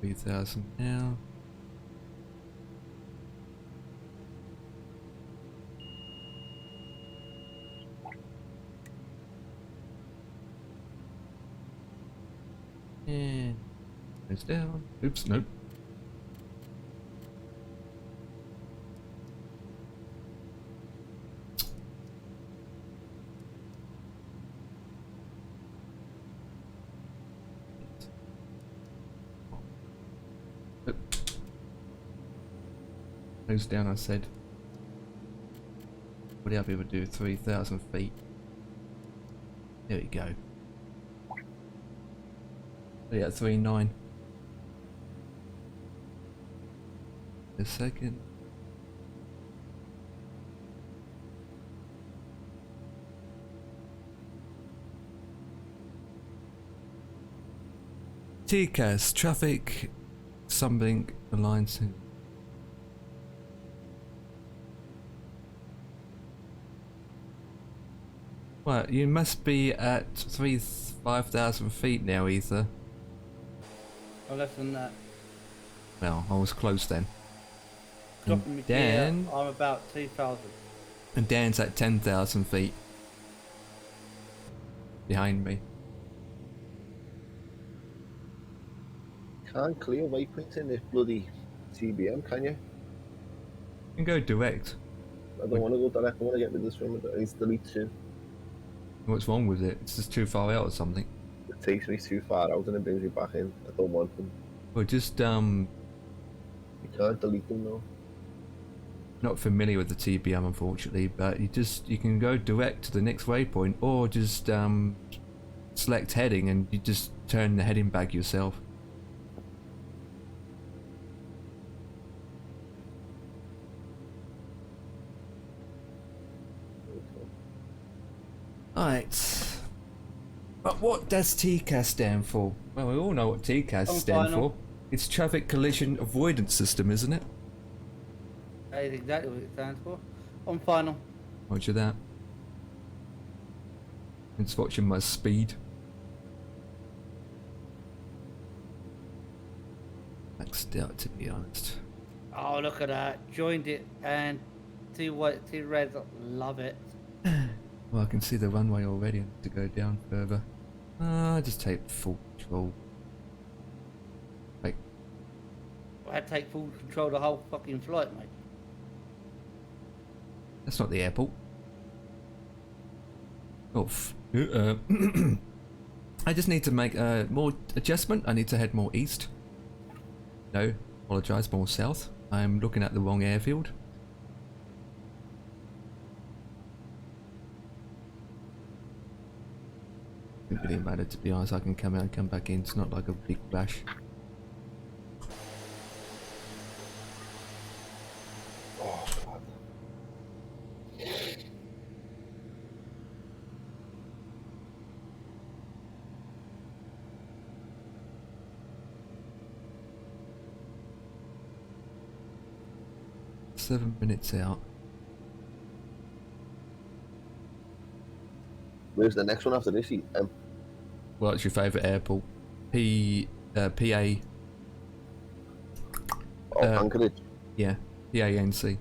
$3,000 now. And goes down. Oops, nope. Goes down, I said. What do I be able to do? 3,000 feet. There we go. Oh, yeah, 3.9. A second. TCAS traffic something aligns to. Well, you must be at 5,000 feet now, Ether. Or less than that. Well, I was close then. Dropping me Dan- gear, I'm about 2,000. And Dan's at 10,000 feet. Behind me. Can't clear waypoints in this bloody TBM, can you? You can go direct. I don't want to go direct. I want to get rid of this room. It's delete soon. What's wrong with it? It's just too far out or something. It takes me too far out and it brings me back in. I don't want them. Or just You can't delete them though. not familiar with the TBM unfortunately, but you can go direct to the next waypoint or just select heading and you just turn the heading back yourself. Alright. But what does TCAS stand for? Well, we all know what TCAS stands final. for. It's Traffic Collision Avoidance System, isn't it? That is exactly what it stands for. On final. Roger that. I'm just watching my speed. Maxed out, to be honest. Oh, look at that. Joined it and two white, two reds. Love it. Well, I can see the runway already. I need to go down further. Just take full control. Wait, I had to take full control of the whole fucking flight, mate. that's not the airport. Oh, I just need to make more adjustment. I need to head more east. No, apologise, more south. I'm looking at the wrong airfield. It really matter, to be honest. I can come out and come back in. It's not like a big flash. Oh god. Seven minutes out. Where's the next one after this? What's your favourite airport? PA. Anchorage. Yeah, PANC.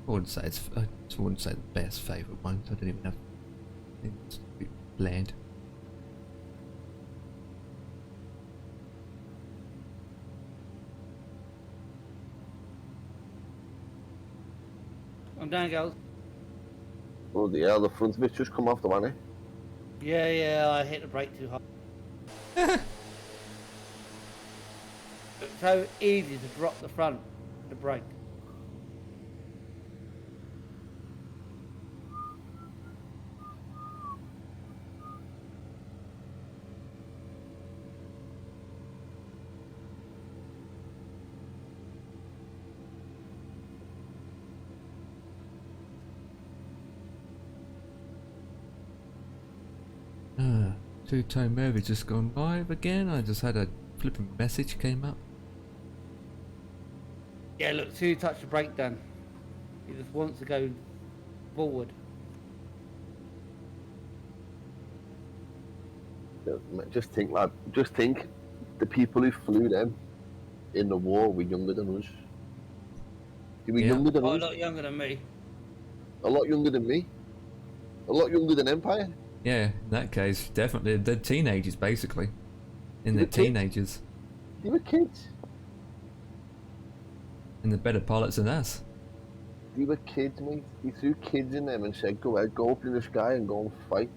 I wouldn't say I wouldn't say the best favourite one. I don't even have. It's a bit bland. I'm down, girls. Oh yeah, the front of it's just come off the one, eh? Yeah, I hit the brake too hard. It's so easy to drop the front, the brake. Two-tone movie just gone live again. I just had a flipping message came up. Yeah, look, Sue touched the brake down. He just wants to go forward. Just think, lad. Just think, the people who flew them in the war were younger than us. They were Yeah. younger than Oh, a us. lot younger than me. A lot younger than me. A lot younger than Empire. Yeah, in that case, definitely they're teenagers basically. In their They're kids. teenagers, They were kids. and they're better pilots than us. They were kids, mate. They threw kids in them and said, "Go ahead, go up in the sky and go and fight."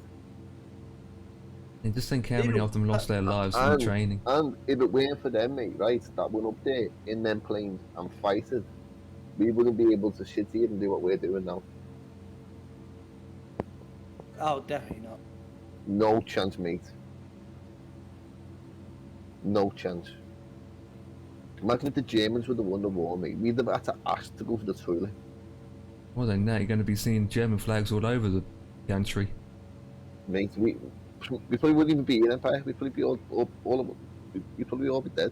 And just think how many of them lost their lives in And- training. And if it weren't for them, mate, right, that went up there in them planes and fighted, we wouldn't be able to sit here and do what we're doing now. Oh, definitely not. No chance, mate. No chance. Imagine if the Germans were the one that war, mate. We'd have had to ask to go to the toilet. Well then, now you're going to be seeing German flags all over the country. Mate, we probably wouldn't even be in Empire. We'd probably be all of we'd probably all be dead.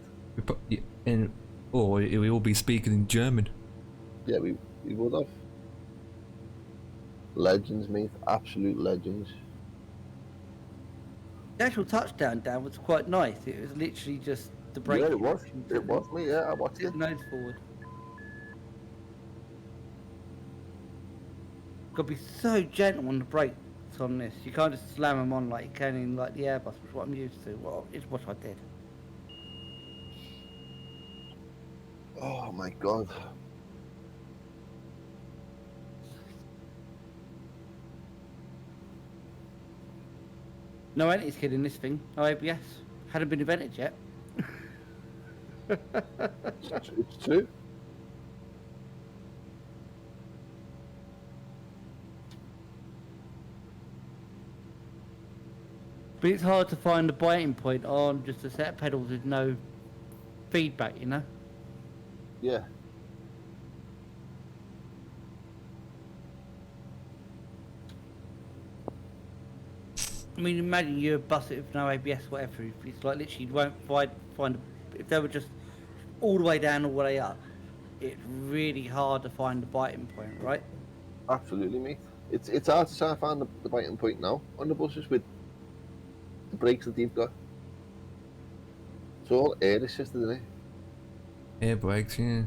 Or we all be speaking in German. Yeah, we would have. Legends, mate. Absolute legends. The actual touchdown, Dan, was quite nice. It was literally just the break. Yeah, it was. It was, mate. Yeah, I watched it. Nose forward. Got to be so gentle on the brakes on this. You can't just slam them on like you can in like the Airbus, which is what I'm used to. Well, it's what I did. Oh my god. No anti-skid in this thing. No ABS. Hadn't been invented yet. It's true. But it's hard to find the biting point on just a set of pedals with no feedback, you know? Yeah. I mean, imagine you bust it with no ABS, whatever. It's like literally you won't find if they were just all the way down, all the way up, it's really hard to find the biting point, right? Absolutely, mate. It's hard to try and find the biting point now on the buses with the brakes that they've got. It's all air assisted, isn't it? Air brakes, yeah.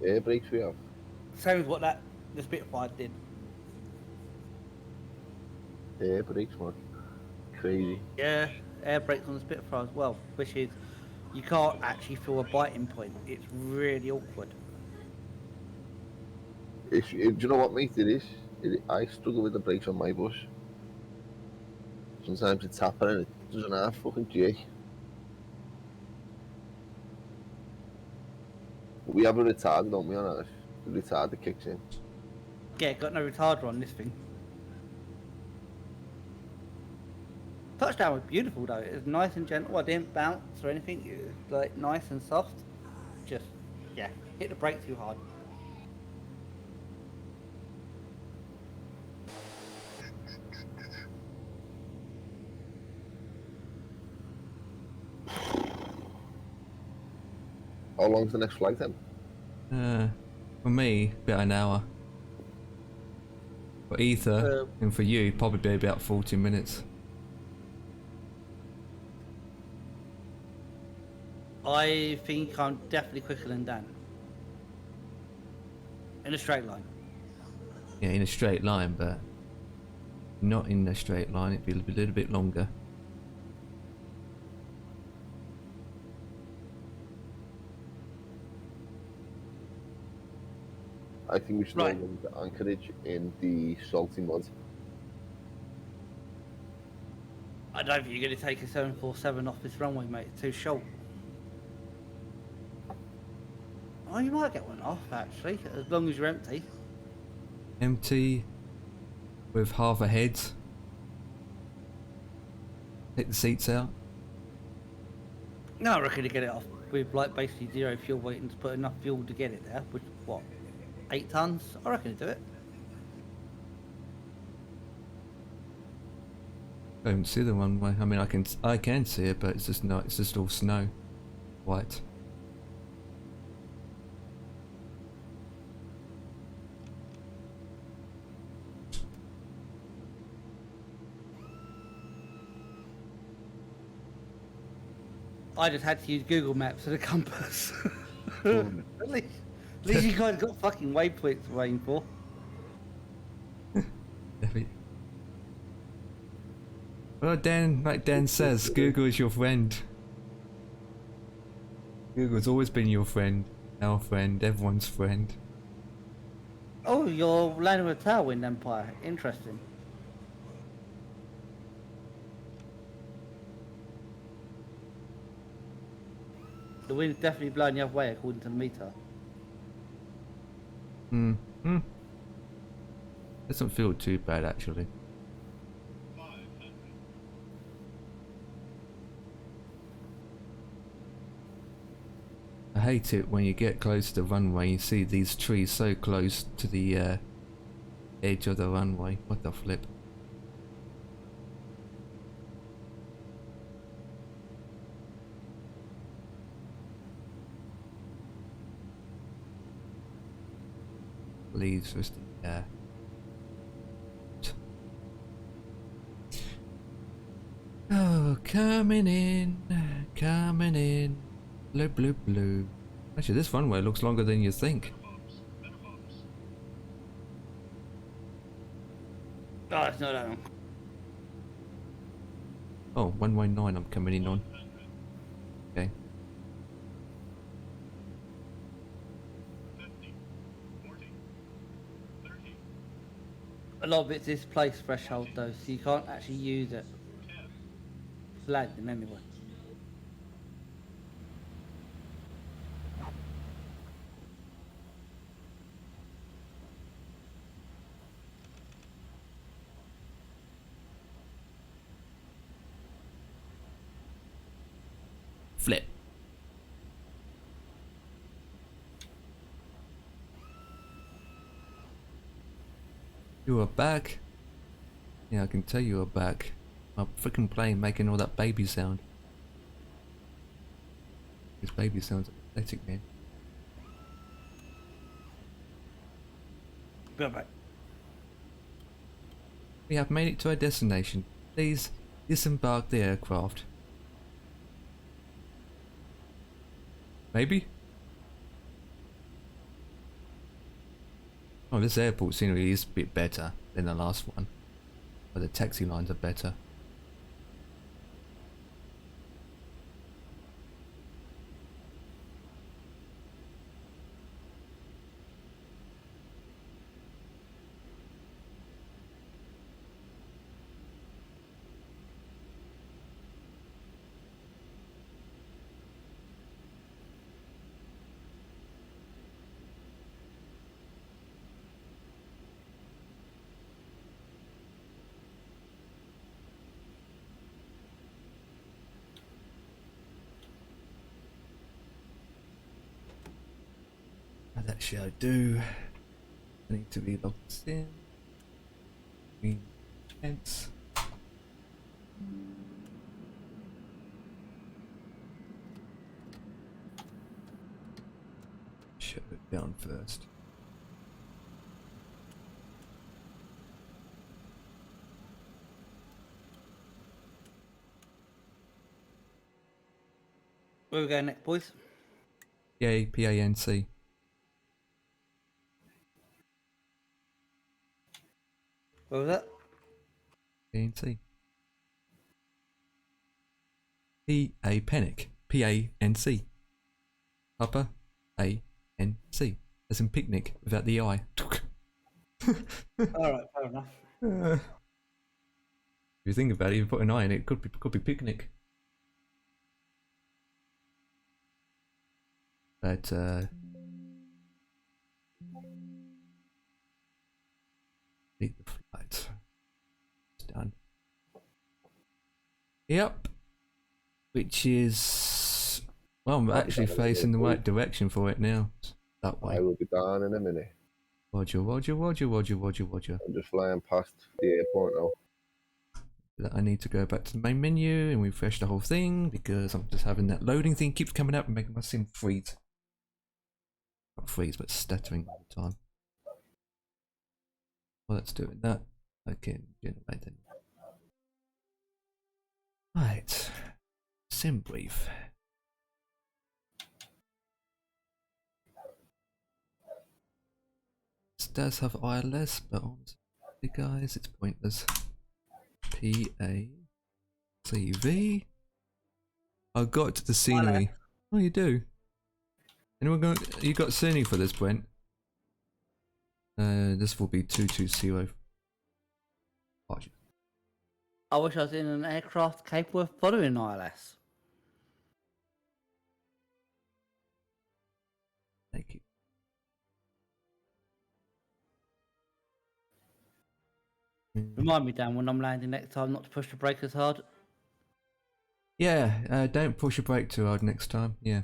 Air brakes we have. Same as what the Spitfire did. Air brakes, man. Crazy. Yeah, air brakes on the Spitfire as well, which is you can't actually feel a biting point. It's really awkward. Do you know what, mate? It is. I struggle with the brakes on my bus. Sometimes it's tapping and it doesn't have fucking jerk. We have a retarder, don't we, on ours? The retarder kicks in. Yeah, got no retarder on this thing. Touchdown was beautiful though. It was nice and gentle. I didn't bounce or anything. It was like nice and soft. Just, yeah, hit the brake too hard. How long's the next flight then? For me, about an hour. For Ether, and for you, probably be about 40 minutes. I think I'm definitely quicker than Dan. In a straight line. Yeah, in a straight line, but not in a straight line. It'd be a little bit longer. I think we should Right. land the anchorage in the salty mud. I don't think you're going to take a 747 off this runway, mate. It's too short. Oh, you might get one off, actually, as long as you're empty. Empty, with half a head. Take the seats out. No, I reckon to get it off with, like, basically zero fuel weight and to put enough fuel to get it there. Which, what, 8 tons? I reckon to do it. I don't see the runway. I mean, I can see it, but it's just not. It's just all snow, white. I just had to use Google Maps as a compass. At least you guys got fucking waypoints to aim for. Well, Dan, like Dan says, Google is your friend. Google's always been your friend, our friend, everyone's friend. Oh, you're landing with a tailwind empire. Interesting. The wind's definitely blowing the other way according to the meter. Doesn't feel too bad actually. hate it when you get close to the runway, you see these trees so close to the edge of the runway. What the flip? Leaves was the oh, coming in, blue, blue, blue. Actually, this runway looks longer than you think. Oh, it's not that long. Oh, 119 I'm coming in on. Okay. 50, 40, 30, A lot of it's this place threshold though, so you can't actually use it. 10, Landing anyway. Flip. You are back? Yeah, I can tell you are back. My freaking plane making all that baby sound. This baby sounds pathetic, man. Go back. We have made it to our destination. Please disembark the aircraft. Maybe? Oh, this airport scenery is a bit better than the last one. But the taxi lines are better. That shall I do. I need to be logged in. Green fence. Shut it down first. Where we going next, boys? Yay, PANC. Where was that? PANC. P-A panic. P-A-N-C. Papa A-N-C. As in picnic without the I. Alright, fair enough. If you think about it, if you put an I in it, it could be picnic. But lead the flight. It's done. Yep. Which is well, I'm actually facing the right direction for it now. That way. I will be down in a minute. Roger, roger, roger, roger, roger, roger. I'm just flying past the airport now. I need to go back to the main menu and refresh the whole thing because I'm just having that loading thing keeps coming up and making my sim freeze. Not freeze, but stuttering all the time. Well, let's do it. That I can generate it. Right. Sim brief. This does have ILS, but honestly, guys, it's pointless. P-A-C-V. I got to the scenery. Oh, you do? Anyone got? You got scenery for this, Brent? This will be 220. Watch it. I wish I was in an aircraft capable of following ILS. Thank you. Remind me, Dan, when I'm landing next time not to push the brake as hard. Yeah, don't push your brake too hard next time. Yeah.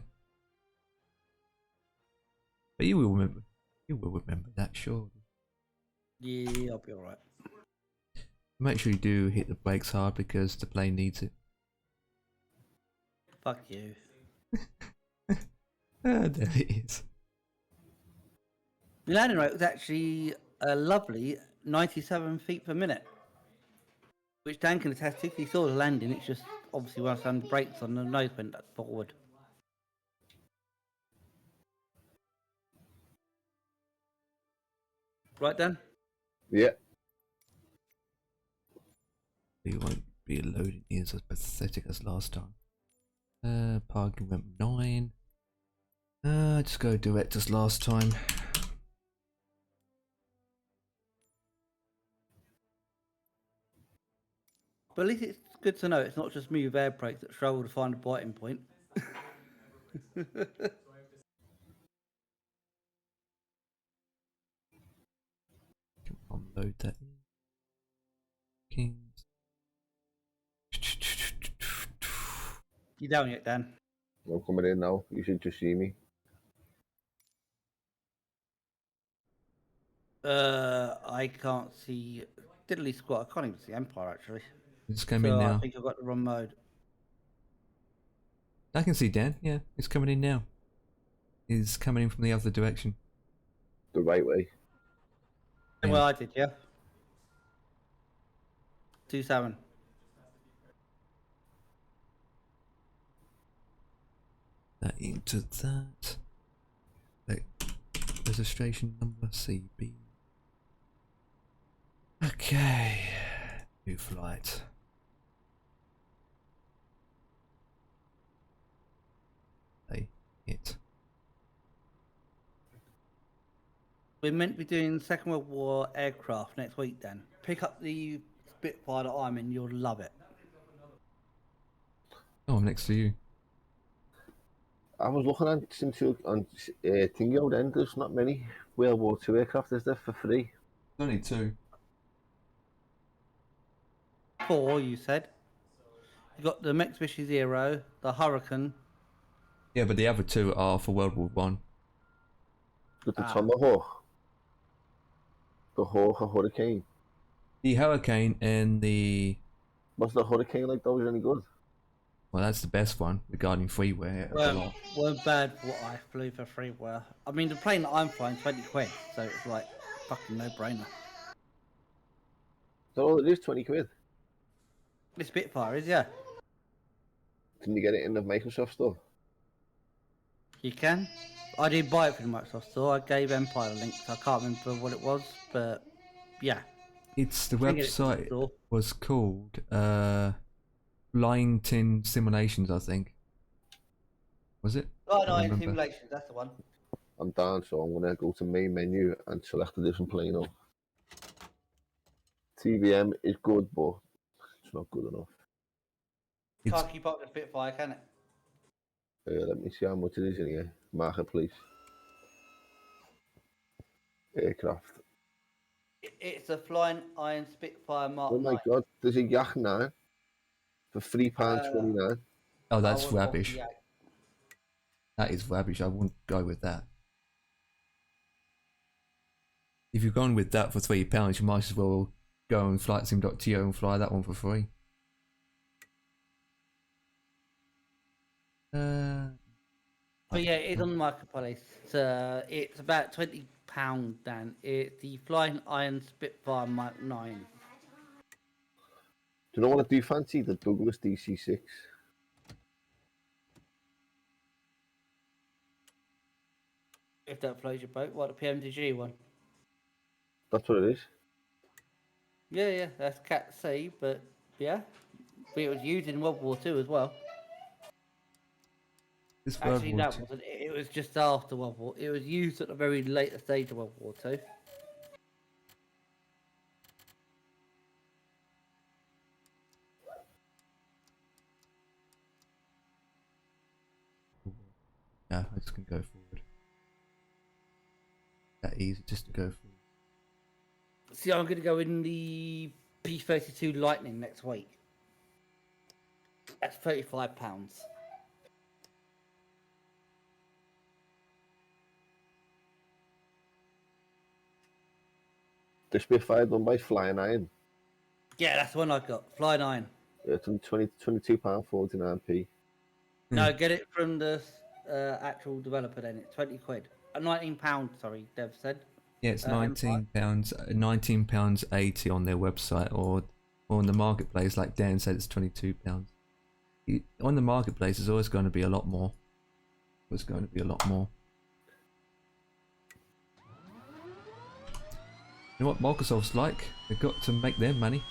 But you will remember. You will remember that, surely. Yeah, I'll be alright. Make sure you do hit the brakes hard because the plane needs it. Fuck you. Ah, there it is. The landing rate was actually a lovely 97 feet per minute, which Dan can attest to. He saw the landing. It's just obviously when I slammed the brakes on, the nose went forward. Right, Dan? Yeah. You won't be loading is as pathetic as last time. Parking went 9. Just go direct as last time. But at least it's good to know it's not just me with air brakes that struggle to find a biting point. Can unload that in. Kings. You down yet, Dan? I'm coming in now. You should just see me. I can't see diddly squat. I can't even see Empire actually. It's coming So I now. think I've got the wrong mode. I can see Dan. Yeah, it's coming in now. It's coming in from the other direction. The right way. Yeah. Well, I did, yeah. 2-7. That into that. Like, registration number CB. Okay. New flight. Hey, it. We're meant to be doing Second World War aircraft next week, Dan. Pick up the Spitfire that I'm in, you'll love it. Oh, I'm next to you. I was looking at since you on Tingo then. There's not many World War II aircraft, is there, for free? Only 2. 4, you said. You got the Mitsubishi Zero, the Hurricane. Yeah, but the other 2 are for World War One. Got the Tomahawk, the Hawk, a Hurricane. The Hurricane and the What's the Hurricane like? That was any good? well, that's the best one regarding freeware. Well, weren't bad for what I flew for freeware. I mean, the plane that I'm flying, 20 quid, so it's like fucking no-brainer. So it is 20 quid. The Spitfire is, yeah. Can you get it in the Microsoft store? You can. I did buy it from the Microsoft store. I gave Empire a link, so I can't remember what it was, but yeah. It's the You can get it from the website store. was called Flying Tin Simulations, I think. Was it? Oh, I no, in remember. simulations, that's the one. I'm down, so I'm gonna go to main menu and select a different plane up. TVM is good, but it's not good enough. It's Can't keep up with the Spitfire, can it? Let me see how much it is in here. Marketplace. Aircraft. It's a Flying Iron Spitfire Mark Oh my 9. god, there's a Yak 9 for £3.29. oh, I that's wouldn't want rubbish. the Yak. That is rubbish. I wouldn't go with that. If you're going with that for £3, you might as well go on flightsim.to and fly that one for free. But yeah, it's on the marketplace. It's about £20, Dan. It's the Flying Iron Spitfire Mark 9. Do you know what I do fancy? The Douglas DC-6. If that floats your boat. What, the PMDG one? That's what it is. Yeah, that's Cat C, but yeah. But it was used in World War II as well. This World Actually, War that II. wasn't. It was just after World War. It was used at the very later stage of World War II. Yeah, I just can go forward. That easy just to go forward. See, I'm going to go in the P-32 Lightning next week. That's £35. The Spitfire done by Flying Iron. Yeah, that's the one I got. Fly 9. It's on £22.49p. No, get it from the actual developer then. It's 20 quid. £19, sorry, Dev said. Yeah, it's M5. £19.80 on their website, or on the marketplace, like Dan said, it's £22. On the marketplace, it's always going to be a lot more. It's going to be a lot more. You know what Microsoft's like? They've got to make their money.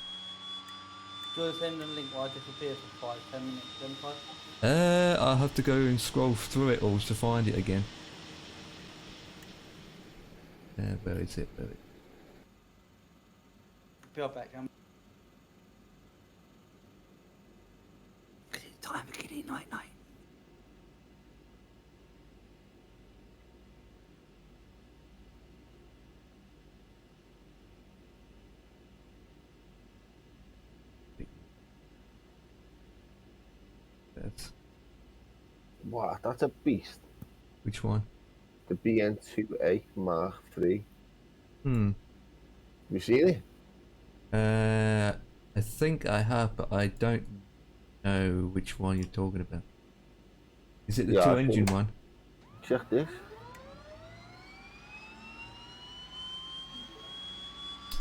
Do you want to send the link while I disappear for 5-10 minutes then, Clive? I'll have to go and scroll through it all to find it again. Where is it? Where is it? Be right back. It's time for kitty night night. That's, Wow, that's a beast. which one? The BN2A Mark III. Hmm. You seen it? I think I have, but I don't know which one you're talking about. Is it the Yeah, I two-engine think- one? Check this.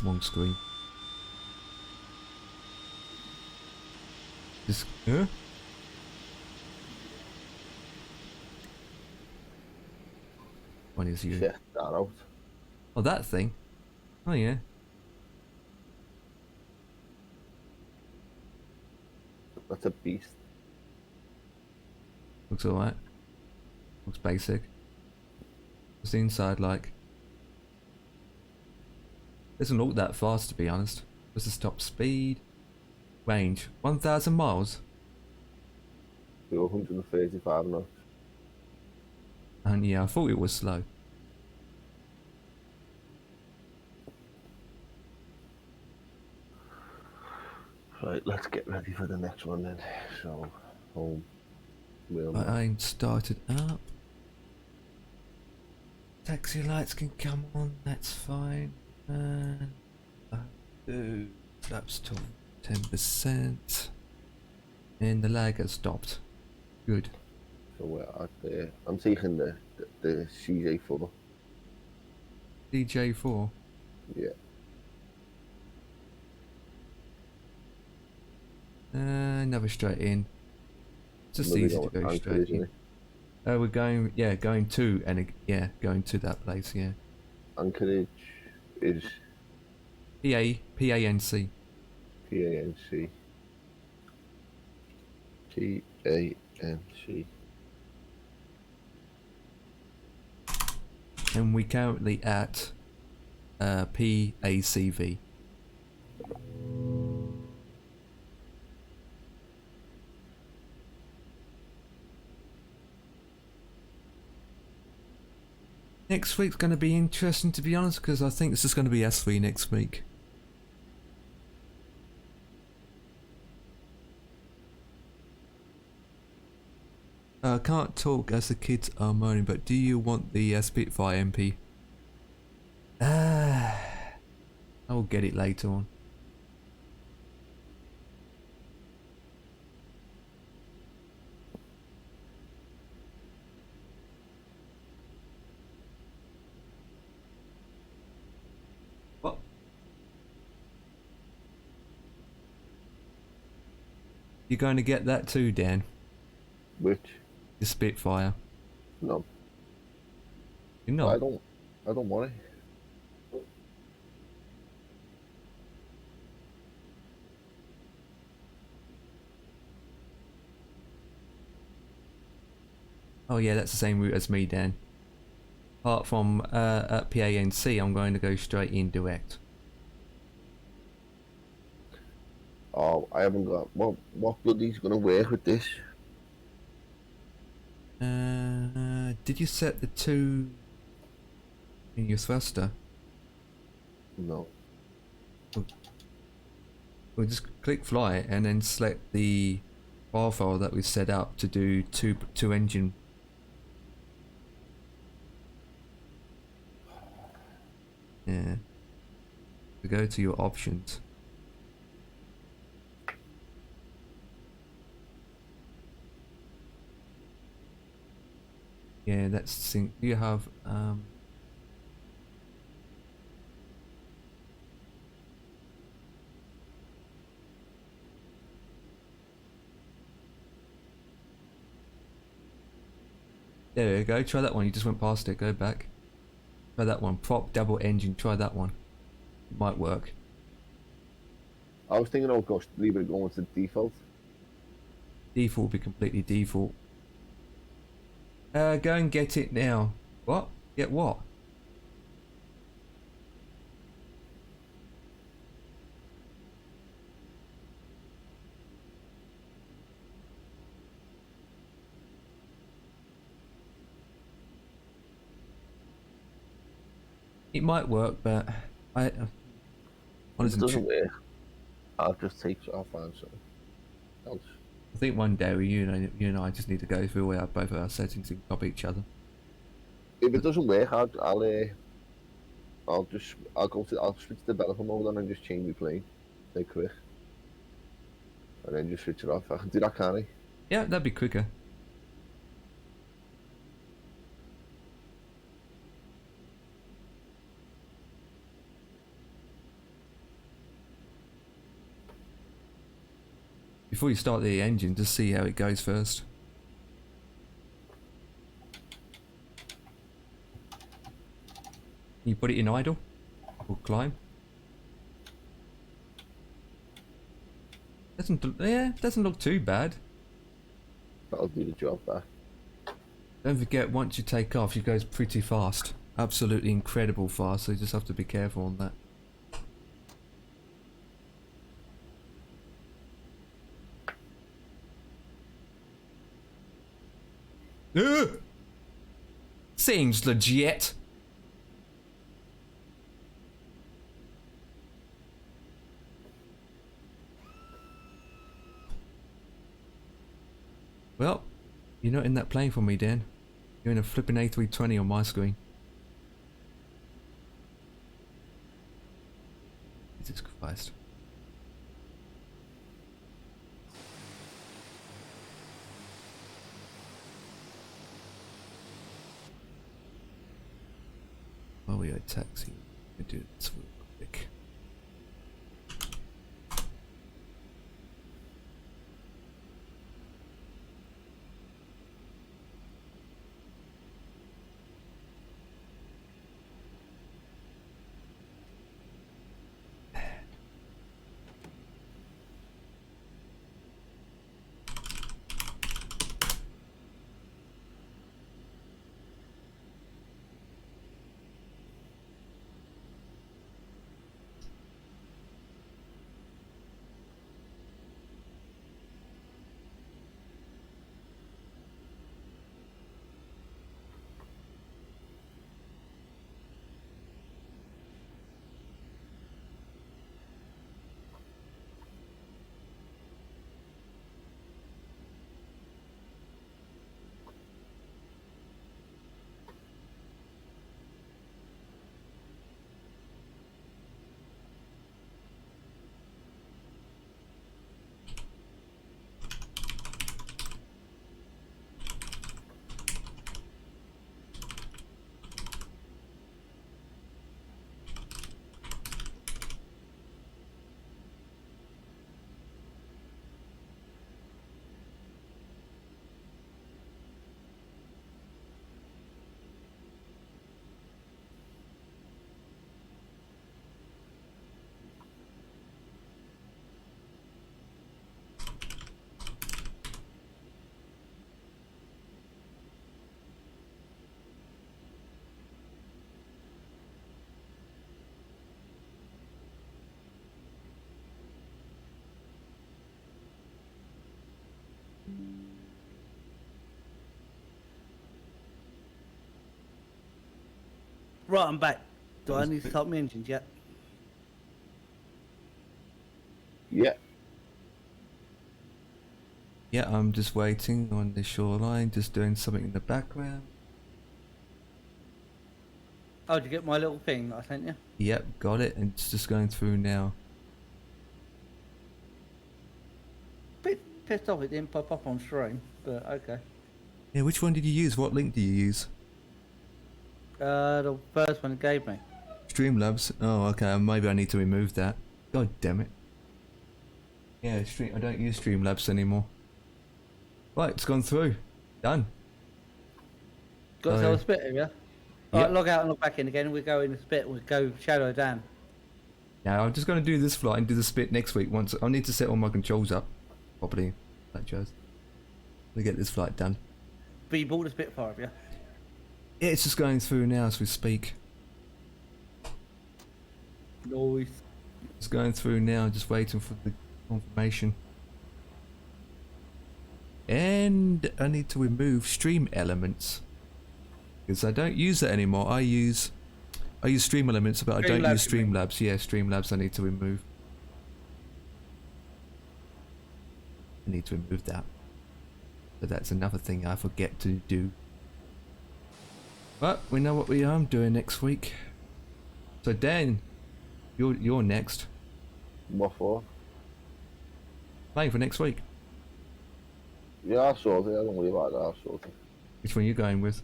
Wrong screen. This, huh? One is you. Check that out. Oh, that thing. Oh yeah. That's a beast. Looks alright. Looks basic. What's the inside like? Doesn't look that fast, to be honest. What's the top speed? Range 1,000 miles. Do 135 knots. And yeah, I thought it was slow. Right, let's get ready for the next one then. So, home. Wheel. I ain't started up. Taxi lights can come on, that's fine. And flaps to 10%. And the lag has stopped. Good. So we're at the. I'm taking the CJ4. DJ4. Yeah. Another straight in. It's just Another easy go to go Anchor, straight isn't in. it? We're going, yeah, going to, and yeah, going to that place, yeah. Anchorage is PANC. PANC. PANC. And we currently at PACV. Next week's going to be interesting, to be honest, because I think this is going to be S3 next week. I can't talk as the kids are moaning, but do you want the Spitfire MP? I will get it later on. What? You're going to get that too, Dan? Which? The Spitfire. No. You're not? I don't want it. Oh yeah, that's the same route as me, Dan. Apart from at PANC, I'm going to go straight in direct. Oh, I haven't got. What bloody's gonna work with this? Did you set the 2 in your thruster? No. We'll just click fly and then select the file that we set up to do two engine. Yeah. go to your options. Yeah, let's sync. Do you have there you go, try that one. You just went past it, go back. Try that one. Prop double engine, try that one. It might work. I was thinking, oh gosh, leave it going to default. Default will be completely default. Go and get it now. What? Get what? It might work, but I If it doesn't work, I'll just take. I'll find something else. I think one day you and I just need to go through both of our settings and copy each other. If it doesn't work, I'll switch to developer mode and just change my plane. Stay quick. And then just switch it off. I can do that, can't I? Yeah, that'd be quicker. Before you start the engine, just see how it goes first. You put it in idle or climb. Doesn't look too bad. That'll do the job there. Don't forget, once you take off, it goes pretty fast. Absolutely incredible fast, so you just have to be careful on that. Seems legit. Well, you're not in that plane for me, Dan. You're in a flipping A320 on my screen. Jesus Christ. While we are taxi, we do this real quick. Right, I'm back. Do I need to start my engines yet? Yeah. Yeah, I'm just waiting on the shoreline, just doing something in the background. Oh, did you get my little thing that I sent you? Yep, got it. And it's just going through now. Bit pissed off it didn't pop up on stream, but okay. Yeah, which one did you use? What link do you use? The first one it gave me. Streamlabs. Oh, okay. Maybe I need to remove that. God damn it. Yeah, I don't use Streamlabs anymore. Right, it's gone through. Done. Got to So- tell the spit, have you? Yep. Alright, log out and log back in again. We go in the spit. We go shadow down. Now I'm just going to do this flight and do the spit next week. Once I need to set all my controls up properly. Like Joe's. We get this flight done. But you bought the Spitfire, have you? Yeah, it's just going through now as we speak. Nice. It's going through now, just waiting for the confirmation. And I need to remove stream elements because I don't use that anymore. I use stream elements, but I don't use Streamlabs. Yeah, Streamlabs I need to remove. I need to remove that. But that's another thing I forget to do. But we know what we are doing next week. So Dan, you're next. What for? Playing for next week. Yeah, I sorted it. I don't worry about that. I sorted it. Which one are you going with?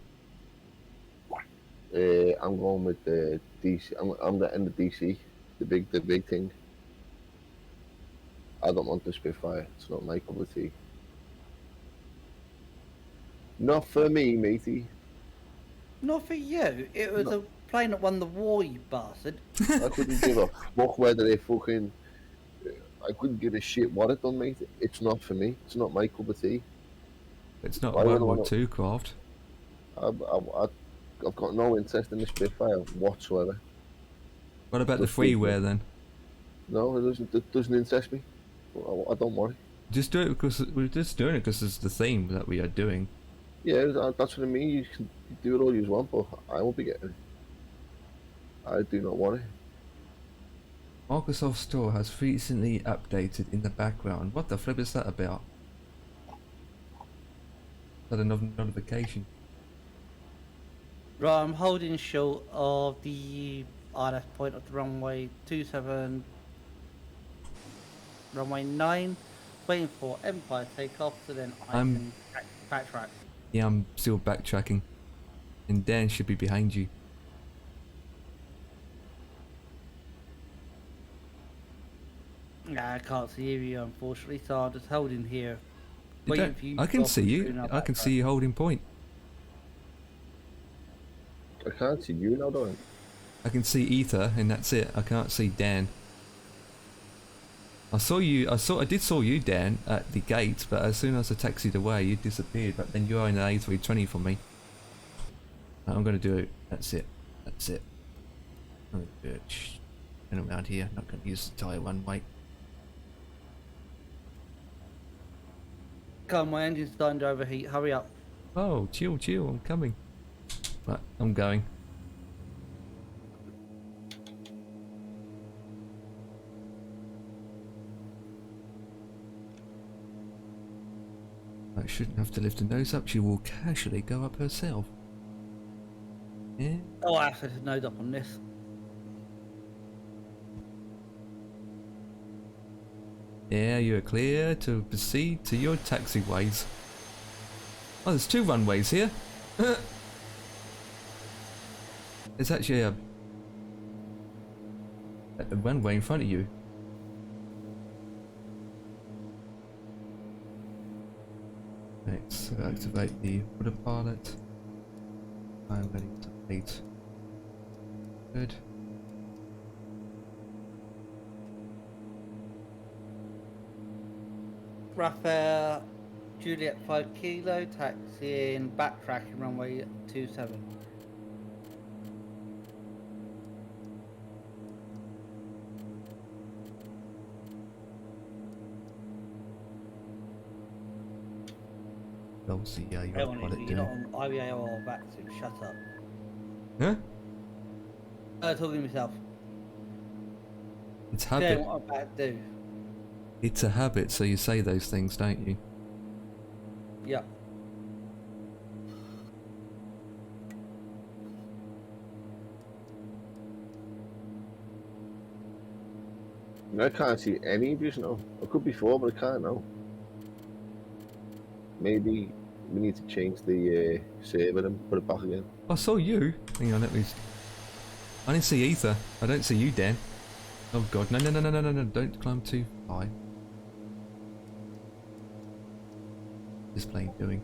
I'm going with the DC. I'm the end of DC, the big thing. I don't want the Spitfire. It's not my cup of tea. Not for me, matey. Not for you. It was a plane that won the war, you bastard. I couldn't give a fuck whether they fucking. I couldn't give a shit what it done, mate. It's not for me. It's not my cup of tea. It's not Why would World I War wanna- II craft. I've got no interest in the Spitfire whatsoever. What about the Just keep freeware it. then? No, it doesn't. It doesn't interest me. I don't worry. Just do it because we're just doing it because it's the theme that we are doing. Yeah, that's what I mean. You can do it all you want, but I won't be getting it. I do not want it. Microsoft Store has recently updated in the background. What the flip is that about? Is that another notification? Right, I'm holding short of the RF point of the runway 27, runway 9, waiting for Empire takeoff, so then I I'm- can backtrack. Yeah, I'm still backtracking. And Dan should be behind you. Nah, I can't see you unfortunately, so I'm just holding here. You Waiting don't- for you I to can go see through you. and I'll I can backtrack. see you holding point. I can't see you now, don't I can see Ether, and that's it. I can't see Dan. I saw you. I did saw you, Dan, at the gate, but as soon as I taxied away, you disappeared. But then you're in an A320 for me. I'm gonna do it. That's it. That's it. I'm gonna do it. Shh. And around here. Not gonna use the entire runway. Come, my engine's starting to overheat. Hurry up. Oh, chill, chill. I'm coming. Right, I'm going. I shouldn't have to lift her nose up. She will casually go up herself. Yeah. Oh, I have to node up on this. Yeah, you are clear to proceed to your taxiways. Oh, there's two runways here. There's actually a runway in front of you. Right, so activate the autopilot. I'm ready to wait. Good. Raphael, Juliet 5 Kilo, taxiing, backtracking runway 27. Obviously, yeah, you're Hang on, autopilot you're not doing. on IVAO or vaccine, shut up. Huh? Talking to myself. It's Doing habit. what I'm about to do. It's a habit, so you say those things, don't you? Yep. I can't see any of you now. It could be 4, but I can't now. Maybe we need to change the server and put it back again. I saw you. Hang on, let me. I didn't see Ether. I don't see you, Dan. Oh god, no, no, no, no, no, no, no! Don't climb too high. This plane doing?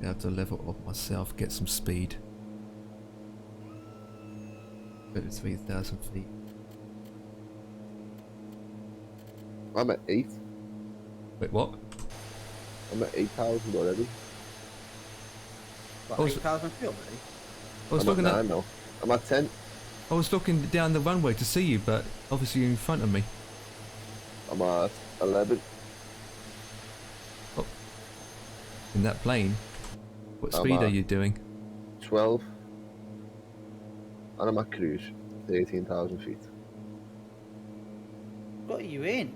I have to level up myself, get some speed. Go to 3,000 feet. I'm at 8. Wait, what? I'm at 8,000 already. What, I was- 8,000 feet already? I was I'm looking at at. 9 now. I'm at 10. I was looking down the runway to see you, but obviously you're in front of me. I'm at 11. In that plane. What I'm speed are at- you doing? 12. And I'm at cruise. 13,000 feet. Got you in.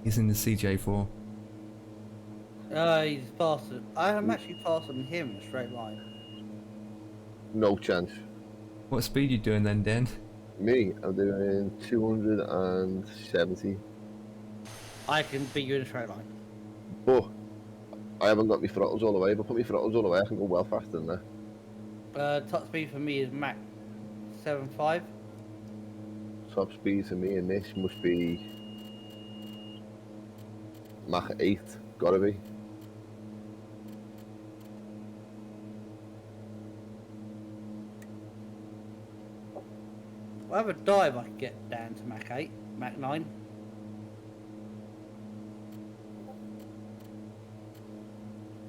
He's in the CJ4. He's faster. I'm actually faster than him in a straight line. No chance. What speed you doing then, Dan? Me, I'm doing 270. I can beat you in a straight line. But I haven't got my throttles all the way. If I put my throttles all the way, I can go well faster than that. Top speed for me is Mach 7.5. Top speed for me in this must be Mach 8. Gotta be. If I have a dive, I can get down to Mach 8, Mach 9.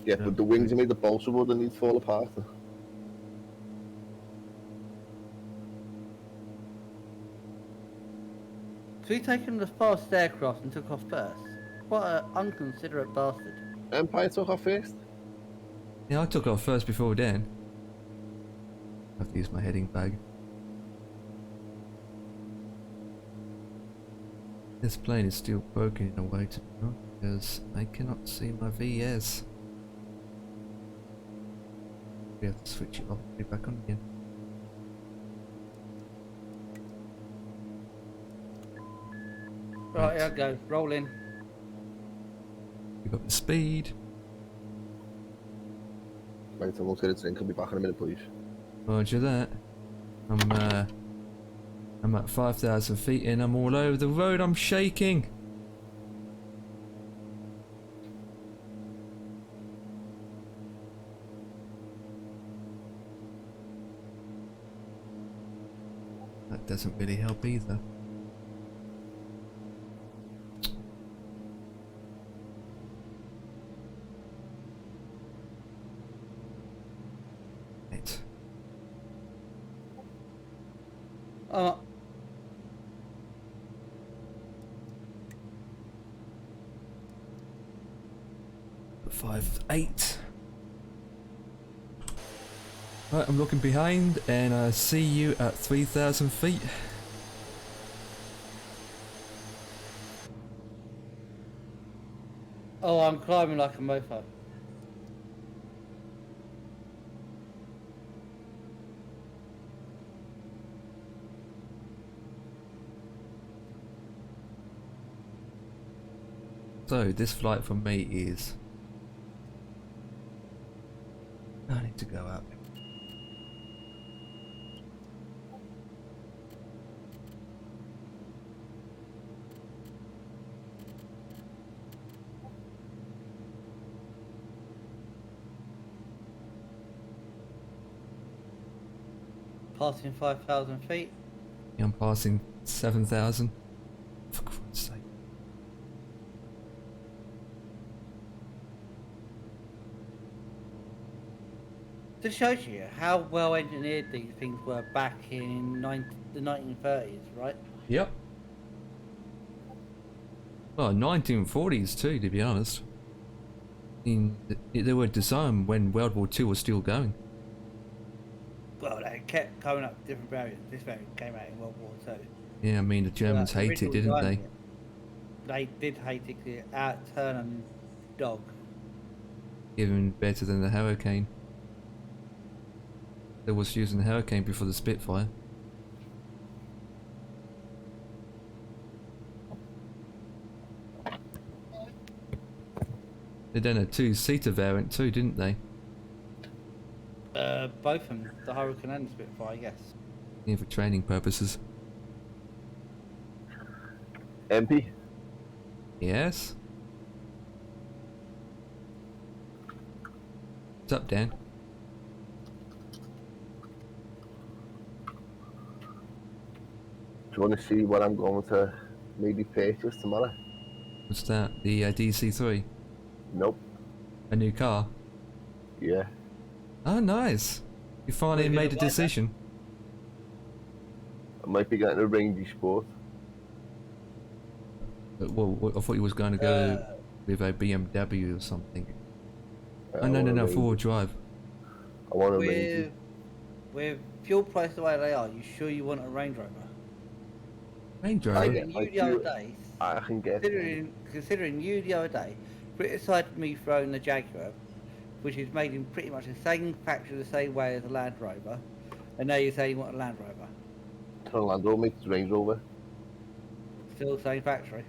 Yeah, but the wings are made of balsa wood and they'd fall apart. So he taken the fast aircraft and took off first. What an unconsiderate bastard. Empire took off first. Yeah, I took off first before Dan. I have to use my heading bag. This plane is still broken in a way to me because I cannot see my VS. We have to switch it off and put it back on again. Right, here I go. Roll in. We got the speed. Right, I'm looking at it, I'll be back in a minute, please. Roger that. I'm at 5,000 feet and I'm all over the road. I'm shaking. That doesn't really help either. Right. Uh, 5-8. Right, I'm looking behind and I see you at 3,000 feet. oh, I'm climbing like a mofo. So this flight for me is... I need to go up. Passing 5,000 feet. I'm passing 7,000. For Christ's sake. This shows you how well engineered these things were back in the 1930s, right? Yep. Well, 1940s too, to be honest. They were designed when World War II was still going. Well, they kept coming up with different variants. This variant came out in World War II. Yeah, I mean the Germans The hated it, original didn't design they? of it, They did hate it 'cause it out-turned dog. Even better than the Hurricane. They was using the Hurricane before the Spitfire. They done a two-seater variant too, didn't they? Both of them, the Hurricane and the Spitfire, yes. Yeah, for training purposes. MP. Yes. What's up, Dan? Do you want to see what I'm going to maybe purchase tomorrow? What's that? The DC-3? Nope. A new car? Yeah. Oh, nice. You finally Well, you made a didn't like that. decision. I might be getting a rangy sport. Well, I thought you was going to go with a BMW or something. I Oh, no, want a rangy. four-wheel drive. I want a rangy. With fuel price the way they are, you sure you want a Range Rover? Range I Rover? get- Considering you the other do- day, I can get. considering you the other day criticised me for owning the Jaguar, which is made in pretty much the same factory the same way as a Land Rover, and now you say you want a Land Rover. Turn Land Rover, make it Range Rover. Still the same factory.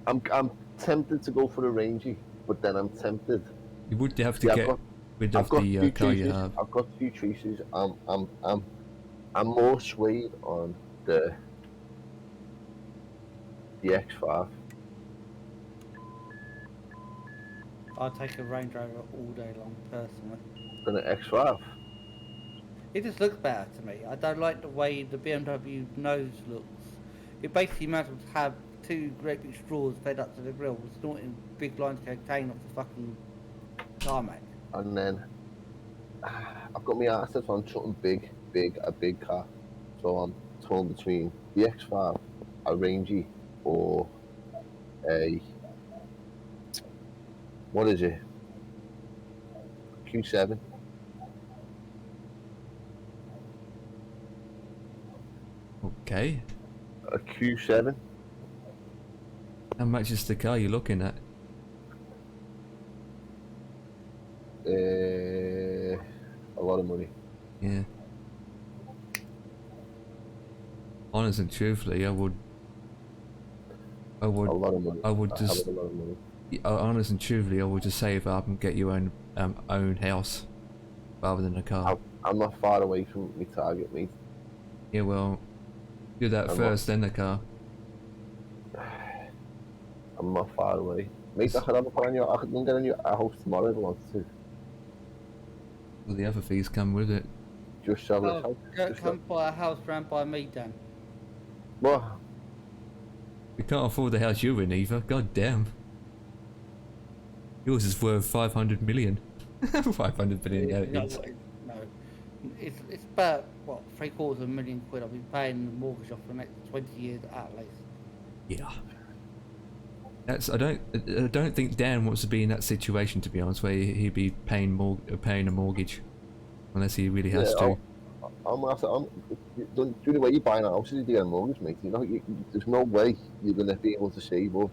I'm tempted to go for a rangy, but then I'm tempted. You would have to Yeah, get rid I've of got the few car you choices. have. I've got few choices. I'm more swayed on the X5. I'd take a Range Rover all day long, personally. Than an X5. It just looks better to me. I don't like the way the BMW nose looks. It basically might as well have two great big straws fed up to the grill, snorting big lines of cocaine off the fucking tarmac. And then I've got my arse set on something a big car. So I'm torn between the X5, a rangy, or a what is it? Q7. Okay. A Q7. How much is the car you're looking at? A lot of money. Yeah. Honest and truthfully, I would. A lot of money. I would A just. hell of a lot of money. Honest and truthfully, I would just save up and get your own house, rather than a car. I'm not far away from my target, mate. Yeah, well, do that I'm first, then the car. I'm not far away. Mate, I could have a plan. I could get a house tomorrow if I wanted to. All the other fees come with it. Just sell this Oh, house. go, Just come buy a house round by me, Dan. What? We can't afford the house you're in either. God damn. Yours is worth 500 million. 500 billion. Yeah, No, it's, no. It's about, what, £750,000 quid I'll be paying the mortgage off for the next 20 years at least. yeah. That's. I don't think Dan wants to be in that situation, to be honest, where he'd be paying a mortgage, unless he really has to. The only way you buy a house is to get a mortgage, mate. You know, there's no way you're gonna be able to save up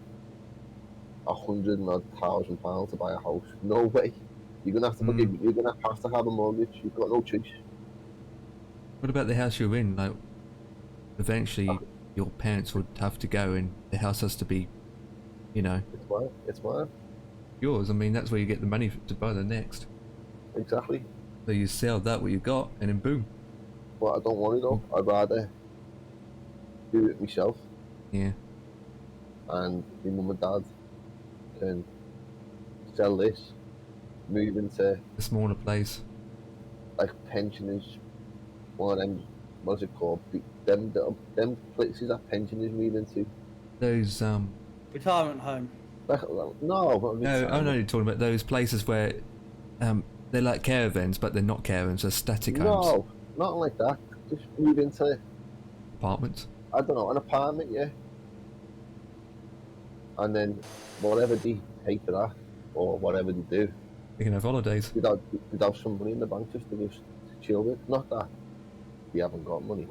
£100,000 to buy a house. No way. You're gonna have to. You're gonna have to have a mortgage. You've got no choice. What about the house you're in? Like, eventually, your parents would have to go, and the house has to be, you know, It's mine. yours. I mean, that's where you get the money to buy the next. Exactly. So you sell that what you got, and then boom. But I don't want it though. I'd rather do it myself, Yeah. and my mum and dad can sell this, move into A smaller place. like pensioners, one of them. What's it called? Them places that pensioners move into. Those Retirement home. Like, no, but No, I'm only talking about those places where they're like caravans, but they're not caravans. They're static homes. No, not like that. Just move into, Apartments. I don't know, an apartment, yeah. And then whatever they pay for that, or whatever they do, You can have holidays. they'd have some money in the bank just to chill with. Not that they haven't got money.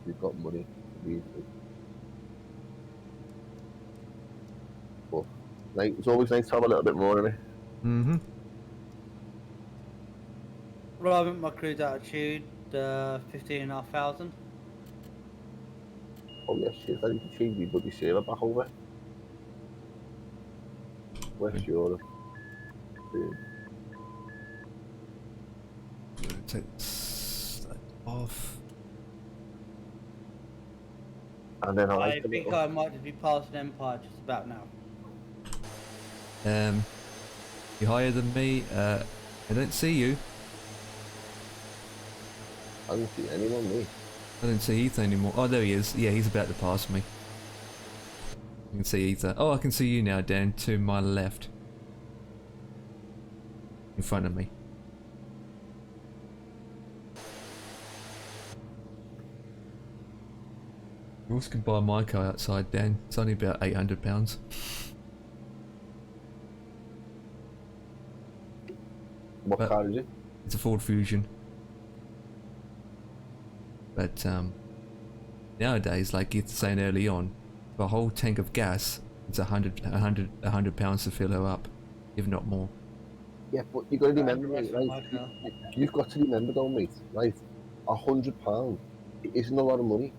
They've got money. But like, it's always nice to have a little bit more in it. Mm-hmm. Well, I went my cruise altitude, 15,500. Oh yeah, shit, I need to change my bloody sailor back over. West Europe. Boom. Take that off. And then I I like the think little... I might just be passing Empire just about now. You're higher than me. I don't see you. I don't see anyone, me. I don't see Ether anymore. Oh, there he is. Yeah, he's about to pass me. I can see Ether. Oh, I can see you now, Dan, to my left. In front of me. You also can buy my car outside, Dan. It's only about £800. What But- car is it? It's a Ford Fusion. But nowadays, like you were saying early on, for a whole tank of gas, it's £100 to fill her up, if not more. Yeah, but you got to remember, Rest mate, of right? my car. You've got to remember though, mate, right? £100 isn't a lot of money.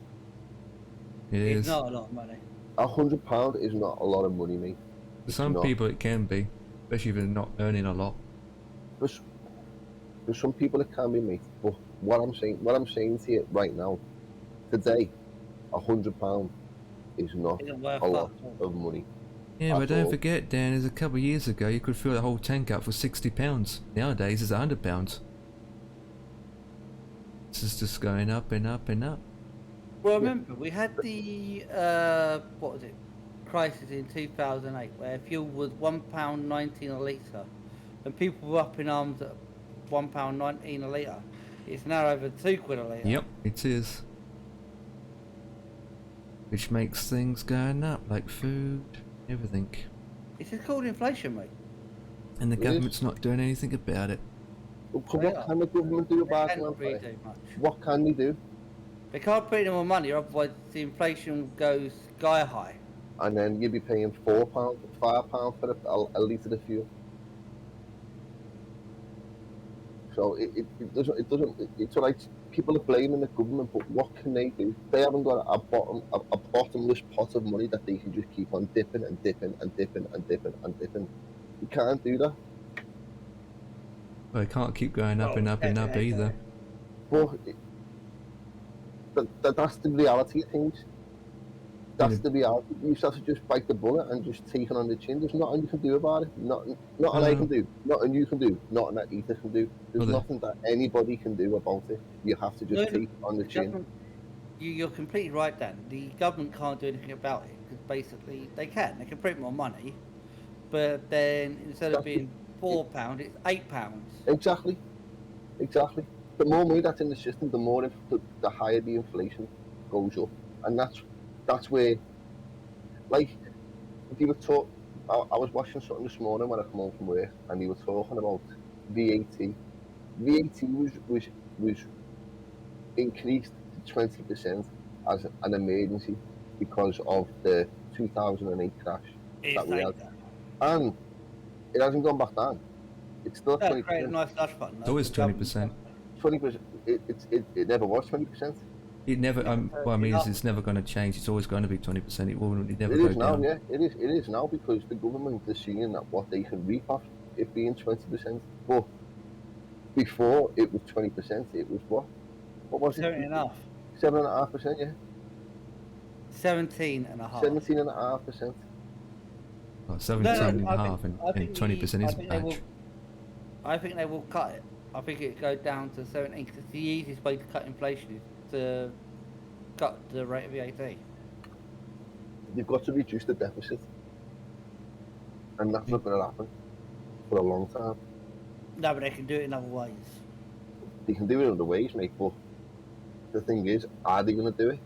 It It's is. not a lot of money. £100 is not a lot of money, mate. For some not. people it can be, especially if they're not earning a lot. For some people it can be, mate. But what I'm saying to you right now, today, £100 is not Isn't worth a lot that. of money. Yeah, but At don't all. forget, Dan, as a couple of years ago, you could fill the whole tank up for £60. Nowadays, it's £100. This is just going up and up and up. Well, remember, we had the, what was it, crisis in 2008, where fuel was £1.19 a litre, and people were up in arms at £1.19 a litre. It's now over £2 a litre. Yep, it is. Which makes things going up, like food, everything. It's just called inflation, mate. And the It government's not doing anything about it. So They what are. can the government do They about it? can't really Anthony? do much. What can they do? They can't print any more money, otherwise the inflation goes sky high. And then you'd be paying £4, £5 for a litre of fuel. So it's alright. People are blaming the government, but what can they do? They haven't got a bottomless pot of money that they can just keep on dipping and dipping and dipping and dipping and dipping. You can't do that. Well, it can't keep going up Well, and up and up definitely. either. But that's the reality of things. That's the reality. You just have to just bite the bullet and just take it on the chin. There's nothing you can do about it. Nothing I can do. Nothing you can do. Nothing that Ether can do. There's Well, nothing that anybody can do about it. You have to just No, take it on the the chin. government- You're completely right, Dan. The government can't do anything about it because basically they can. They can print more money, but then instead of being £4, it's £8. Exactly. The more money that's in the system, the more the higher the inflation goes up, and that's where, like, if you were talk, I was watching something this morning when I come home from work, and they were talking about VAT. VAT was increased to 20% as an emergency because of the 2008 crash that we had, and it hasn't gone back down. It's still That'd create a 20%. nice slush fund. It's always 20%. 20%. It never was 20%. It never. What I mean is, it's never going to change. It's always going to be 20%. It will never It go is now, down. yeah. It is now because the government is seeing that what they can reap off it being 20%. But before it was 20%, it was what? What was it? 17.5. 7.5%, yeah. 17.5. 17.5%. Like 7 and a half and 20% is bad. I think they will cut it. I think it go down to 17 because the easiest way to cut inflation is to cut the rate of VAT. You've got to reduce the deficit, and that's not going to happen for a long time. No, but they can do it in other ways. They can do it in other ways, mate. But the thing is, are they going to do it?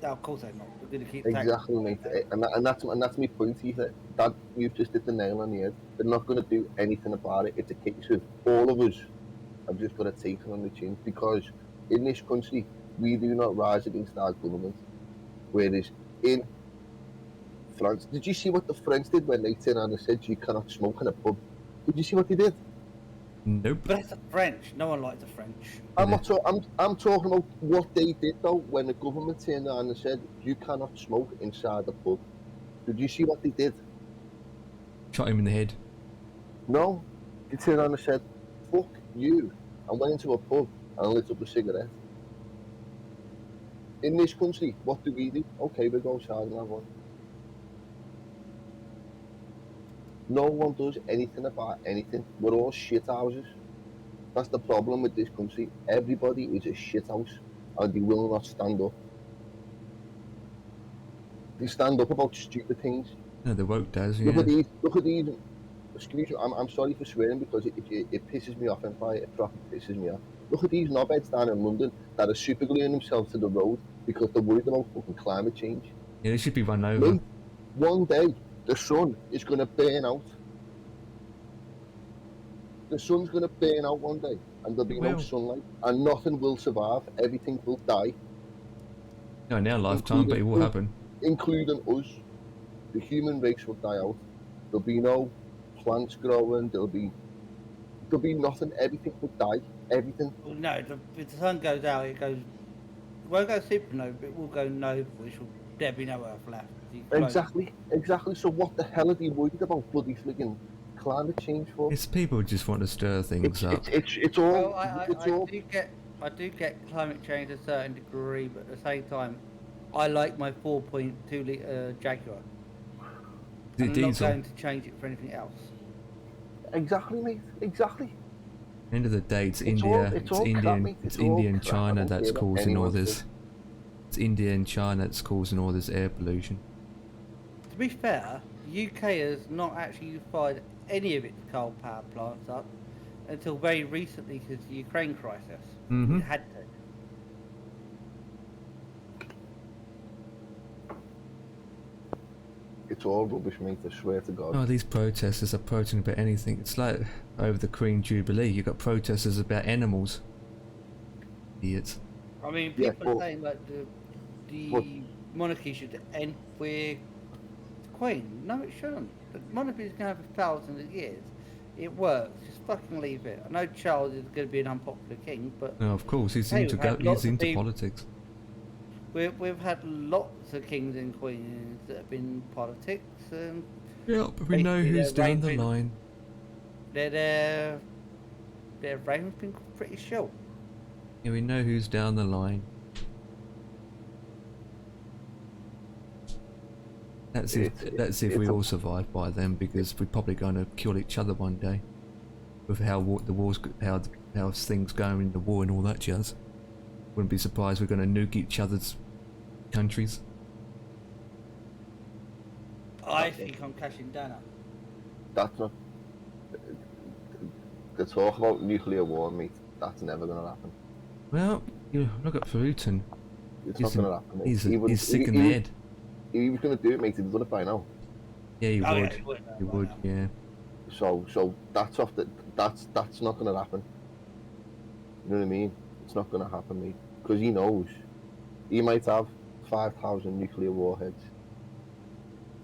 No, of course they're not. They're going to keep Exactly, mate. And that's my point here. That you've just hit the nail on the head. They're not going to do anything about it. It's a case of all of us have just got to take it on the chin, because in this country we do not rise against our government. Whereas in France, did you see what the French did when they turned around and said you cannot smoke in a pub? Did you see what they did? Nope. But that's the French. No one likes the French. I'm not. I'm talking about what they did though when the government turned around and said you cannot smoke inside the pub. Did you see what they did? Shot him in the head. No, they turned around and said, "Fuck you," and went into a pub and lit up a cigarette. In this country, what do we do? Okay, we go outside and have one. No one does anything about anything. We're all shit houses. That's the problem with this country. Everybody is a shit house, and they will not stand up. They stand up about stupid things. No, the woke does, yeah. Look at these. Look at these. Excuse me. I'm sorry for swearing because it pisses me off. In fact, it properly pisses me off. Look at these knobheads down in London that are supergluing themselves to the road because they're worried about fucking climate change. Yeah, they should be run over. Mate, one day the sun is going to burn out. The sun's going to burn out one day, and there'll be no sunlight, and nothing will survive. Everything will die. No, in our lifetime, but it will happen. Including us. The human race will die out. There'll be no plants growing. There'll be nothing. Everything will die. Everything. Well, no, if the sun goes out, it won't go supernova, but it will go nova, which will there be no Earth left. Exactly. So what the hell are they worried about bloody fligging climate change for? It's people who just want to stir things up. It's all. Well, I do get climate change to a certain degree, but at the same time, I like my 4.2 litre Jaguar. I'm not going to change it for anything else. Exactly, mate. Exactly. End of the day, it's India and China that's causing all this. It's India and China that's causing all this air pollution. To be fair, UK has not actually fired any of its coal power plants up until very recently because of the Ukraine crisis. Mm-hmm. It had to. It's all rubbish, mate. I swear to God. Oh, these protesters are protesting about anything. It's like over the Queen Jubilee. You've got protesters about animals. Idiots. I mean, people are saying like the monarchy should end with the Queen. No, it shouldn't. The monarchy's going to have thousands of years. It works. Just fucking leave it. I know Charles is going to be an unpopular king, but No, of course, he's into politics. We've had lots of kings and queens that have been in politics, and yeah, but we know who's down the line. Their reign's been pretty short. Yeah, we know who's down the line. That's if we all survive by then, because we're probably going to kill each other one day. With how things going in the war and all that jazz. Wouldn't be surprised we're going to nuke each other's countries. I think I'm cashing down. That's not. The talk about nuclear war, mate. That's never going to happen. Well, you look at Putin. It's not going to happen. Mate. He's sick in the head. If he was going to do it, mate, he'd done it by now. Yeah, he would. Yeah, he would. Yeah. So that's off. That's not going to happen. You know what I mean? It's not going to happen, mate. Because he knows. He might have 5,000 nuclear warheads.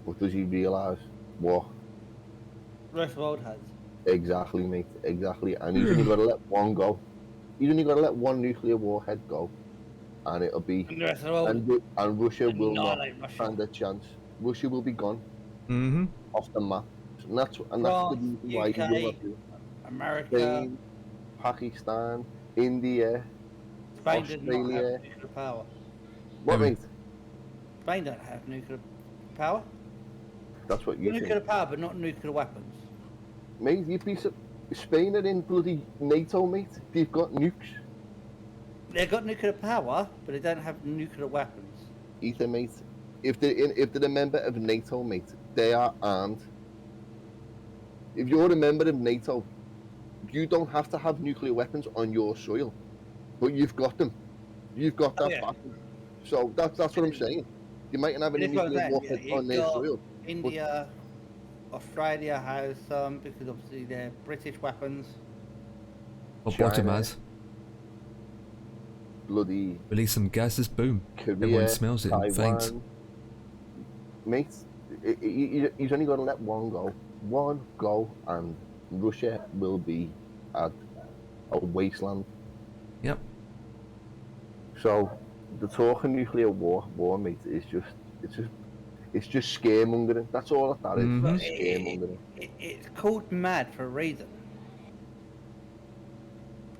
But does he realise what? The rest of the world has. Exactly, mate. Exactly. And he's only got to let one go. He's only got to let one nuclear warhead go, and it'll be. And the rest of the world. And Russia will not stand a chance. Russia will be gone. Mm-hmm. Off the map. And that's the reason why UK, he will not do it. America, Spain, Pakistan, India, Spain did not Australia. have nuclear power. What, mate? Spain don't have nuclear power. That's what you Nuclear think. power, but not nuclear weapons. Mate, you piece of Spain are in bloody NATO, mate. They've got nukes. They've got nuclear power, but they don't have nuclear weapons. Either, mate. If they're a member of NATO, mate, they are armed. If you're a member of NATO, you don't have to have nuclear weapons on your soil, but you've got them. You've got that back. So that's what I'm saying. You mightn't have any nuclear weapons on their soil. India, Australia has some because obviously they're British weapons. Or bottom has. Bloody. Release some gases, boom. Korea, Everyone smells it. Taiwan. Thanks. Mate, he's only got to let one go. One go, and Russia will be a wasteland. Yep. So the talk of nuclear war, mate, is it's just scaremongering. That's all that is. Mhm. It's scaremongering. It's called MAD for a reason.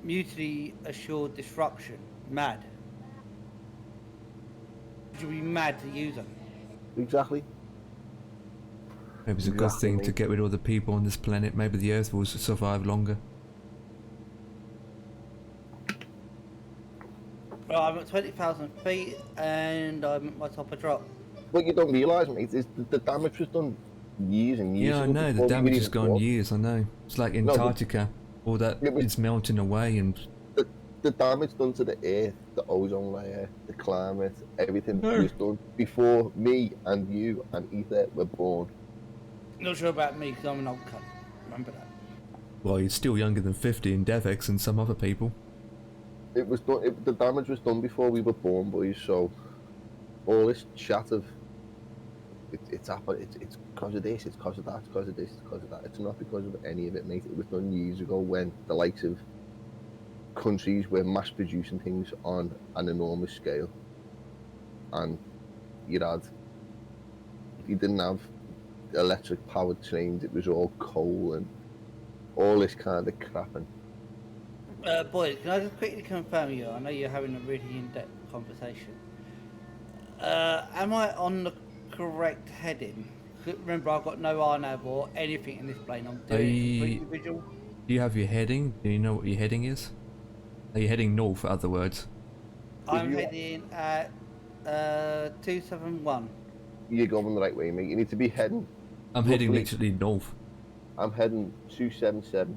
Mutually assured disruption. MAD. You'd be mad to use them. Exactly. Maybe it's a good Exactly, thing to mate. get rid of all the people on this planet. Maybe the Earth will survive longer. Right, I'm at 20,000 feet and I'm at my top of drop. What you don't realise, mate, is the damage was done years and years Yeah, I ago. know. The before we damage were has even gone born. years. I know. It's like No, Antarctica. All that it was- is melting away, and The damage done to the earth, the ozone layer, the climate, everything No. was done before me and you and Ether were born. Not sure about me because I'm an old cunt. Remember that. well, you're still younger than 50 in DevX and some other people. It was done. The damage was done before we were born, boys. So all this chat of it's happened. It's because of this. It's because of that. It's because of this. It's because of that. It's not because of any of it, mate. It was done years ago when the likes of countries were mass producing things on an enormous scale, and you didn't have electric powered trains. It was all coal and all this kind of crap. And Boys, can I just quickly confirm you? I know you're having a really in-depth conversation. Am I on the correct heading? Remember, I've got no RNAV or anything in this plane. I'm doing completely visual. Do you have your heading? Do you know what your heading is? Are you heading north, in other words? I'm you- heading at 271. you're going the right way, mate. You need to be heading. I'm heading Roughly. literally north. I'm heading 277,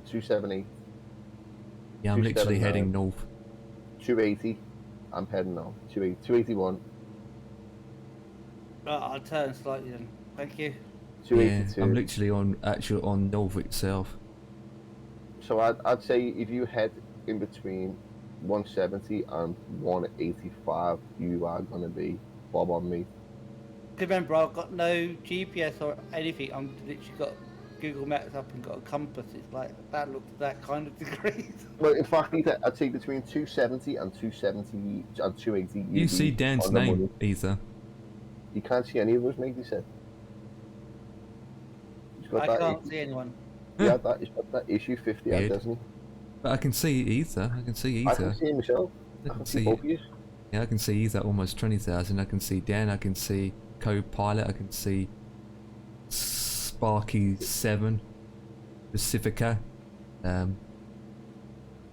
278, Yeah, I'm literally 279. heading north. 280. I'm heading now. 281, I'll turn slightly then. Thank you. Yeah, 282. I'm literally on north itself. So I'd say if you head in between 170 and 185, you are going to be bob on me. Remember, I've got no GPS or anything. I'm literally got Google Maps up and got a compass. It's like that looks that kind of degrees. Well, in fact, I'd say between 270 and 270 and 280. You see Dan's on the name, money. Ether. You can't see any of us, mate, he said. He's got I that, can't see anyone. he's got that issue 50 out, Weird. doesn't he? But I can see Ether. I can see I can Ether. see him myself. I I can can see- see both of you. Yeah, I can see Ether almost 20,000. I can see Dan. I can see Co-Pilot. I can see Sparky 7, Pacifica. A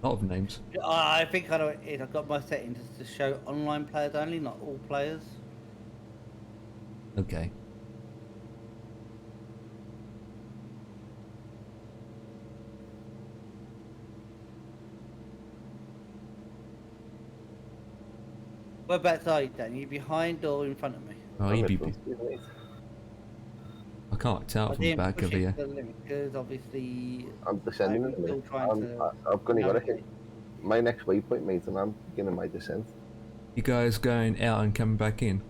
lot of names. I think I know what it is. I've got my settings to show online players only, not all players. Okay. Whereabouts are you, Dan? Are you behind or in front of me? Oh, I'm he'd in be. front of you, mate. I can't tell I from the didn't back push of it here. to the limit because obviously I'm descending I'm at the still minute. trying to I'm going to hit navigate. my next waypoint, mate, and I'm beginning my descent. You guys going out and coming back in?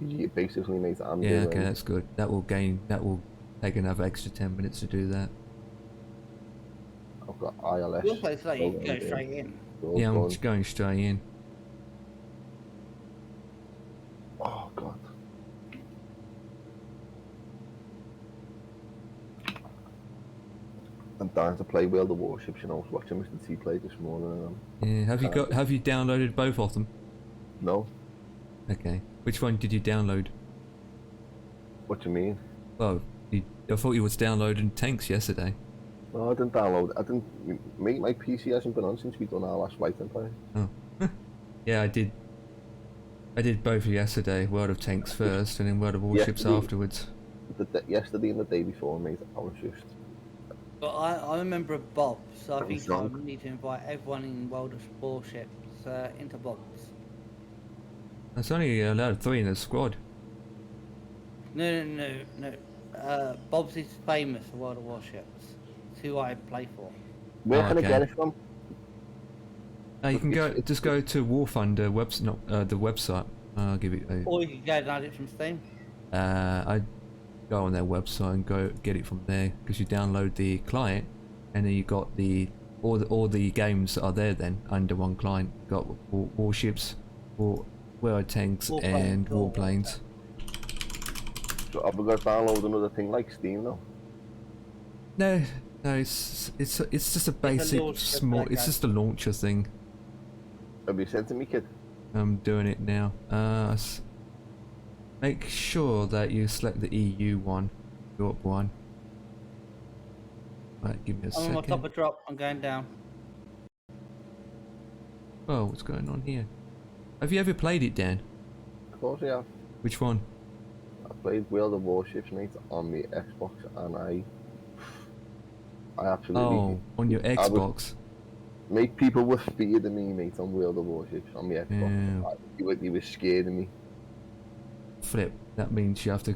Yeah, basically, mate, I'm Yeah, doing okay, that's good. That will take another extra 10 minutes to do that. I've got ILS. Your place like you can go going in. straight in. All Yeah, I'm done. just going straight in. Oh, God. I'm dying to play World of Warships, you know. I was watching Mr. T play this morning. Yeah, have you downloaded both of them? No, Okay. Which one did you download? what do you mean? Well, I thought you was downloading tanks yesterday. No, I didn't download. I didn't. Mate, my PC hasn't been on since we done our last flight empire. Oh. Yeah, I did. I did both yesterday. World of Tanks first, and then World of Warships Yesterday- afterwards. Yesterday and the day before, mate, I was just. But I'm a member of Bob, so I That was think I drunk. need to invite everyone in World of Warships into Bob's. That's only allowed 3 in the squad. No. Bob's is famous for World of Warships. It's who I play for. Where Oh, can okay. I get it from? You can It's- go. it's- Just go to War Thunder the website. I'll give it. Or you can go download it from Steam. I go on their website and go get it from there because you download the client and then you got all the games that are there then under one client. You got warships, war tanks, and warplanes. So have we got to download another thing like Steam now? No, it's just a basic small. It's just a launcher thing. Have you sent it me, kid? I'm doing it now. Make sure that you select the EU one, Europe one. Right, give me a I'm second. on top of drop. I'm going down. Oh, what's going on here? Have you ever played it, Dan? Of course, yeah. Which one? I played World of Warships, mate, on the Xbox, and I absolutely. Oh, on your Xbox. Make people were feared of me, mate, on World of Warships on the Xbox. Yeah. You were scared of me. Flip. That means you have to.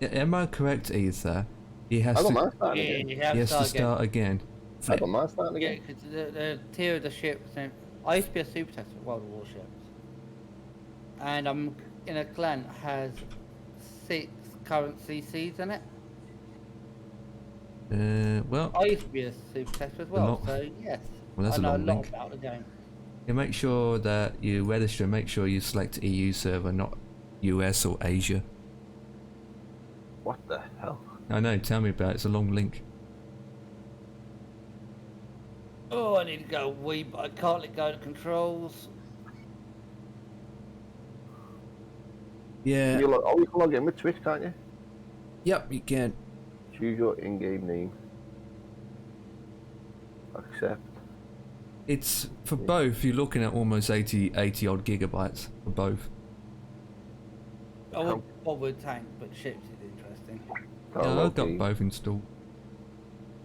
Am I correct, Ether? He has I got to. mine starting again. You He has to start again. I Flip. got mine starting Yeah, again. because the tier of the ships. I used to be a super tester for World of Warships, and I'm in a clan that has 6 current CCs in it. Well, I used to be a super tester as well, lot- so yes, well, that's I a know long a lot link. about the game. you make sure that you register. Make sure you select EU server, not US or Asia. What the hell? I know. Tell me about it. It's a long link. Oh, I need to go wee, but I can't let go of the controls. Yeah. You can log in with Twitch, can't you? Yep, you can. Choose your in-game name. Accept. It's for both. You're looking at almost 80 odd gigabytes for both. I wouldn't bother with tank, but ships is interesting. Yeah, Download I've got game. both installed.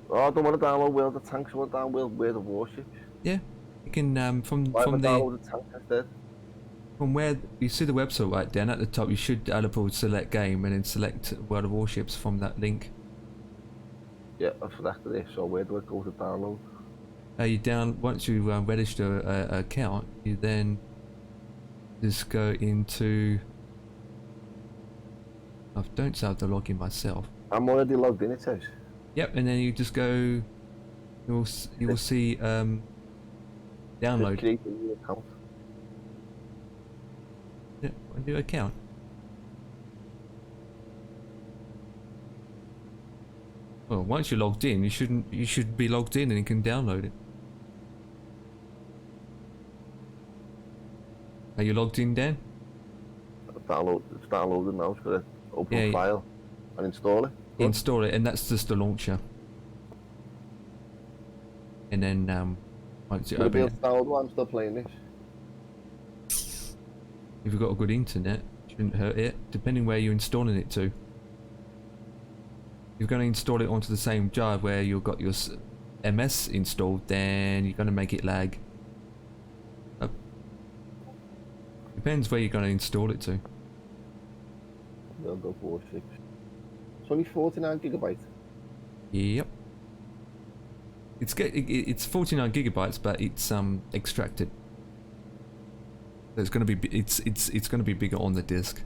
Oh, I don't want to download World of Tanks. I want to download World of Warships. Yeah, you can from Why from have I the downloaded Tanks instead? from where you see the website right down at the top. You should select game and then select World of Warships from that link. Yeah, I've selected it. So where do I go to download? Once you register an account, you then just go into. I don't have to log in myself. I'm already logged in, it says. Yep, and then you just go. You will see Just download. create a new account. Yeah, a new account. Well, once you're logged in, you should be logged in and you can download it. Are you logged in, Dan? It's downloaded now. It's got to open Yeah, file and install it. Good. Install it, and that's just the launcher. And then once you Will I be open able it, to download while I'm still playing this? if you've got a good internet, shouldn't hurt it. Depending where you're installing it to. If you're going to install it onto the same drive where you've got your MS installed, then you're going to make it lag. Depends where you're going to install it to. World of Warships. It's only 49 gigabytes. Yep. It's 49 gigabytes, but it's extracted. So it's going to be it's going to be bigger on the disk.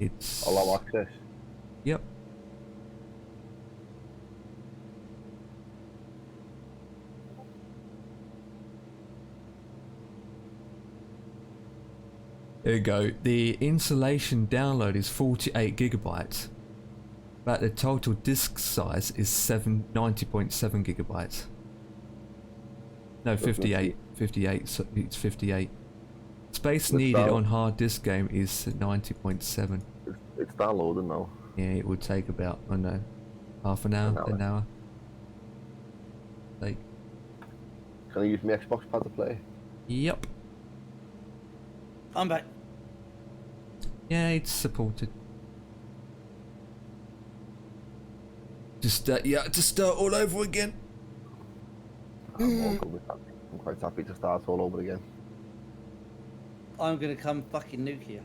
It's Allow access. Yep. There you go. The installation download is 48 gigabytes, but the total disk size is 90.7 gigabytes. No, 58. 58. So it's 58. Space needed on hard disk game is 90.7. It's downloaded now. Yeah, it would take about, I don't know, half an hour, an hour. Like, Can I use my Xbox pad to play? yep. I'm back. Yeah, it's supported. Just start all over again. I'm all good with that. I'm quite happy to start all over again. I'm gonna come fucking nuclear.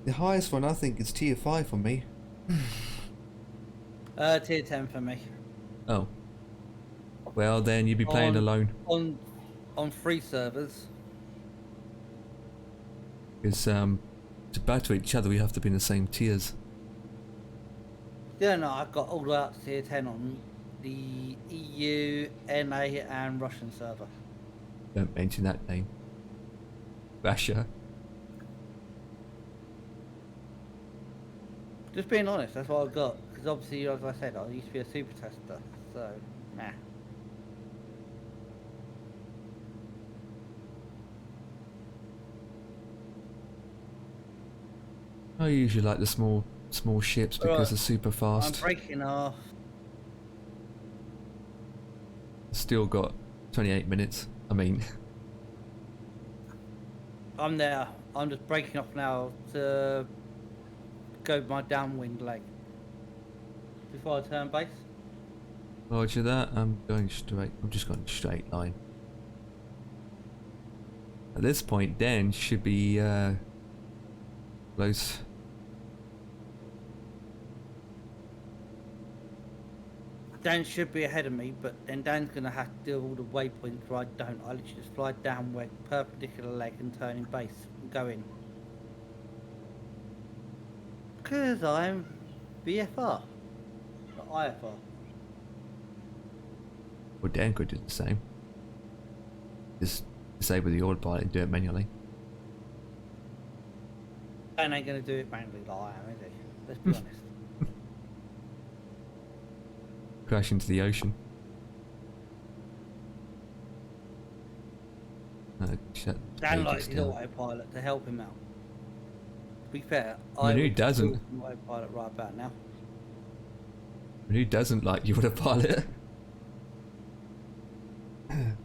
The highest one I think is tier 5 for me. Tier 10 for me. Oh. Well, then you'd be playing alone. On on 3 servers. Because to battle each other, we have to be in the same tiers. Yeah, no, I got all the way up to tier 10 on the EU, NA, and Russian server. Don't mention that name. Russia. Just being honest, that's what I got. Because obviously, as I said, I used to be a super tester, so nah. I usually like the small ships because Right. they're super I'm fast. breaking off. Still got 28 minutes. I mean, I'm there. I'm just breaking off now to go my downwind leg before I turn base. roger that. I'm going straight. I'm just going straight line. At this point, Dan should be close. Dan should be ahead of me, but then Dan's gonna have to do all the waypoints where I don't. I literally just fly downward, perpendicular leg, and turn in base and go in. Cause I'm BFR, not IFR. Well, Dan could do the same. Just disable the autopilot and do it manually. Dan ain't gonna do it manually like I am, is he? Let's be honest. Crash into the ocean. Shut the Dan pages likes his down. autopilot to help him out. To be fair, I mean, who would doesn't? use an autopilot right about now. Who doesn't like the autopilot? I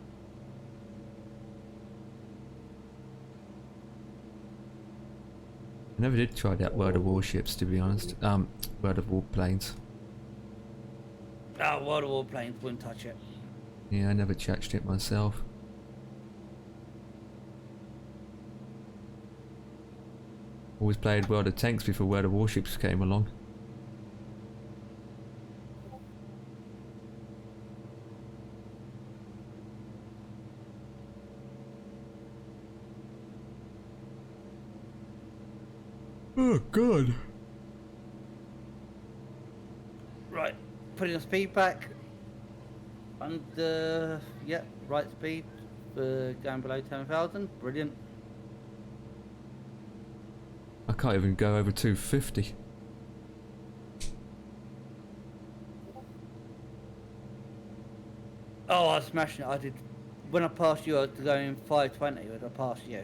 never did try that World of Warships, to be honest. World of Warplanes. Oh, World of Warplanes wouldn't touch it. Yeah, I never touched it myself. Always played World of Tanks before World of Warships came along. Oh god. Right, putting the speed back. Under, yeah, right speed for going below 10,000. Brilliant. I can't even go over 250. Oh, I was smashing it. I did. When I passed you, I was going 520 when I passed you.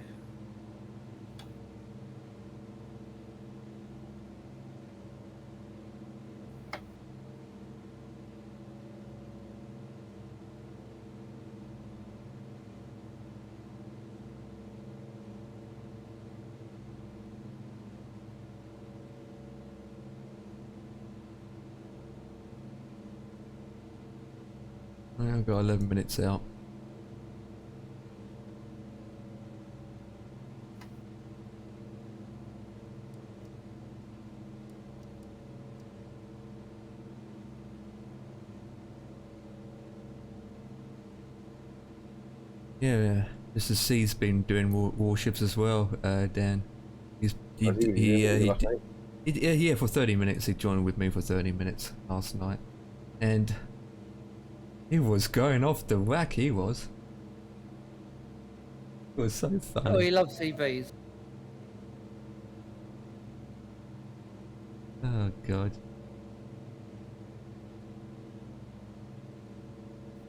I've got 11 minutes out. Yeah, Mr. C's been doing warships as well, Dan. Yeah, for 30 minutes. He joined with me for 30 minutes last night. And he was going off the whack, he was. It was so fun. Oh, he loves CVs. Oh, God.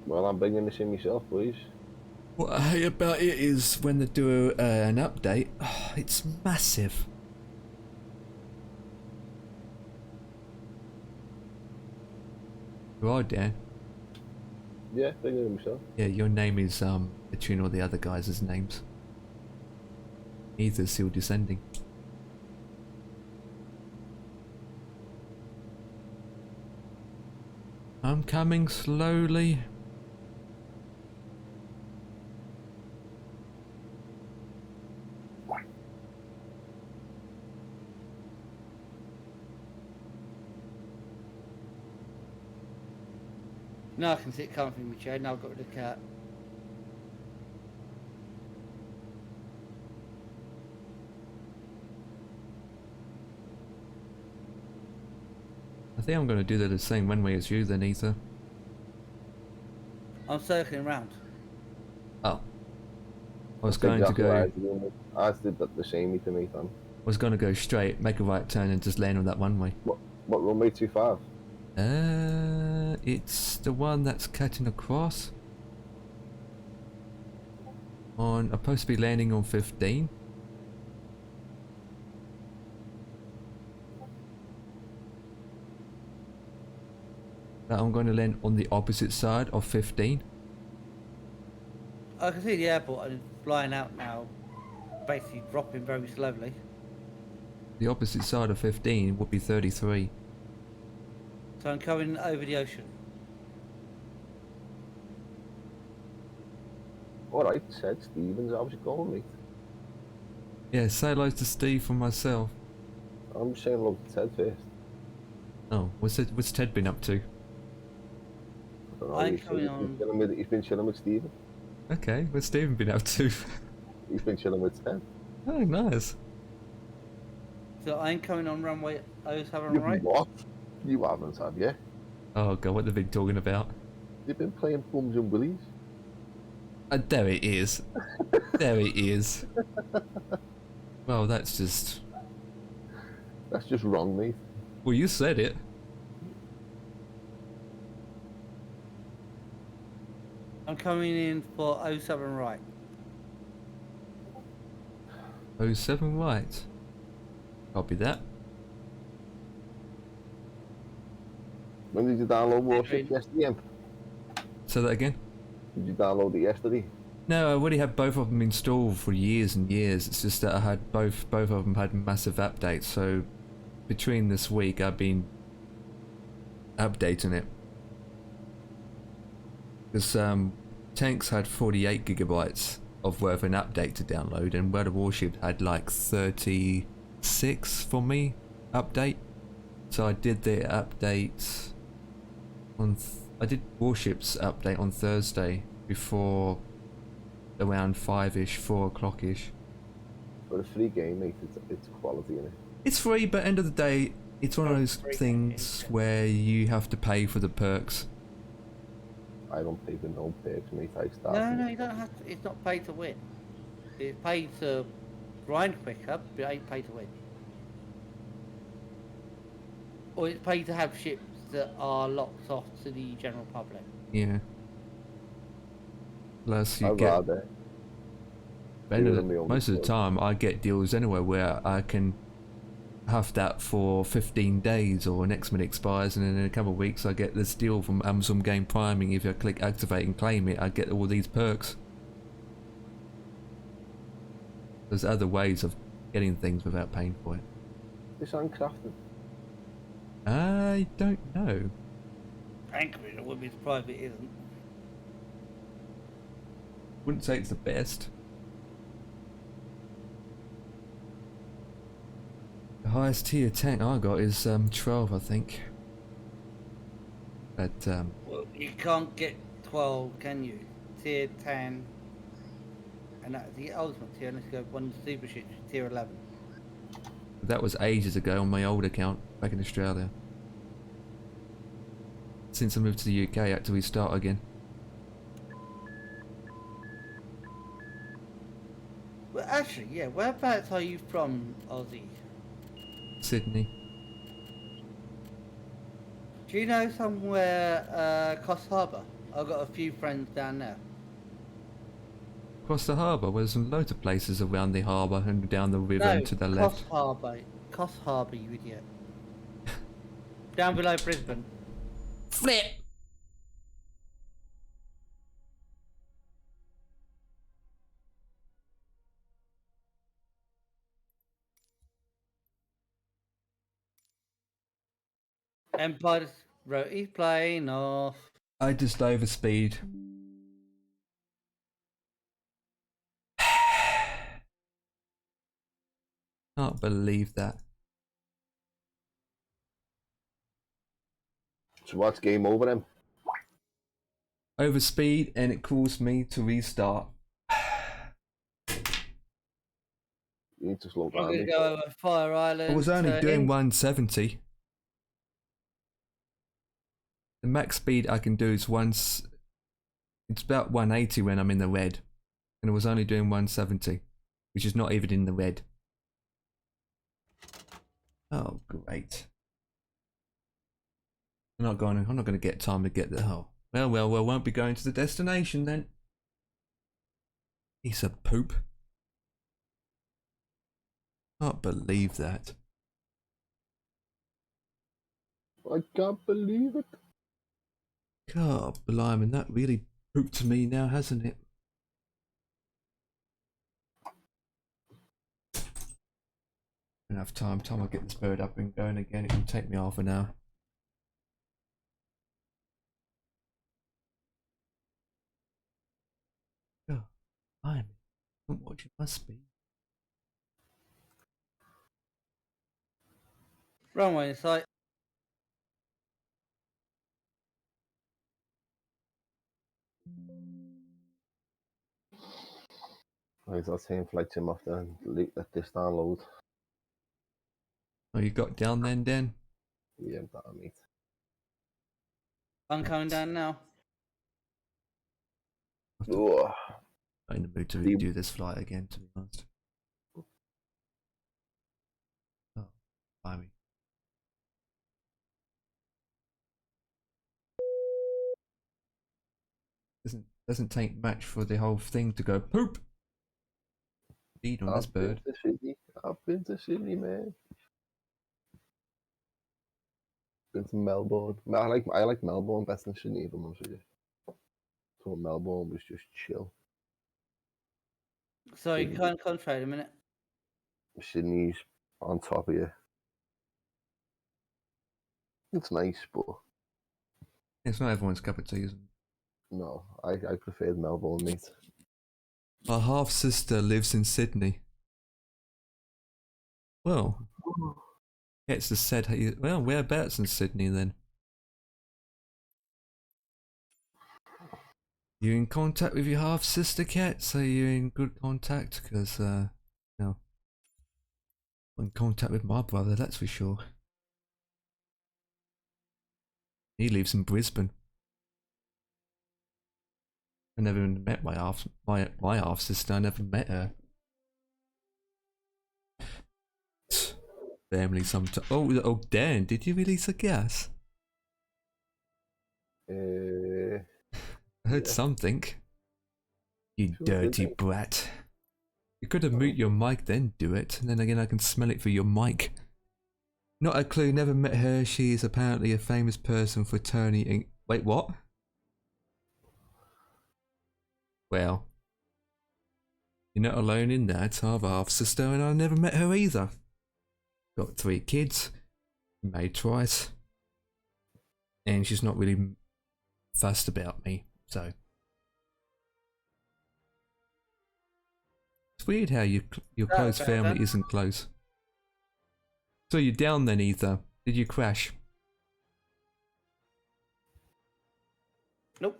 Well, I'm bringing this in myself, please. What I hate about it is when they do an update, it's massive. You are, Dan. Yeah, bring it in myself. Yeah, your name is between all the other guys' names. Neither still descending. I'm coming slowly. Now I can sit comfy in my chair. Now I've got to look at. think I'm going to do that the same one way as you then, Ether. I'm circling round. Oh. I was That's going to exactly go... I did that the same to me, Tom. was going to go straight, make a right turn and just land on that one way. What runway 25? It's the one that's cutting across. I'm supposed to be landing on 15. But I'm going to land on the opposite side of 15. I can see the airport and it's flying out now, basically dropping very slowly. The opposite side of 15 would be 33. So I'm coming over the ocean. Alright, said Stevens, how's it going, mate? Yeah, say hello to Steve for myself. I'm just saying hello to Ted first. Oh, what's Ted been up to? I don't know, I'm he's coming on. he's been chilling with Steven. Okay, what's Stephen been up to? He's been chilling with Ted. Oh, nice. So I'm coming on runway 07 You right. what? You haven't, have you? Oh god, what they've been talking about. You've been playing Bums and Willies. There it is. There it is. Well, that's just... That's just wrong, mate. Well, you said it. I'm coming in for 07 right. 07 right. Copy that. When did you download Warship yesterday? Em? Say that again? Did you download it yesterday? No, I already had both of them installed for years and years. It's just that I had both of them had massive updates. So between this week, I've been updating it. Because Tanks had 48 gigabytes of worth an update to download, and World of Warships had like 36 for me update. So I did the update on I did Warships update on Thursday before around 5ish, 4 o'clock-ish. For a free game, mate, it's quality, innit? It's free, but end of the day, it's one of those things where you have to pay for the perks. I don't pay for no perks, mate. I start. No, you don't have to. It's not pay to win. It's pay to grind quicker, but it ain't pay to win. Or it's pay to have ships that are locked off to the general public. Yeah. Plus you I'd get... rather. most of the time I get deals anyway where I can have that for 15 days or next minute expires, and then in a couple of weeks I get this deal from Amazon Game Priming. If I click activate and claim it, I get all these perks. There's other ways of getting things without paying for it. It's handcrafted. I don't know. Frankly, I wouldn't be surprised if it isn't. Wouldn't say it's the best. The highest tier tank I got is 12, I think. But Well, you can't get 12, can you? Tier 10. And that's the ultimate tier, unless you go one super ship, tier 11. that was ages ago on my old account back in Australia. Since I moved to the UK, I had to restart again. Well, actually, yeah, whereabouts are you from, Aussie? Sydney. Do you know somewhere, Coast Harbour? I've got a few friends down there. Across the harbour, well, there's loads of places around the harbour and down the river and to the left. Coast Harbour, you idiot. Down below Brisbane. Flip! Empire wrote his plane off. I just overspeed. Can't believe that. So what's game over then? Overspeed, and it caused me to restart. You need to slow I'm down. gonna mate. go over Fire Island. I was only doing 170. The max speed I can do is it's about 180 when I'm in the red. And it was only doing 170, which is not even in the red. Oh, great. I'm not going to get time to get there. Oh, well, won't be going to the destination then. Piece of poop. Can't believe that. I can't believe it. God, blimey, that really pooped me now, hasn't it? Enough time. Time I get this bird up and going again. It will take me half an hour. God, blimey. What you must be. Runway in sight. I was saying flight sim off there and let this download. Oh, you got down then, Dan? Yeah, that mate. I'm coming down now. Oh, I'm in the mood to The- do this flight again, to be honest. Oh, blimey. Doesn't take much for the whole thing to go poop. Feed on this bird. I've been to Sydney, man. Been to Melbourne. I like Melbourne better than Sydney, if I'm honest with you. So Melbourne was just chill. So you can't concentrate a minute. Sydney's on top of you. It's nice, but It's not everyone's cup of tea, isn't it? no, I preferred Melbourne, mate. My half sister lives in Sydney. Well, it's just said, well, whereabouts in Sydney then? You in contact with your half sister, Cat? So you're in good contact? Because, no. I'm in contact with my brother, that's for sure. He lives in Brisbane. I never even met my half sister. I never met her. Family sometimes. Oh, Dan, did you release a gas? I heard Yeah. something. You Sure dirty did. brat. You could have mute your mic, then do it, and then again I can smell it through your mic. Not a clue. Never met her. She is apparently a famous person for turning. Wait, what? Well, you're not alone in that. I have a half sister and I never met her either. Got 3 kids, married twice, and she's not really fussed about me, so. It's weird how your close family isn't close. So you're down then, Ether. Did you crash? Nope.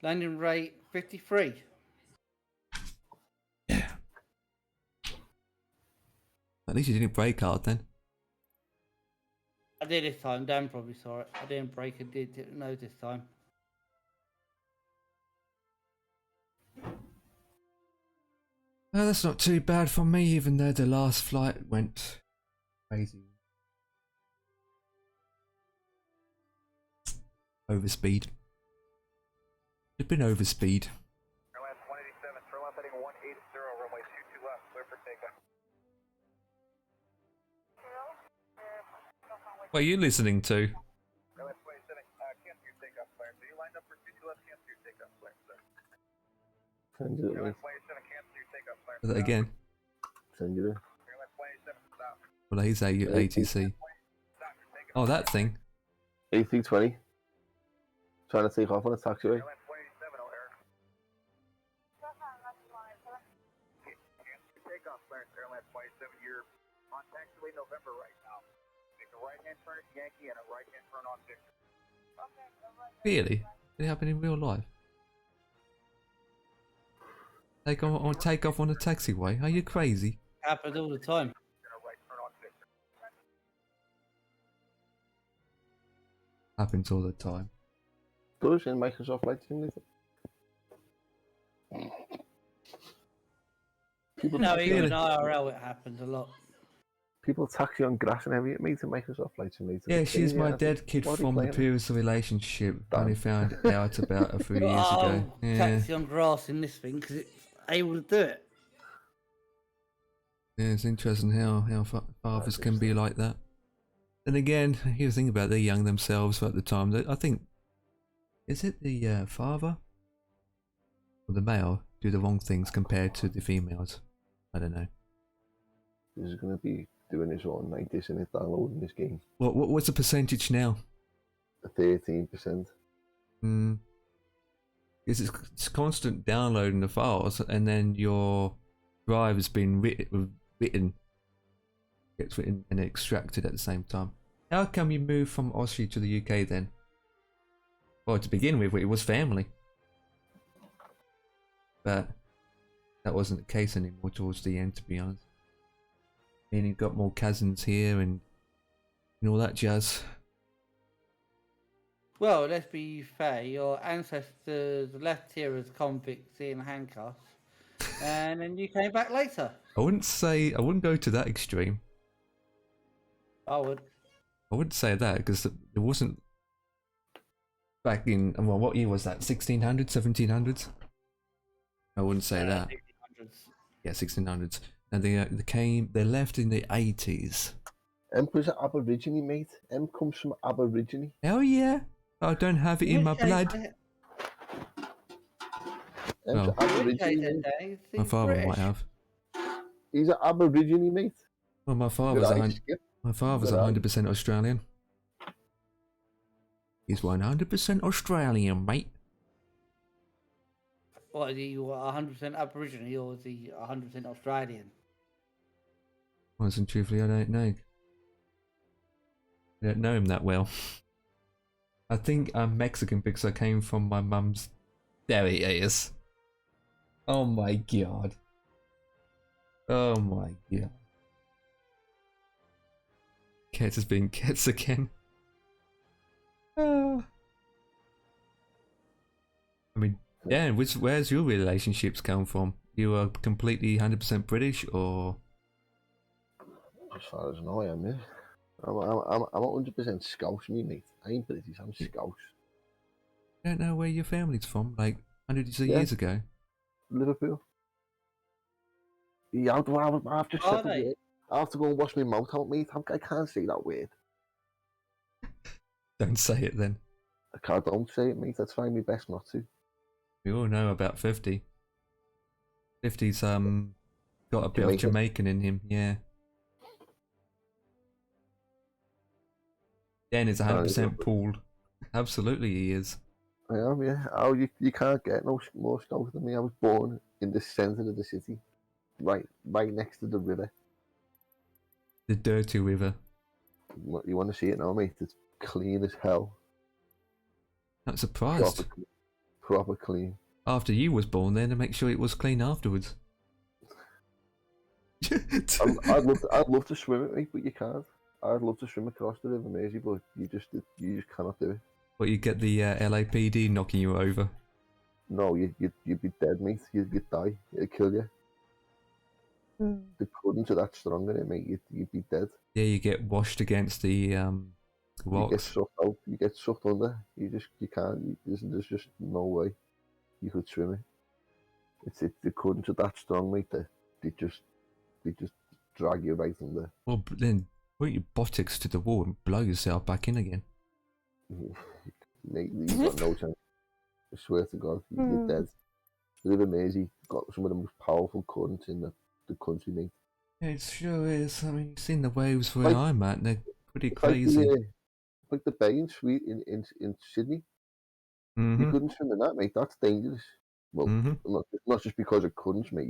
Landing rate 53. Yeah. At least you didn't break hard then. I did this time. Dan probably saw it. I didn't break it. Didn't know this time. Oh, that's not too bad for me, even though the last flight went crazy. Overspeed. It's been overspeed. Airline 187, turn left heading 180, runway 22 left, clear for takeoff. What are you listening to? Airline 27, cancel your takeoff clearance. Are you lined up for 22 left? Cancel your takeoff clearance, sir. Send you Airline it. 27, cancel your takeoff clearance. Say that again. Send you it. Airline 27, stop. Well, he's ATC. Oh, that thing. A320. Trying to take off on a taxiway. Airline 27, O'Hare. Cancel your takeoff clearance, Airline 27. You're on taxiway November right now. Make a right-hand turn at Yankee and a right-hand turn on Victor. Really? Did it happen in real life? Take off on a taxiway? Are you crazy? Happens all the time. And a right turn on Victor. Happens all the time. Does in Microsoft Flight Simulator. People No, taxi even on, IRL it happens a lot. people taxi on grass and everything, mate, in Microsoft Flight Simulator. Yeah, It's she's crazy, my aren't it? dead kid What are you from the playing? previous relationship. Damn. Only found out about a few years ago. Oh, Yeah, taxi on grass in this thing because it's able to do it. yeah, it's interesting how fathers can be like that. And again, you think about it, they're young themselves at the time. I think, is it the father or the male do the wrong things compared to the females? I don't know. This is going to be doing his own like this and it downloading this game. What's the percentage now? 13%. It's constant downloading the files, and then your drive has been written, gets written and extracted at the same time. How come you moved from Aussie to the UK then? Well, to begin with, it was family, but that wasn't the case anymore towards the end, to be honest. And you've got more cousins here and all that jazz. Well, let's be fair. Your ancestors left here as convicts in handcuffs, and then you came back later. I wouldn't go to that extreme. I would. I wouldn't say that because it wasn't back in, well, what year was that? 1600s, 1700s? I wouldn't say that. 1600s. Yeah, 1600s. And they left in the 80s. Emperor's Aborigine, mate. Em comes from Aborigine. Hell yeah. I don't have it in my blood. Em's Well, Aborigine. My father might have. He's an Aborigine, mate. Well, my father's Did I skip? 100% Australian. He's 100% Australian, mate. What, is he 100% Aboriginal or is he 100% Australian? Honestly and truthfully, I don't know. I don't know him that well. I think I'm Mexican because I came from my mum's. There he is. Oh my god. Oh my god. Cats has been cats again. I mean, Dan, where's your relationships come from? You are completely 100% British, or? As far as I know, I am, yeah. I'm 100% Scouse, me, mate. I ain't British, I'm Scouse. I don't know where your family's from, like hundreds of Yeah. years ago. Liverpool. Yeah, I've just said the they? word. I have to go and wash my mouth out, mate. I can't say that word. Don't say it then. Don't say it, mate. I try my best not to. We all know about 50. 50's got a bit of Jamaican in him, yeah. Dan is 100% Paul. Absolutely he is. I am, yeah. Oh, you can't get no more Scouse than me. I was born in the centre of the city, right next to the river. The dirty river. You want to see it now, mate? It's clean as hell. Not surprised. Proper clean. After you was born then, to make sure it was clean afterwards. I'd love to swim it, mate, but you can't. I'd love to swim across the River Mersey, but you just cannot do it. But you get the LAPD knocking you over. No, you'd be dead, mate. You'd die. It'd kill you. The currents are that strong in it, mate. You'd be dead. Yeah, you get washed against the rocks. You get sucked out. You get sucked under. You can't. There's just no way you could swim it. The currents are that strong, mate. That they just drag you right under. Well, then put your buttocks to the wall and blow yourself back in again. Mate, you've got no chance. I swear to God, you're dead. The River Mersey got some of the most powerful currents in the country, mate. It sure is. I mean, you've seen the waves where I'm at, and they're pretty It's crazy. Like the bay in Sydney. You couldn't swim in that, mate. That's dangerous. Well, not just because of currents, mate.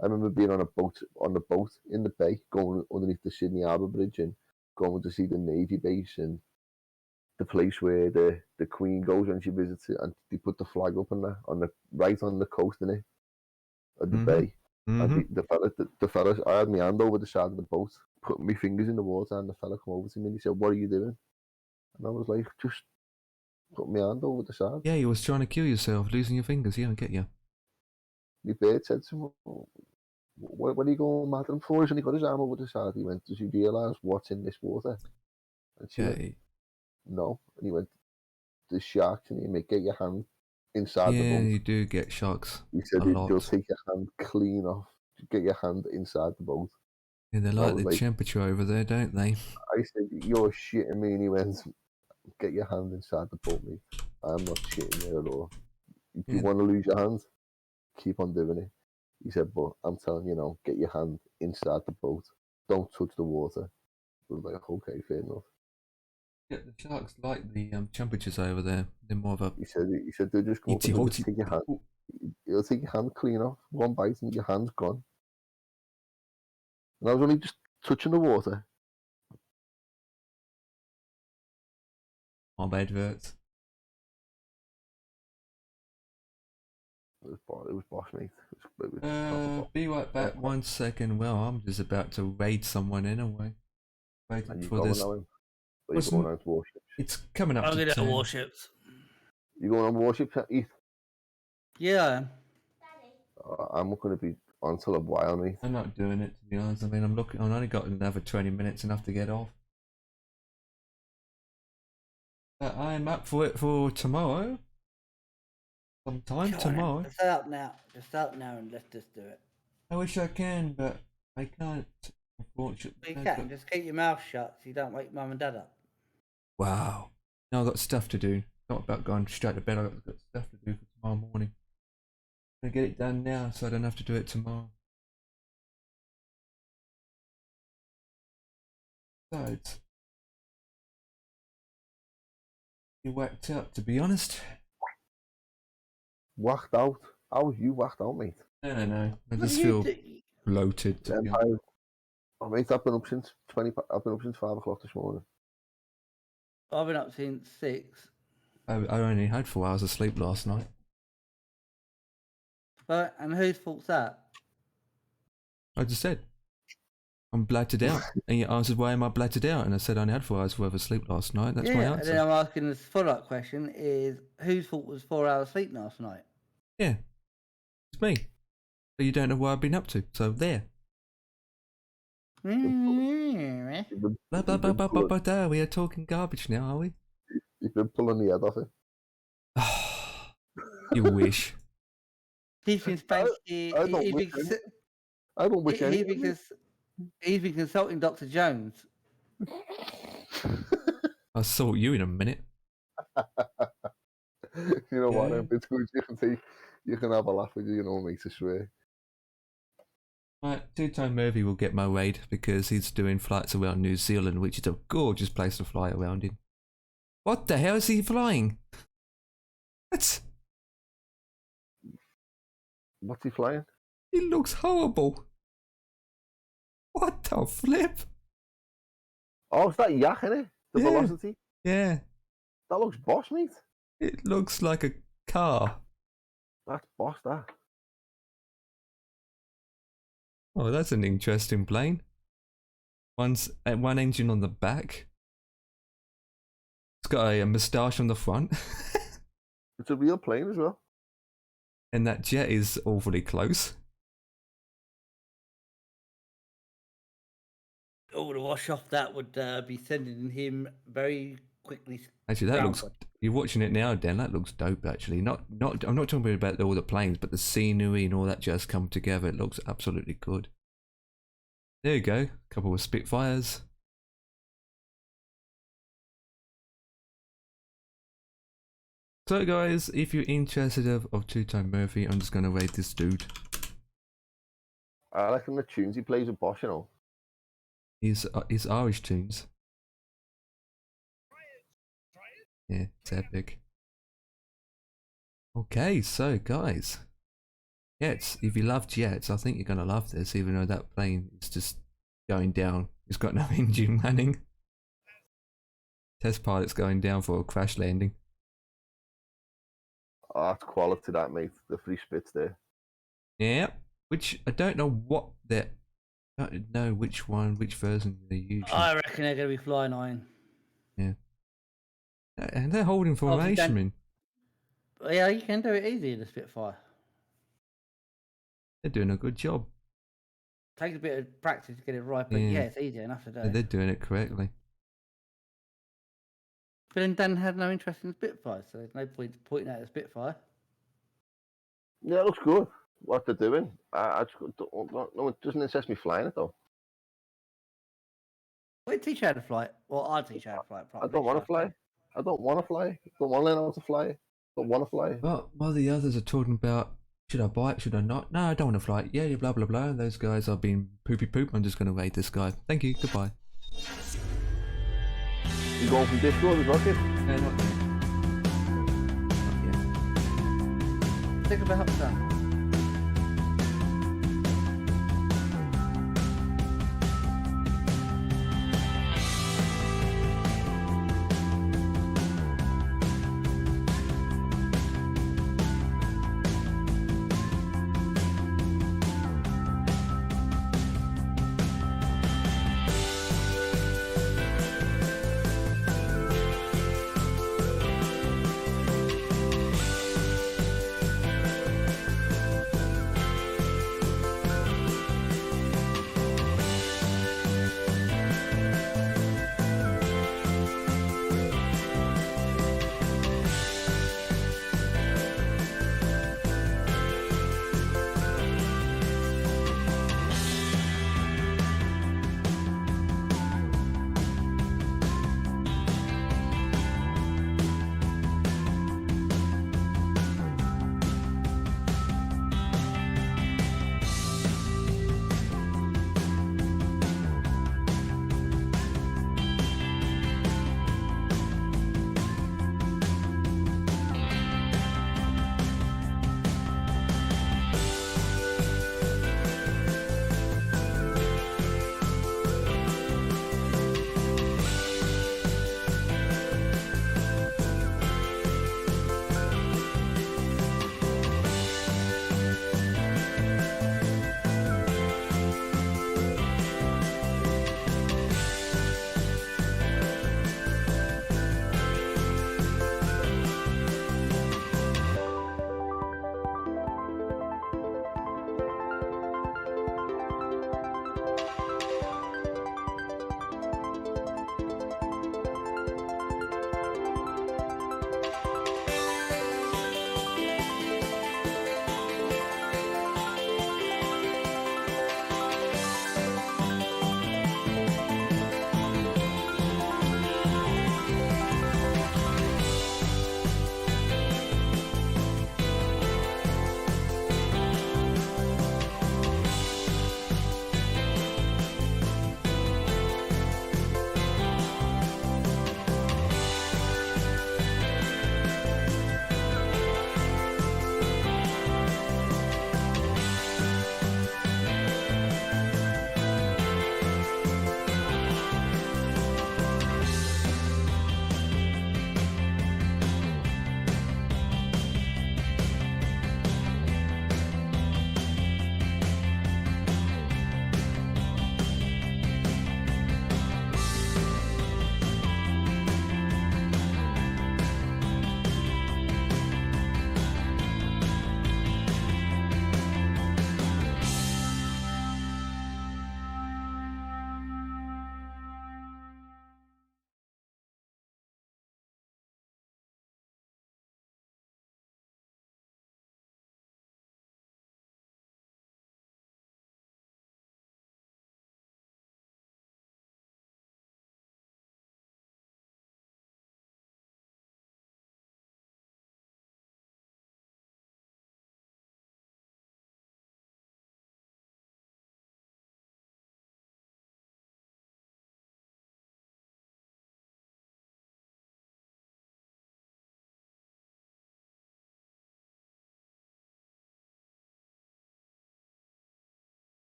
I remember being on the boat in the bay, going underneath the Sydney Harbour Bridge and going to see the Navy base and the place where the Queen goes when she visits it, and they put the flag up on the coast in it, of the bay. And the fella, I had my hand over the side of the boat, putting my fingers in the water, and the fella come over to me and he said, "What are you doing?" And I was like, just put my hand over the side. Yeah, you was trying to kill yourself, losing your fingers. Yeah, I get you. My bird said to him, what are you going mad at him for? And he got his arm over the side. He went, does he realise what's in this water? And she went, Yeah, no. And he went, there's sharks in here, mate. Get your hand inside the yeah, boat. you do get sharks He said, a they'll lot. take your hand clean off. Get your hand inside the boat. Yeah, they And I like was the like, temperature over there, don't they? I said, you're shitting me. And he went, get your hand inside the boat, mate. I'm not shitting there at all. If you Yeah. want to lose your hand, keep on doing it. He said, but I'm telling you now, get your hand inside the boat. Don't touch the water. I was like, okay, fair enough. Yeah, the sharks like the temperatures over there. They're more of a He said they'll just go up itchy and they'll just hotty. take your hand. He'll take your hand clean off, one bite, and your hand's gone. And I was only just touching the water. My bad hurts. It was boss, mate. It was proper boss. Be right back 1 second. Well, I'm just about to raid someone anyway. Waiting And you for going this. now? Are you What's going n- on to warships? It's coming up I'll to get out 10. warships. You going on warships, Heath? Yeah, I am. I'm not going to be on till a while, mate. I'm not doing it, to be honest. I mean, I've only got another 20 minutes, enough to get off. But I'm up for it for tomorrow. Sometime Come on, tomorrow. Just start up now. Just start now and let's just do it. I wish I can, but I can't. Unfortunately. You can. Just keep your mouth shut so you don't wake mum and dad up. Wow. Now I've got stuff to do. Not about going straight to bed. I've got stuff to do for tomorrow morning. I'm gonna get it done now so I don't have to do it tomorrow. Besides, you whacked up, to be honest. Whacked out. How was you whacked out, mate? No. I What just do you feel do? bloated. To be honest. Oh, mate, I've been up since 5 o'clock this morning. I've been up since 6. I only had 4 hours of sleep last night. Right, and whose fault's that? I just said, I'm blatted out. And you answered, why am I blatted out? And I said, I only had 4 hours worth of sleep last night. That's my And answer. then I'm asking this follow-up question is, whose fault was 4 hours sleep last night? Yeah. It's me. But you don't know what I've been up to. So there. Blah, blah, blah, blah, blah, blah, blah. We are talking garbage now, are we? You've been pulling the head off it. You wish. He's been spanking. I don't wish I don't wish anything. He's been consulting Dr. Jones. I'll sort you in a minute. You know what? Yeah. It's good. You can have a laugh with you know, mate, I swear. Right, Two-Tone Murphy will get my raid because he's doing flights around New Zealand, which is a gorgeous place to fly around in. What the hell is he flying? What? What's he flying? He looks horrible. What the flip? Oh, it's that yak, innit? The Yeah. Velocity? Yeah, That looks boss, mate. it looks like a car. That's boss, that. Oh, that's an interesting plane. One engine on the back. It's got a moustache on the front. It's a real plane as well. And that jet is awfully close. Oh, the wash off that would be sending him very quickly. Actually, that looks. downward. You're watching it now, Dan. That looks dope. Actually, not. I'm not talking about all the planes, but the scenery and all that just come together. It looks absolutely good. There you go. A couple of Spitfires. So, guys, if you're interested of Two-Tone Murphy, I'm just gonna rate this dude. I reckon the tunes he plays with boss, you know. He's Irish tunes. Yeah, it's epic. Okay, so guys, jets. If you love jets, I think you're gonna love this. Even though that plane is just going down, it's got no engine running. Test pilot's going down for a crash landing. Oh, that's quality, that, mate. The free spits there. Yeah, which I don't know what they're. I don't know which version they use. I reckon they're going to be flying iron. Yeah. And they're holding formation, man. Yeah, you can do it easy in the Spitfire. They're doing a good job. Takes a bit of practice to get it right, but yeah, it's easy enough to do. Yeah, they're doing it correctly. But then Dan had no interest in the Spitfire, so there's no point pointing out the Spitfire. Yeah, it looks good. What they're doing. I just no, it doesn't interest me flying it though. We'll teach you how to fly it. Well, I'll teach you how to fly it. I don't want to fly. I don't want to fly. I don't want to learn how to fly. I don't want to fly. Well, while the others are talking about, should I buy it, should I not? No, I don't want to fly it. Yeah, blah, blah, blah. Those guys are being poopy poop. I'm just going to raid this guy. Thank you. Goodbye. You going from Discord as well, kid? Not yet. Think about that.